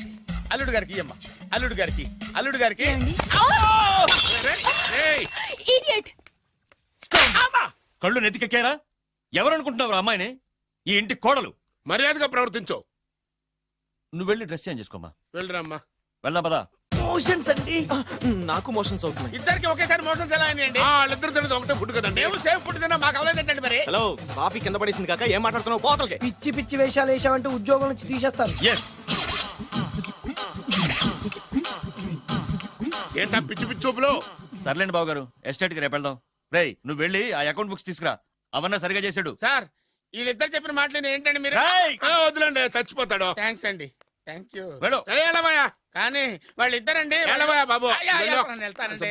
V: అల్లుడు గారికి ఇయ్యమ్మా. అల్లుడు గారికి, అల్లుడు గారికి.
U: కళ్ళు నెత్తికెక్కారా? ఎవరనుకుంటున్నావు అమ్మాయిని? ఈ ఇంటి కోడలు.
A: మర్యాదగా ప్రవర్తించో.
U: నువ్వు వెళ్ళి డ్రెస్ చేంజ్ చేసుకోమ్మా.
A: వెళ్ళరామ్మా.
U: వెళ్దాం పదా.
I: మోషన్స్ అండి.
D: నాకు మోషన్స్ అవుతున్నాయి.
V: ఇద్దరికి ఒకేసారి మోషన్స్ ఎలా అయినాయండి?
A: వాళ్ళిద్దరు తినదు ఒకటే ఫుడ్ కదండి.
V: మేము సేఫ్ ఫుడ్ తిన్నా, మాకు అవ్వలేదండి. మరి
D: హలో, కాఫీ కింద పడేసింది కాక ఏం మాట్లాడుతున్నావు? పోతలకి.
I: పిచ్చి పిచ్చి వేషాలు వేసామంటే ఉద్యోగం నుంచి తీసేస్తారు.
A: ఏంటా పిచ్చి పిచ్చి చూపులో?
U: సర్లేండి బాబు గారు, ఎస్టేట్ కి రేపు వెళ్దాం. రేయ్, నువ్వు వెళ్ళి ఆ అకౌంట్ బుక్స్ తీసుకురా. అవన్నా సరిగా చేసాడు.
V: సార్, వీళ్ళిద్దరు చెప్పిన మాటలు ఏంటండి మీరు?
A: వదిలేండి, చచ్చిపోతాడు.
V: థ్యాంక్స్ అండి, థ్యాంక్ యూ.
A: వెళ్ళబోయా.
V: కానీ వాళ్ళిద్దరండి.
A: వెళ్ళబోయా బాబు.
V: వెళ్తానండి.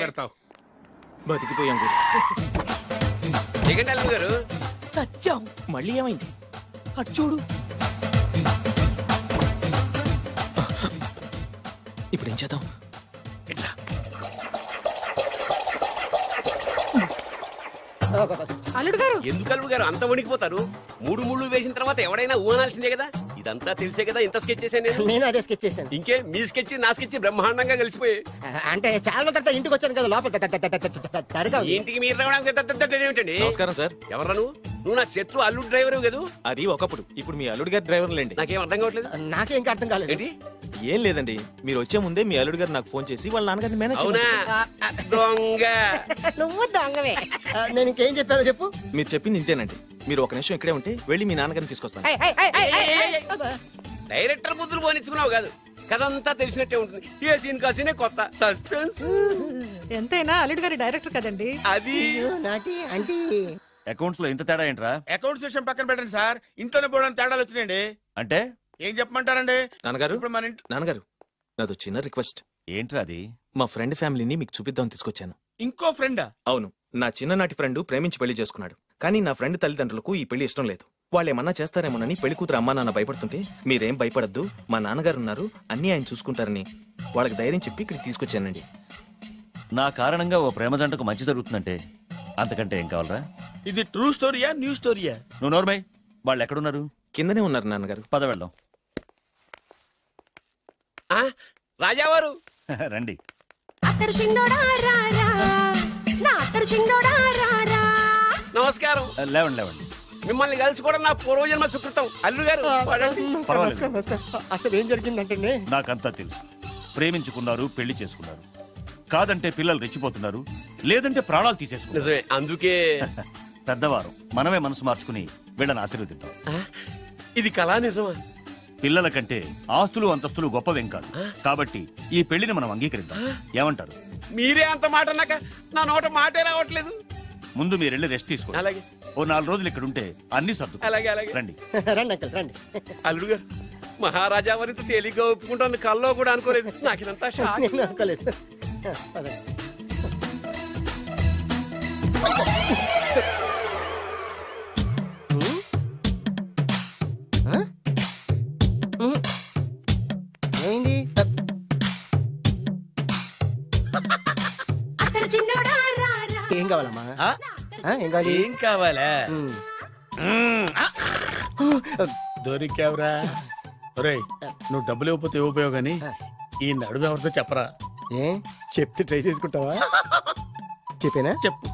D: బతికిపోయాం
B: గారు.
I: చచ్చాం.
D: మళ్ళీ ఏమైంది?
I: అటు చూడు.
D: ఇప్పుడు ఏం చేద్దాం?
T: అల్లుడు గారు,
B: ఎందుకు అల్లుడు గారు అంత వణికిపోతారు? మూడు ముళ్ళు వేసిన తర్వాత ఎవడైనా ఊనాల్సిందే కదా. ఇదంతా తెలిసే కదా ఇంత స్కెచ్ చేశాను
O: నేను అదే స్కెచ్ చేశాను.
B: ఇంకే మీ స్కెచ్ నా స్కెచ్ బ్రహ్మాండంగా కలిసిపోయాయి.
O: అంటే చాలా తర్వాత ఇంటికి వచ్చాను కదా, లోపల
B: ఇంటికి మీరు రావడానికి ఏమిటండి?
D: నమస్కారం సార్.
B: ఎవరా నువ్వు? నా శత్రు అల్లుడు డ్రైవర్ కదా.
D: అది ఒకప్పుడు. ఇప్పుడు మీ అల్లుడు గారి డ్రైవర్ లేండి.
B: నాకేం అర్థం కావట్లేదు.
O: నాకే ఇంకా అర్థం కాలేదు.
B: ఏంటి?
D: ఏం లేదండి, మీరు వచ్చే ముందే మీ అల్లుడు గారు నాకు ఫోన్ చేసి వాళ్ళ నాన్నగారిని మేనేజ్
B: దొంగ.
O: నువ్వు దొంగవే. నేను ఇంకేం చెప్పానో చెప్పు.
D: మీరు చెప్పింది ఇంతేనండి. మీరు ఒక నిమిషం ఇక్కడే ఉంటే వెళ్ళి మీ నాన్నగారిని తీసుకొస్తాను.
B: డైరెక్టర్ బుద్ధులు పోనిచ్చుకున్నావు కాదు, కథంతా తెలిసినట్టే ఉంటుంది. ఏ సీన్ కా సీనే కొత్త సస్పెన్స్.
T: ఎంతైనా అల్లుడు గారి డైరెక్టర్ కదండి.
B: అది
U: అకౌంట్స్ లో ఇంత తేడా ఏంట్రా?
V: అకౌంట్స్ విషయం పక్కన పెట్టండి సార్, ఇంట్లోనే పోవడానికి తేడాలు వచ్చినాయండి.
U: అంటే
V: ఏం చెప్పమంటారండి?
D: నాన్నగారు,
V: ఇప్పుడు మన
D: నాన్నగారు, నాదో చిన్న రిక్వెస్ట్.
U: ఏంట్రా అది?
D: మా ఫ్రెండ్ ఫ్యామిలీని మీకు చూపిద్దామని తీసుకొచ్చాను.
V: ఇంకో ఫ్రెండా?
D: అవును, నా చిన్ననాటి ఫ్రెండ్ ప్రేమించి పెళ్లి చేసుకున్నాడు. కానీ నా ఫ్రెండ్ తల్లిదండ్రులకు ఈ పెళ్లి ఇష్టం లేదు. వాళ్ళు ఏమన్నా చేస్తారేమోనని పెళ్లి కూతురు అమ్మా నాన్న భయపడుతుంటే, మీరేం భయపడద్దు, మా నాన్నగారు ఉన్నారు, అన్నీ ఆయన చూసుకుంటారని వాళ్ళకి ధైర్యం చెప్పి ఇక్కడికి తీసుకొచ్చానండి.
U: నా కారణంగా ఓ ప్రేమ జంటకు మంచి జరుగుతుందంటే అంతకంటే ఏం కావాలరా?
V: ఇది ట్రూ స్టోరీయా, న్యూ స్టోరీయా?
U: నువ్వు నోర్మై. వాళ్ళు ఎక్కడున్నారు?
D: కిందనే ఉన్నారు నాన్నగారు.
U: పద వెళ్దాం.
B: రాజావారు
U: రండి.
B: నమస్కారం.
U: లేవండి లేవండి.
B: మిమ్మల్ని కలిసి కూడా నా పూర్వజన్మ సుకృతం. అల్లుడు గారు
O: అసలు ఏం జరిగిందంటే
U: నాకంతా తెలుసు. ప్రేమించుకున్నారు, పెళ్లి చేసుకున్నారు. కాదంటే పిల్లలు రెచ్చిపోతున్నారు, లేదంటే ప్రాణాలు తీసేసుకున్నారు.
B: నిజమే, అందుకే
U: పెద్దవారు మనమే మనసు మార్చుకుని వీళ్ళని ఆశీర్వదిద్దాం.
B: ఇది కళా నిజమా?
U: పిల్లల కంటే ఆస్తులు అంతస్తులు గొప్పవేం కాదు. కాబట్టి ఈ పెళ్లిని మనం అంగీకరిద్దాం. ఏమంటారు?
B: మీరే అంత మాట అన్నాక నా నోట మాటే రావట్లేదు.
U: ముందు మీరు వెళ్ళి రెస్ట్ తీసుకోండి.
B: అలాగే.
U: ఓ 4 రోజులు ఇక్కడ ఉంటే అన్ని సర్దు.
B: అలాగే అలాగే.
U: రండి
O: రండి అంకల్ రండి.
B: అల్లుడు గారు, మహారాజా వారితో తేలిగ్గా ఒప్పుకుంటాను కల్లో కూడా అనుకోలేదు. నాకు ఇదంతా షాక్.
O: నేను అనుకోలేదు. ఏమైంది? ఏం కావాలి?
V: ఏం కావాలా? దొరికావురా. ఒరేయ్, నువ్వు డబ్బులు ఇవ్వకపోతే ఇవ్వపోయావు గానీ ఈ నడుము ఎవరితో చెప్పరా.
O: ఏ చెప్తే ట్రై చేసుకుంటావా? చెప్పేనా?
V: చెప్పు.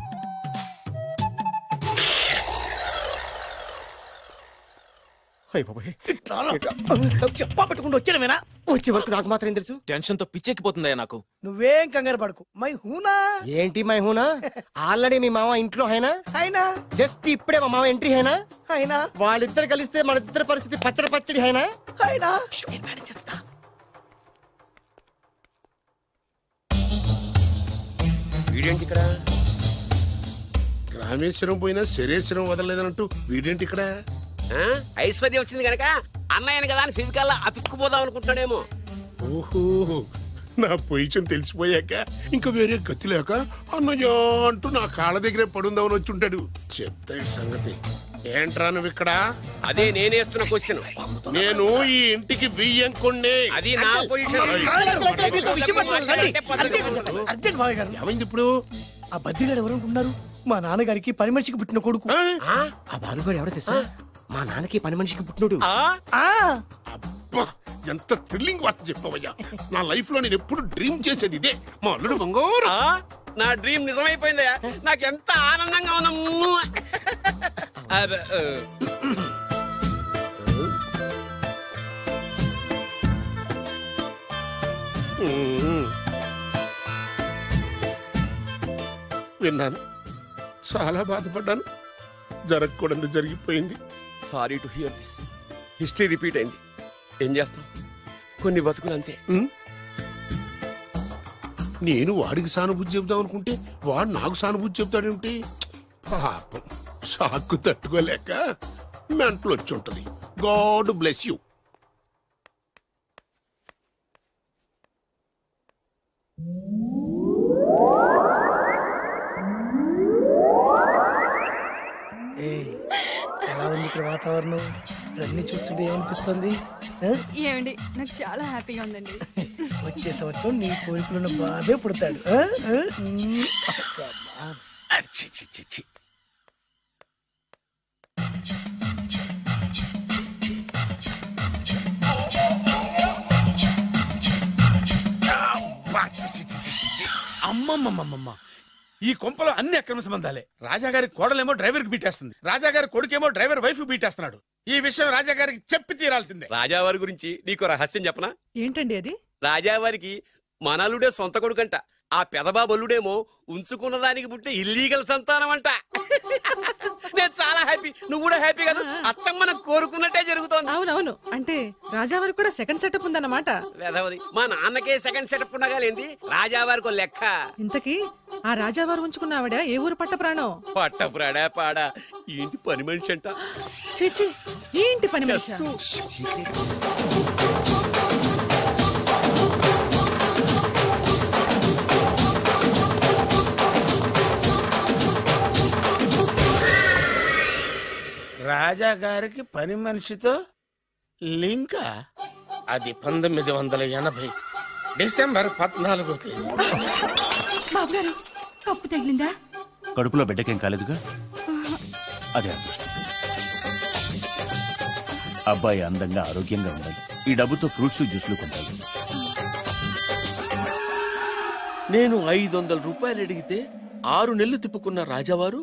I: చెప్పా పెట్టుకుంటూ వచ్చాడమేనా?
O: వచ్చే వరకు నాకు మాత్రం ఏం తెలుసు?
D: టెన్షన్ తో పిచ్చెక్కిపోతుందయ్యా నాకు.
I: నువ్వేం కంగారు పడకు. మై హూనా.
O: ఏంటి మై హూనా? ఆల్రెడీ మీ మామ ఇంట్లో అయినా
I: అయినా
O: జస్ట్ ఇప్పుడే మా మామ ఎంట్రీ అయినా
I: అయినా
O: వాళ్ళిద్దరు కలిస్తే మన ఇద్దరు పరిస్థితి పచ్చడి పచ్చడి అయినా
I: అయినా
A: వీడేంటి ఇక్కడ? రామేశ్వరం పోయినా శరేశ్వరం వదలలేదన్నట్టు వీడేంటి ఇక్కడ?
B: ఐశ్వర్యం వచ్చింది కనుక అన్నయ్యని కదా అని ఫిజికల్లా అతుక్కుపోదాం అనుకుంటున్నాడేమో.
A: ఓహో, నా పొజిషన్ తెలిసిపోయాక ఇంకా వేరే గతి లేక అన్నయ్య అంటూ నా కాళ్ళ దగ్గరే పడుందామని వచ్చి ఉంటాడు. చెప్తాడు సంగతి. ఏంట్రా నువ్వు ఇక్కడ?
B: అదే నేనేస్తున్న క్వశ్చన్.
A: నేను ఈ ఇంటికి బియ్యం కొన్నే.
B: అది నా పొజిషన్.
A: ఏమైంది ఇప్పుడు?
I: ఆ బద్రిగాడు ఎవరు అనుకుంటున్నారు? మా నాన్నగారికి పని మనిషికి పుట్టిన కొడుకు.
O: ఆ బాలుగాడు ఎవడో తెలుసా? మా నాన్నకి పని మనిషికి పుట్టినోడు.
A: ఎంత థ్రిల్లింగ్ వార్త చెప్పవయ్యా. నా లైఫ్ లో నేను ఎప్పుడు డ్రీమ్ చేసేది ఇదే. మా అల్లుడు బంగారు.
B: నా డ్రీమ్ నిజమైపోయిందయ్యా. నాకెంత ఆనందంగా ఉన్నా.
A: విన్నాను, చాలా బాధపడ్డాను. జరగకూడదు జరిగిపోయింది.
B: Sorry to hear this. History repeat అయింది. ఏం చేస్తాం, కొన్ని బతుకులు అంతే.
A: నేను వాడికి సానుభూతి చెబుతాం అనుకుంటే వాడు నాకు సానుభూతి చెబుతాడేమిటి? పాపం, షాక్కు తట్టుకోలేక మెంటలు వచ్చి ఉంటది. God bless you.
I: ఎలా ఉంది ఇక్కడ వాతావరణం? ఇక్కడ అన్ని చూస్తుంటే ఏమనిపిస్తుంది?
M: ఏమండి, నాకు చాలా హ్యాపీగా ఉందండి.
I: వచ్చే సంవత్సరం నీ కోరికలున్న బాధే పుడతాడు.
V: అమ్మమ్మమ్మమ్మ, ఈ కొంపలో అన్ని అక్రమ సంబంధాలే. రాజాగారి కోడలేమో డ్రైవర్ కి బీటేస్తుంది, రాజాగారి కొడుకేమో డ్రైవర్ వైఫ్ బీటేస్తున్నాడు. ఈ విషయం రాజాగారికి చెప్పి తీరాల్సిందే.
B: రాజావారి గురించి నీకు రహస్యం చెప్పనా?
T: ఏంటండి అది?
B: రాజావారికి మనలుడే సొంత కొడుకంట. ఆ పెదబాబల్లుడేమో ఉంచుకున్న దానికి పుట్టిన ఇల్లీగల్ సంతానం అంట. నేను చాలా హ్యాపీ. నువ్వు కూడా హ్యాపీ కదా? అచ్చం మనం కోరుకున్నట్టే జరుగుతోంది.
T: అవునవును. అంటే రాజావారికి కూడా సెకండ్ సెటప్ ఉందన్నమాట.
B: వేదవది, మా నాన్నకే సెకండ్ సెటప్ ఉండగాలేంది, రాజావారికి లెక్క.
T: ఇంతకీ ఆ రాజావారు ఉంచుకున్న ఆవిడ ఏ ఊరు పట్ట ప్రాణం?
B: పట్ట ప్రాడా పాడా ఏంటి పని మనిషి అంట.
T: చీచి, ఏంటి పని మనిషి?
V: రాజాగారికి పని మనిషితో లింక. అది 1980 డిసెంబర్ 14వ తేదీ.
N: బాబుగారు, కప్పు తగిలిందా?
U: కడుపులో బిడ్డకేం కాలేదుగా? అదే అదృష్టం. అబ్బాయి అందంగా ఆరోగ్యంగా ఉండాలి. ఈ డబ్బుతో ఫ్రూట్స్ జ్యూస్లు కొంటాయి.
V: నేను 500 రూపాయలు అడిగితే 6 నెలలు తిప్పుకున్న రాజావారు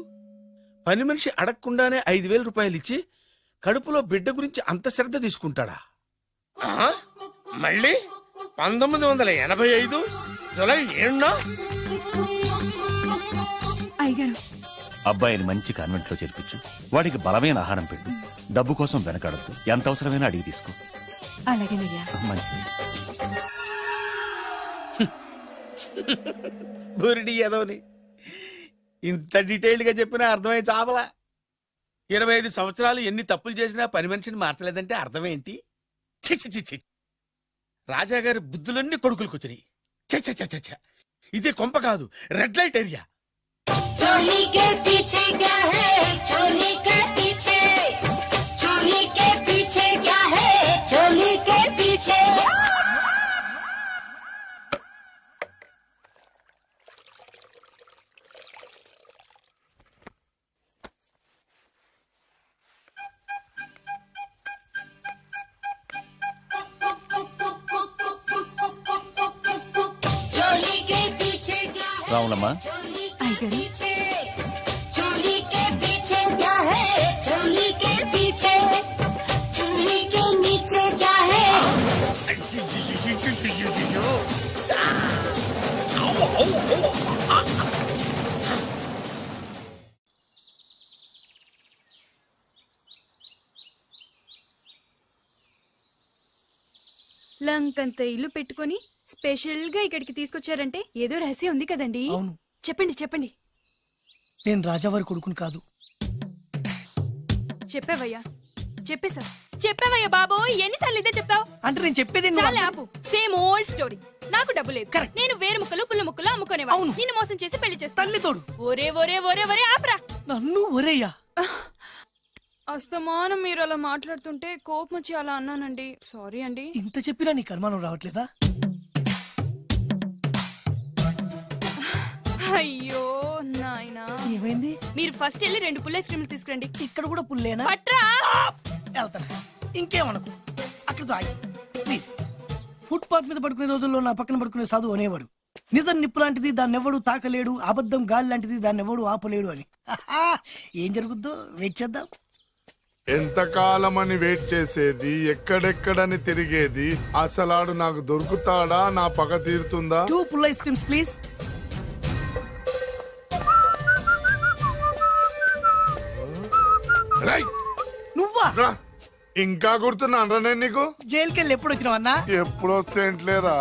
V: పని మనిషి అడగకుండానే 5000 రూపాయలు ఇచ్చి కడుపులో బిడ్డ గురించి అంత శ్రద్ధ తీసుకుంటాడా? మళ్ళీ 1985 జూలై 7న
N: అయ్యగారు,
U: అబ్బాయిని మంచి కాన్వెంట్ లో చేర్పించు. వాడికి బలమైన ఆహారం పెట్టు. డబ్బు కోసం వెనకాడద్దు. ఎంత అవసరమైనా అడిగి తీసుకో.
N: అలాగేనయ్యా.
U: మంచిది.
V: బురిడి ఏదోని ఇంత డీటెయిల్డ్ గా చెప్పినా అర్థమై చావలా. 25 సంవత్సరాలు ఎన్ని తప్పులు చేసినా పని మనిషిని మార్చలేదంటే అర్థమేంటి? రాజాగారి బుద్ధులన్నీ కొడుకులకు వచ్చినాయి. ఇదే కొంప కాదు, రెడ్ లైట్ ఏరియా.
S: चोली के पीछे क्या है? चोली के पीछे, चोली के पीछे क्या है? चोली के पीछे.
U: రావులమ్మా
S: चोली के पीछे क्या है चोली के पीछे चुन्नी के नीचे क्या है
M: లంకంత ఇల్లు పెట్టుకొని స్పెషల్ గా ఇక్కడికి తీసుకొచ్చారంటే ఏదో రహస్యం ఉంది కదండి. చెప్పండి చెప్పండి.
I: నేను రాజావారి కొడుకుని కాదు.
M: చెప్పావయ్యా చెప్పేసా చెప్పావయ్యా బాబు, ఎన్నిసార్లు ఇదే చెప్తావు?
I: అంటే నేను చెప్పేది
M: చాలా ఆపు. Same old story. నాకు డబ్బు లేదు, నేను వేరు ముక్కలు పుల్ల ముక్కలు అమ్ముకునేవాడు. నిన్ను మోసం చేసి పెళ్లి చేస్తా.
I: తల్లి తోడు.
M: ఒరే ఒరే ఒరే ఒరే ఆపరా.
I: నన్ను ఒరేయ్యా.
M: అస్తమానం మీరు అలా మాట్లాడుతుంటే కోపం వచ్చి అలా అన్నానండి. సారీ అండి.
I: ఇంత చెప్పినా నీ కర్మానం రావట్లేదా?
M: అయ్యో నాయనా,
I: ఏమైంది?
M: మీరు ఫస్ట్ వెళ్ళి 2 పుల్ల ఐస్ క్రీమ్లు తీసుకురండి.
I: ఇక్కడ కూడా పుల్లేనా?
M: పట్రా.
I: వెళ్తాను. ఇంకేమనుకో, అక్కడితో ఆగి ప్లీజ్. ఫుట్పాత్ మీద పడుకునే రోజుల్లో నా పక్కన పడుకునే సాధువు అనేవాడు, నిజం నిప్పు లాంటిది దాన్ని ఎవడు తాకలేడు, అబద్ధం గాలి లాంటిది దాన్ని ఎవడు ఆపలేడు అని. ఏం జరుగుద్దో వెయిట్ చేద్దాం.
W: ఎంతకాలమని వెయిట్ చేసేది, ఎక్కడెక్కడని తిరిగేది, అసలాడు నాకు దొరుకుతాడా, నా పగ తీరుతుందా?
I: 2 పుల్ల ఐస్ క్రీమ్స్ ప్లీజ్. నువ్వా?
W: ఇంకా గుర్తున్నాను నేను నీకు.
I: జైలుకెళ్ళి ఎప్పుడు వచ్చినావు అన్నా?
W: ఎప్పుడు వస్తేంట్లేరా,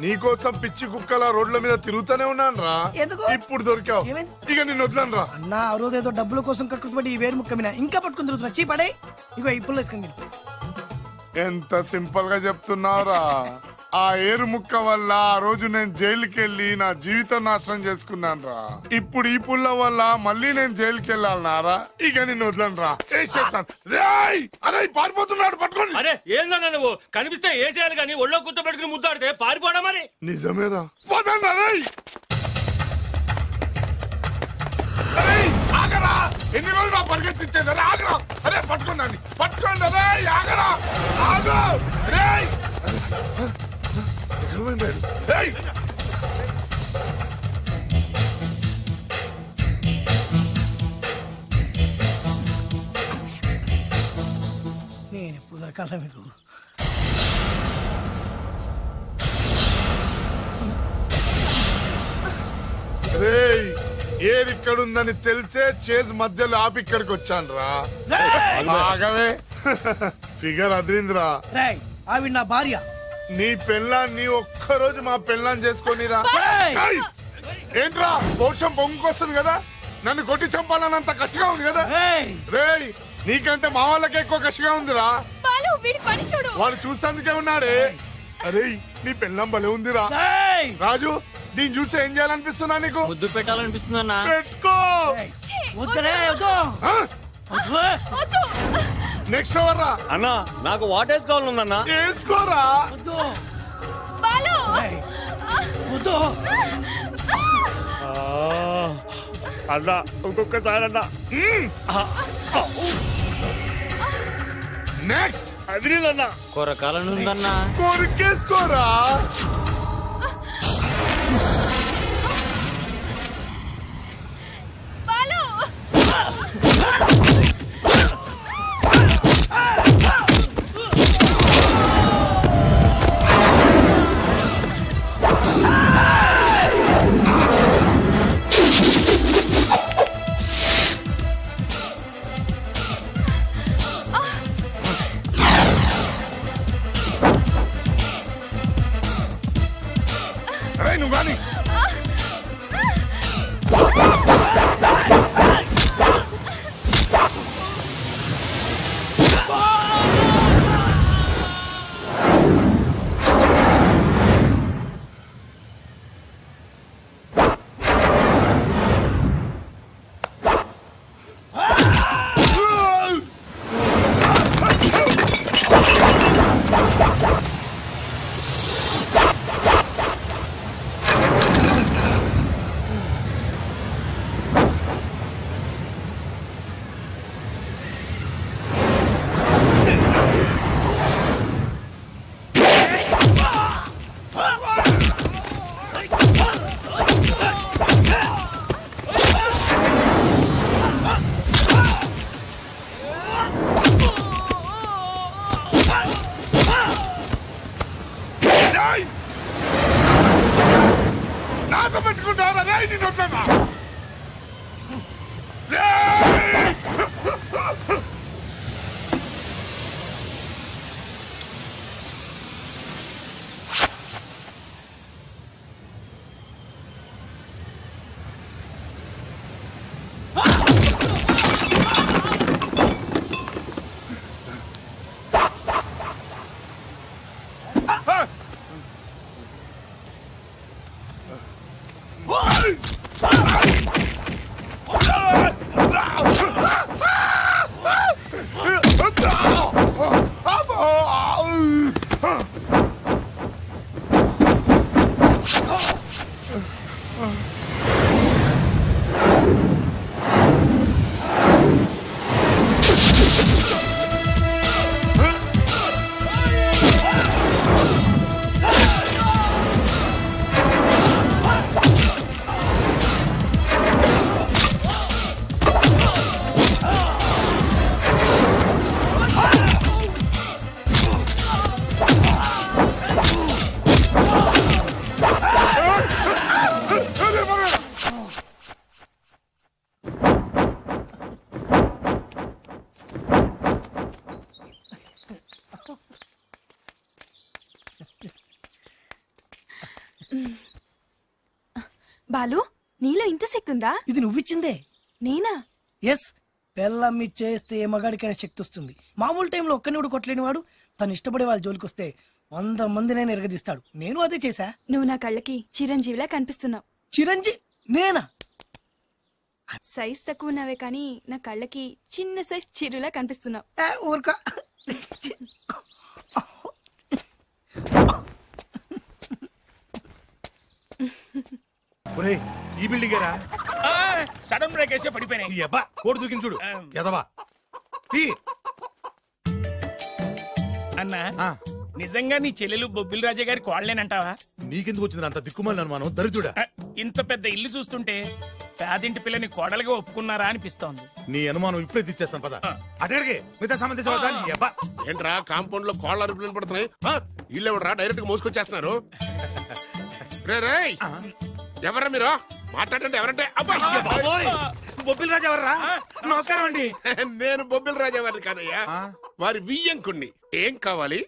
W: నీకోసం పిచ్చి కుక్కల రోడ్ల మీద తిరుగుతూనే ఉన్నాను రా.
I: ఎందుకు?
W: ఇప్పుడు దొరికావు, ఇక నిన్ను వదలను రా.
I: అన్నా ఆ రోజు ఏదో డబ్బుల కోసం కక్కుపడి ఈ వేరు ముక్క మీద ఇంకా పట్టుకుని తిరుగుతున్నా. చీ పడే. ఇగో ఇప్పుడు వేసుకుని
W: ఎంత సింపుల్ గా చెప్తున్నావురా. ఆ ఏరు ముక్క వల్ల ఆ రోజు నేను జైలుకి వెళ్ళి నా జీవితం నాశనం చేసుకున్నాను రా. ఇప్పుడు ఈ పుల్ల వల్ల మళ్ళీ నేను జైలుకి వెళ్ళాలన్నారా? ఇక నిన్ను వదలను రా. అరే పారిపోతున్నాడు, పట్టుకోండి.
G: అరే ఏందన్నా నువ్వు, కనిపిస్తే ఏసేయాలి కానీ ఒళ్ళో కూర్చోబెట్టుకుని ముద్దాడితే పారిపోవడం మరి.
W: నిజమేరా, వదలండి. ఆగరా, ఎన్ని రోజులు నా పరిగెత్తించేది? ఆగరా, అరే పట్టుకోండి, పట్టుకోండి. అరే ఆగరా, ఆగు.
I: నేను ఎప్పుడు దొరకాల మీకు?
W: ఏరిక్కడుందని తెలిసే చేజ్ మధ్యలో ఆపి ఇక్కడికి వచ్చాను రా. ఆగవే, ఫిగర్ అదిరిందిరా.
I: ఆవిడ నా భార్య.
W: నీ పెళ్ళాన్ని ఒక్కరోజు మా పెళ్ళాన్ని చేసుకొనిరా. ఏంట్రా పౌరుషం పొంగుకొస్తుంది కదా, నన్ను కొట్టి చంపాలన్నంత కసిగా ఉంది కదా. రేయ్ నీకంటే మా వాళ్ళకి ఎక్కువ కసిగా ఉందిరా. వాడు చూసేందుకే ఉన్నాడే. అరే నీ పెళ్ళం భలే ఉందిరా. రాజు దీన్ని చూసి ఏం చేయాలనిపిస్తున్నా నీకు?
G: ముద్దు పెట్టాలనిపిస్తుందన్నా.
W: పెట్టుకో. నెక్స్ట్ ఎవర్రా?
G: అన్నా నాకు వాటేజ్ కావాలన్నా.
W: వేసుకోరా.
G: అన్నా ఇంకొకసారి అన్నా.
W: నెక్స్ట్
G: అదిరిందన్నా. కొరకాలని ఉందన్నా.
W: కొరికేసుకోరా. నిన్ను వదలరా.
H: బాలు నీలో ఇంత శక్తి ఉందా?
I: ఇది నువ్విచ్చిందే.
H: నేనా?
I: ఎస్, పెళ్ళమ్మి చేస్తే ఏ మగాడికైనా శక్తి వస్తుంది. మామూలు టైంలో ఒక్కనివుడు కొట్టలేని వాడు తను ఇష్టపడే వాళ్ళ జోలికి వస్తే 100 మందినైనా ఎరగదీస్తాడు. నేను అదే చేశా.
H: నువ్వు నా కళ్ళకి చిరంజీవిలా కనిపిస్తున్నావు.
I: చిరంజీవి నేనా?
H: సైజ్ తక్కువ ఉన్నావే కానీ నా కళ్ళకి చిన్న సైజ్ చిరులా కనిపిస్తున్నావు.
I: ఊరుకో.
J: ఈ బిల్డింగ్
V: సడన్ బ్రేక్ వేసే పడిపోయినాయి.
J: కోడి దూకింది చూడు ఎదవా.
V: అన్నా నిజంగా నీ చెల్లెలు బొబ్బిల్ రాజా గారి కోడలేనంటావా?
J: నీకెందుకు వచ్చింది అంత దిక్కుమాలి అనుమానం? దరిద్రుడా,
V: ఇంత పెద్ద ఇల్లు చూస్తుంటే పేదింటి పిల్లని కోడలుగా ఒప్పుకున్నారా అనిపిస్తోంది.
J: నీ అనుమానం ఇప్పుడే తెచ్చేస్తాను పద. అటడిగే మిగతా సంబంధించిన
A: ఏంట్రా కాంపౌండ్ లో కోళ్ళ అరుపులు పడుతున్నాయి? ఇల్లు ఎవడరా డైరెక్ట్ గా మోసుకొచ్చేస్తున్నారు? ఎవరా మీరు మాట్లాడండి? ఎవరంటే?
J: బొబ్బిల్ రాజా ఎవర్రా? నమస్కారం అండి.
A: నేను బొబ్బిల్ రాజా వారిని కాదయ్యా, వారి వియ్యంకుణ్ణి. ఏం కావాలి?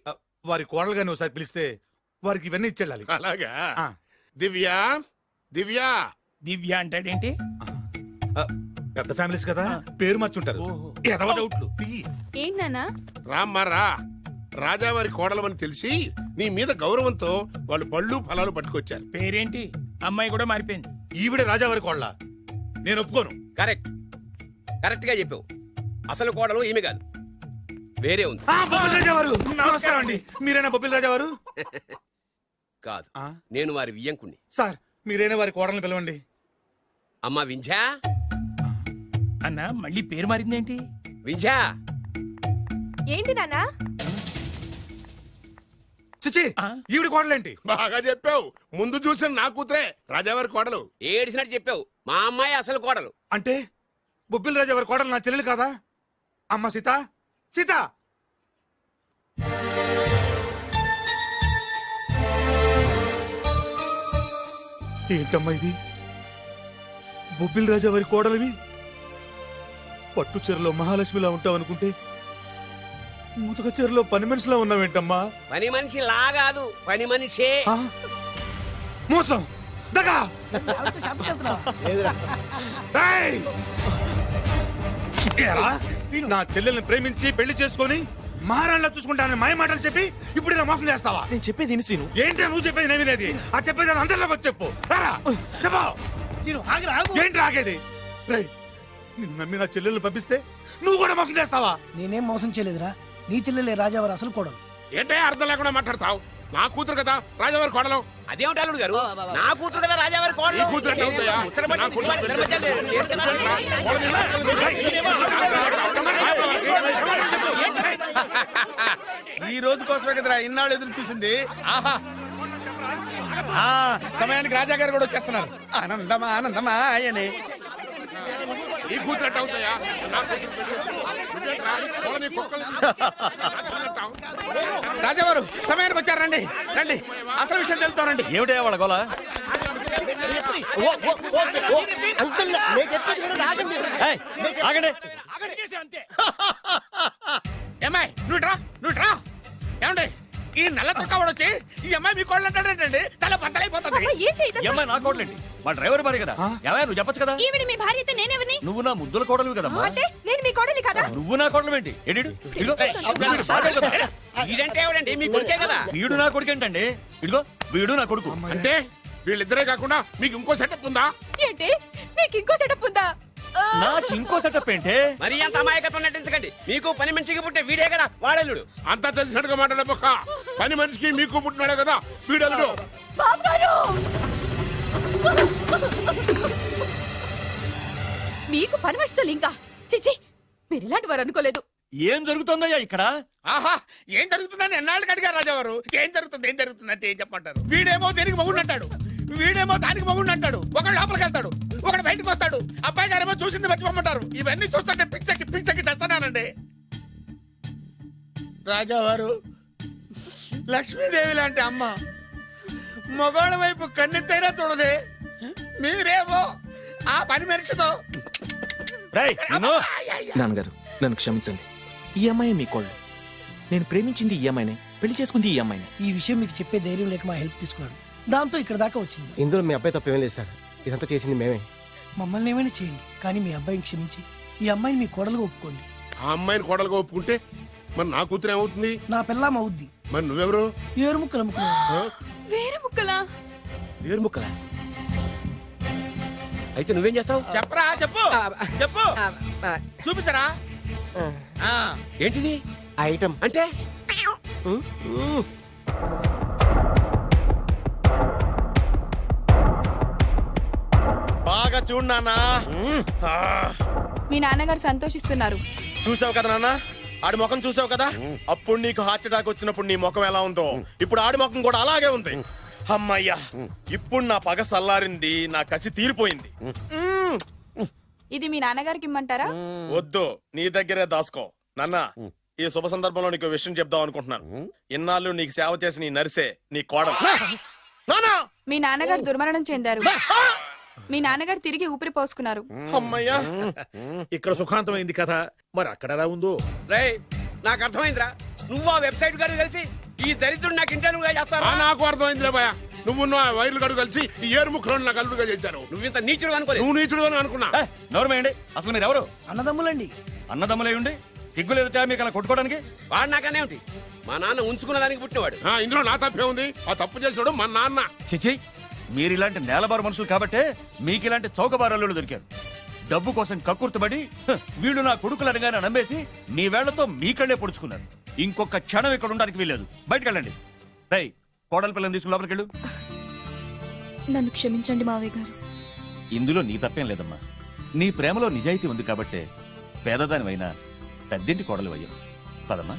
J: వారి కోడలు గాని ఒకసారి పిలిస్తే వారికి ఇవన్నీ ఇచ్చేళ్ళాలి.
A: అలాగా? దివ్య దివ్య
V: దివ్య అంటాడేంటి?
J: పెద్ద ఫ్యామిలీస్ కదా, పేరు మార్చుంటారు.
H: ఏంటన్నా?
A: రామ్మారా, రాజావారి కోడలమని తెలిసి నీ మీద గౌరవంతో వాళ్ళు పళ్ళు ఫలాలు పట్టుకొచ్చారు.
V: పేరేంటి? అమ్మాయి కూడా మారిపోయింది.
J: ఈవిడే రాజావారి కోడల? నేను ఒప్పుకోను.
B: కరెక్ట్ కరెక్ట్ గా చెప్పావు. అసలు కోడలు ఈమె కాదు, వేరే ఉంది.
J: బొబ్బిల్ రాజా వారు నమస్కారం అండి. మీరేనా బొబ్బిల్ రాజా వారు?
B: కాదు, నేను వారి వియ్యంకుణ్ణి.
J: సార్ మీరేనా వారి కోడల్ని పిలవండి.
B: అమ్మా వింజా.
V: అన్నా మళ్ళీ పేరు మారిందేంటి?
B: వింజా.
H: ఏంటి నాన్నా?
J: చిచి, ఈవిడ కోడలేంటి?
A: బాగా చెప్పావు. ముందు చూసిన నా కూతురే రాజావారి కోడలు.
B: ఏడిసినట్టు చెప్పావు. మా అమ్మాయి అసలు కోడలు.
J: అంటే బొబ్బిల్ రాజా వారి కోడలు నా చెల్లెలు కాదా? అమ్మ సీత, సీత. ఏంటమ్మా ఇది? బొబ్బిల్ రాజా వారి కోడలివి పట్టు చీరలో మహాలక్ష్మిలా ఉంటావనుకుంటే మూతక చీరలో పని మనిషిలా ఉన్నావేంటమ్మా?
B: పని మనిషి లాగాదు, పని మనిషే.
J: మోసం, దగా. నా చెల్లెల్ని ప్రేమించి పెళ్లి చేసుకొని మహారాణిలా చూసుకుంటానని మాయ మాటలు చెప్పి ఇప్పుడు ఇలా మోసం చేస్తావా?
D: నేను చెప్పేది సీను.
J: ఏంటి నువ్వు చెప్పేది? నేను వినేది. ఆ చెప్పేది అందరిలోకి వచ్చి చెప్పు. ఏంటి రాగేది? నిన్ను నమ్మి నా చెల్లెల్ని పంపిస్తే నువ్వు కూడా మోసం చేస్తావా?
I: నేనేం మోసం చేయలేదురా. నీ చెల్లెలే రాజావారు అసలు కోడలు.
A: ఏంటే అర్థం లేకుండా మాట్లాడతావు? నా కూతురు కదా రాజావారి కోడలు.
B: అదేమిటి అల్లుడు గారు, నా కూతురు కదా రాజావారి కోడలు.
V: ఈ రోజు కోసమే కదరా ఇన్నాళ్ళు ఎదురు చూసింది. ఆహా, సమయానికి రాజా గారు కూడా వచ్చేస్తున్నారు. ఆనందమా ఆనందమా అని.
A: ఈ కూతురు ఎట్ట అవుతాయా?
V: రాజావారు సమయానికి వచ్చారు. రండి రండి, అసలు విషయం తెలుస్తానండి.
U: ఏమిటా వాళ్ళ గోల?
O: అంకుల్ నేను చెప్పేది వినండి, ఆగండి.
U: ఆగండి.
V: ఏమ్మాయి నువ్వు రా ఏమండి ఈ నల్ల తొక్కవాడు వచ్చి ఈ అమ్మాయి మీ కోళ్ళు అంటాడేంటండి తల బద్దలైపోతుంది.
U: ఏమ్మా నా కోడలేంటి మా డ్రైవర్ భార్య కదా ఏమయ్య నువ్వు చెప్పొచ్చు కదా
M: ఈవిడ మీ భార్య అయితే నేనెవరిని?
U: నువ్వు నా ముద్దుల కోడలు కదమ్మా
M: అంటే నేను మీ కోడలి కదా?
U: నువ్వు నా కోడలు ఏంటి
B: ఇదంటే ఎవడండి మీ కొడుకే కదా.
U: వీడు నా కొడుకు ఏంటండి ఇదిగో వీడు నా కొడుకు
A: అంటే వీళ్ళిద్దరే కాకుండా మీకు ఇంకో సెటప్ ఉందా?
N: ఏంటి మీకు ఇంకో సెటప్ ఉందా?
U: నాకు ఇంకో సెటప్ ఏంటి?
B: మరి అంత అమాయకత్వం నటించకండి. మీకు పని మనిషికి పుట్టే వీడే కదా వాడల్లుడు.
A: అంతా తెలిసినట్టుగా మాట్లాడే పక్క పని మనిషికి మీకు పుట్టినాడే కదా వీడల్లుడు.
N: మీకు పని మనిషితో లింకా? చిచి మీరు ఇలాంటి వారు అనుకోలేదు.
U: ఏం జరుగుతుందయ్యా ఇక్కడ?
V: ఆహా ఏం జరుగుతుందని ఎన్నాళ్ళకి అడిగారు రాజావారు. ఏం జరుగుతుందంటే ఏం చెప్పంటారు? వీడేమో దేనికి మగుడు అంటాడు, వీడేమో దానికి మగుడు అంటాడు. ఒకడు లోపలికి వెళ్తాడు, ఒకడు బయటకు వస్తాడు. అబ్బాయి గారేమో చూసింది మర్చిపోమంటారు. ఇవన్నీ చూస్తుంటే పిచ్చకి తెస్తానండి. రాజావారు లక్ష్మీదేవి లాంటి అమ్మ మగవాళ్ళ వైపు కన్నెత్తైనా చూడదే, మీరేమో ఆ పని మనిషితో.
D: నాన్నగారు నన్ను క్షమించండి. ఈ అమ్మాయి మీ కోళ్ళు. నేను ప్రేమించింది ఈ అమ్మాయినే, పెళ్లి చేసుకుంది ఈ అమ్మాయిని.
I: ఈ విషయం మీకు చెప్పే ధైర్యం లేక మా హెల్ప్ తీసుకున్నాడు. దాంతో ఇక్కడ దాకా వచ్చింది.
O: ఇందులో మీ అబ్బాయి తప్పేం లేదు సార్, ఇదంతా చేసింది మేమే.
I: మమ్మల్ని ఏమైనా చేయండి, కానీ మీ అబ్బాయిని క్షమించి ఈ అమ్మాయిని మీ కోడలుగా ఒప్పుకోండి.
A: ఆ అమ్మాయిని కోడలుగా ఒప్పుకుంటే మరి నా కూతురు ఏమవుతుంది?
I: నా పిల్లం అవుద్ది.
A: మరి నువ్వెవరు?
I: ఏరు ముక్కలు అమ్ముకున్నావు.
N: వేరే ముక్కలా?
B: వేరు ముక్కలా? అయితే నువ్వేం చేస్తావు?
V: చెప్పరా చెప్పు చెప్పు చూపించరా.
B: ఏంటిది
O: ఐటమ్
B: అంటే?
F: బాగా చూడు నాన్నా.
L: మీ నాన్నగారు సంతోషిస్తున్నారు.
F: చూసావు కదా నాన్న, ఆడి ముఖం చూసావు కదా. అప్పుడు నీకు హార్ట్ అటాక్ వచ్చినప్పుడు నీ ముఖం ఎలా ఉందో ఇప్పుడు ఆడి ముఖం కూడా అలాగే ఉంది. అమ్మయ్యా ఇప్పుడు నా పగ సల్లారింది, నా కసి తీరిపోయింది.
L: ఇది మీ నాన్నగారికి ఇమ్మంటారా?
F: వద్దు, నీ దగ్గరే దాసుకో. నాన్న ఈ శుభ సందర్భంలో నీకు విషయం చెప్దాం అనుకుంటున్నాను. ఇన్నాళ్ళు నీకు సేవ చేసి నీ నర్సే నీ కోడలు.
L: మీ నాన్నగారు దుర్మరణం చెందారు. మీ నాన్నగారు తిరిగి ఊపిరి పోసుకున్నారు.
F: అమ్మయ్యా
E: ఇక్కడ సుఖాంతమైంది కథ, మరి అక్కడ ఎలా ఉందో.
B: రే నాకు అర్థమైందిరా. నువ్వు ఆ వెబ్సైట్ గారు కలిసి ఈ దరిద్రుడు నాకు ఇంటర్వ్యూగా చేస్తారా?
A: నాకు అర్థమైందిలే భయ. నువ్వు వైర్లు గడు కలిసి ఈ ఏరు ముక్కలను నాకు అల్లుడుగా చేశారు.
B: నువ్వు ఇంత నీచుడు అనుకోలేదు.
A: నువ్వు నీచుడు అని అనుకున్నా.
U: నోరమేయండి. అసలు మీరు ఎవరు?
I: అన్నదమ్ములండి.
U: అన్నదమ్ములే ఉండి సిగ్గు లేదు మీకు అలా కొట్టుకోవడానికి?
B: వాడు నాకనే ఉంటి. మా నాన్న ఉంచుకున్న దానికి పుట్టినవాడు.
A: ఇందులో నా తప్పే ఉంది. ఆ తప్పు చేసాడు మా నాన్న.
U: చిచి మీరు ఇలాంటి నేలబారు మనుషులు కాబట్టే మీకు ఇలాంటి చౌకబారల్లులు దొరికారు. డబ్బు కోసం కక్కుర్తుబడి వీళ్ళు నా కొడుకులు అనగానే నమ్మేసి మీ వేళ్లతో మీ కళ్ళే పొడుచుకున్నారు. ఇంకొక క్షణం ఇక్కడ ఉండడానికి వీల్లేదు. బయటకు వెళ్ళండి. రై కోడల పిల్లని తీసుకుని లోపలికి వెళ్ళు.
L: నన్ను క్షమించండి మావయ్య గారు.
U: ఇందులో నీ తప్పేం లేదమ్మా. నీ ప్రేమలో నిజాయితీ ఉంది కాబట్టే పేదదానివైనా పెద్దింటి కోడలు అయ్యావు. పదమ్మా.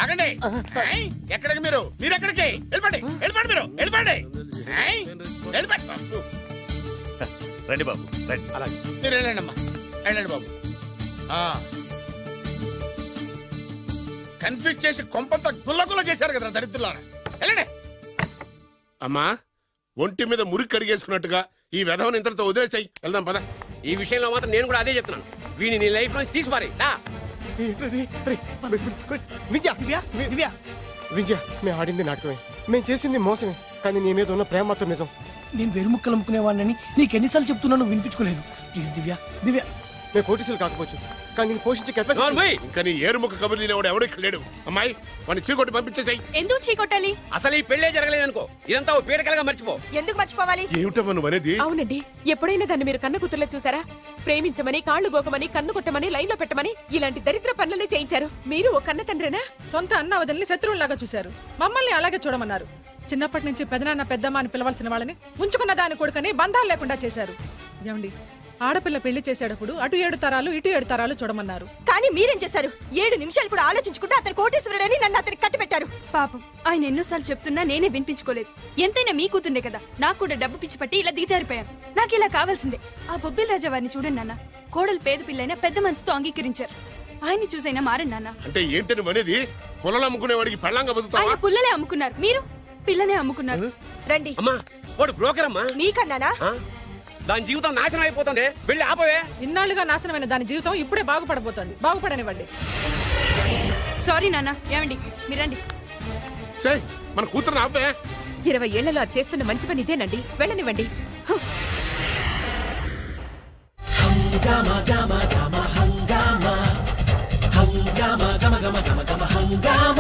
V: ఆగండి. ఎక్కడికి మీరు ఎక్కడికి వెళ్ళిపోండి. మీరు వెళ్ళిపోండి.
U: రండి బాబు రండి.
V: అలాగే మీరు వెళ్ళండి అమ్మా, వెళ్ళండి బాబు. కన్ఫ్యూజ్ చేసి కొంపంతా గుల్లగుల్ల చేశారు కదా దరిద్రులారా. వెళ్ళండి.
A: అమ్మా ఒంటి మీద మురికి కడిగేసుకున్నట్టుగా ఈ వెధవని ఇంతటితో వదిలేసాయి. వెళ్దాం పద.
B: ఈ విషయంలో మాత్రం నేను కూడా అదే చెప్తున్నాను. వీడిని నీ లైఫ్ నుంచి తీసిపారి.
O: విజయ మేము ఆడింది నాటకమే, మేము చేసింది మోసమే, కానీ నీ మీద ఉన్న ప్రేమ మాత్రం నిజం.
I: నేను వేరు ముక్కలు అమ్ముకునేవాడిని నీకు ఎన్నిసార్లు చెప్తున్నాను వినిపించుకోలేదు. ప్లీజ్ దివ్య దివ్య.
O: మేము కోటీసులు కాకపోవచ్చు, కానీ నేను పోషించే కెపాసిటీ.
A: ఇంకా నీ ఏరుముక్క కబుర్లు తినేవాడు ఎవడు ఇక్కడ లేడు. అమ్మాయి వాడిని చీకొట్టి పంపించేసాయి.
M: ఎందుకు చీకొట్టాలి?
B: అసలు ఈ పెళ్లే జరగలేదనుకో. ఇదంతా ఓ పీడకలుగా మర్చిపో.
N: ఎందుకు మర్చిపోవాలి?
A: ఏమిటమ్మా నువ్వు అనేది?
C: అవునండి, ఎప్పుడైనా దాన్ని మీరు కన్న కూతుర్లో చూసారా? ప్రేమించమని, కాళ్ళు గోకమని, కన్ను కొట్టమని, లైన్ లో పెట్టమని ఇలాంటి దరిద్ర పనులనే చేయించారు. మీరు ఒక కన్న తండ్రేనా?
T: సొంత అన్న వదిలిని శత్రువులాగా చూశారు. మమ్మల్ని అలాగే చూడమన్నారు. చిన్నప్పటి నుంచి పెదనాన్న పెద్దమ్మ అని పిలవాల్సిన వాళ్ళని ఉంచుకున్న దాని కొడుకని బంధాలు లేకుండా చేశారు. ఏమండి, ఆడపిల్ల పెళ్లి చేసేటప్పుడు అటు 7 తరాలు ఇటు 7 తరాలు చూడమన్నారు.
N: కానీ మీరేం చేశారు? 7 నిమిషాలు కూడా ఆలోచించుకుంటే అతను కోటీశ్వరుడని నన్ను అతనికి కట్టి పెట్టారు.
M: పాపం ఆయన ఎన్నోసార్లు చెప్తున్నా నేనే వినిపించుకోలేదు. ఎంతైనా మీ కూతుండే కదా, నాకు కూడా డబ్బు పిచ్చి పట్టి ఇలా దిగజారిపోయాను. నాకు ఇలా కావాల్సిందే. ఆ బొబ్బిల్ రాజా వారిని చూడండి నాన్న. కోడలు పేద పిల్లైనా పెద్ద మనసుతో అంగీకరించారు. ఆయన్ని చూసైనా మారండి నాన్న.
A: అంటే ఏంటి నువ్వు అనేది? పొలాలు అమ్ముకునేవాడికి పెళ్ళంగా బతుకుతావా?
M: ఆయన పుల్లలే అమ్ముకున్నారు. మీరు పిల్లనే అమ్ముకున్నారు.
C: రండి.
B: అమ్మా వాడు బ్రోకర్ అమ్మా.
C: నీకన్నానా?
B: దాని జీవితం నాశనం అయిపోతుంది. వెళ్ళి ఆపవే.
T: ఇన్నాళ్ళుగా నాశనమైన దాని జీవితం ఇప్పుడే బాగుపడబోతోంది. బాగుపడనివ్వండి.
M: సారీ నాన్న. ఏమండి మీరండి.
A: మన కూతురు ఆపే.
C: 20 ఏళ్లలో అది చేస్తున్న మంచి పని ఇదేనండి. వెళ్ళనివ్వండి.
S: హంగామా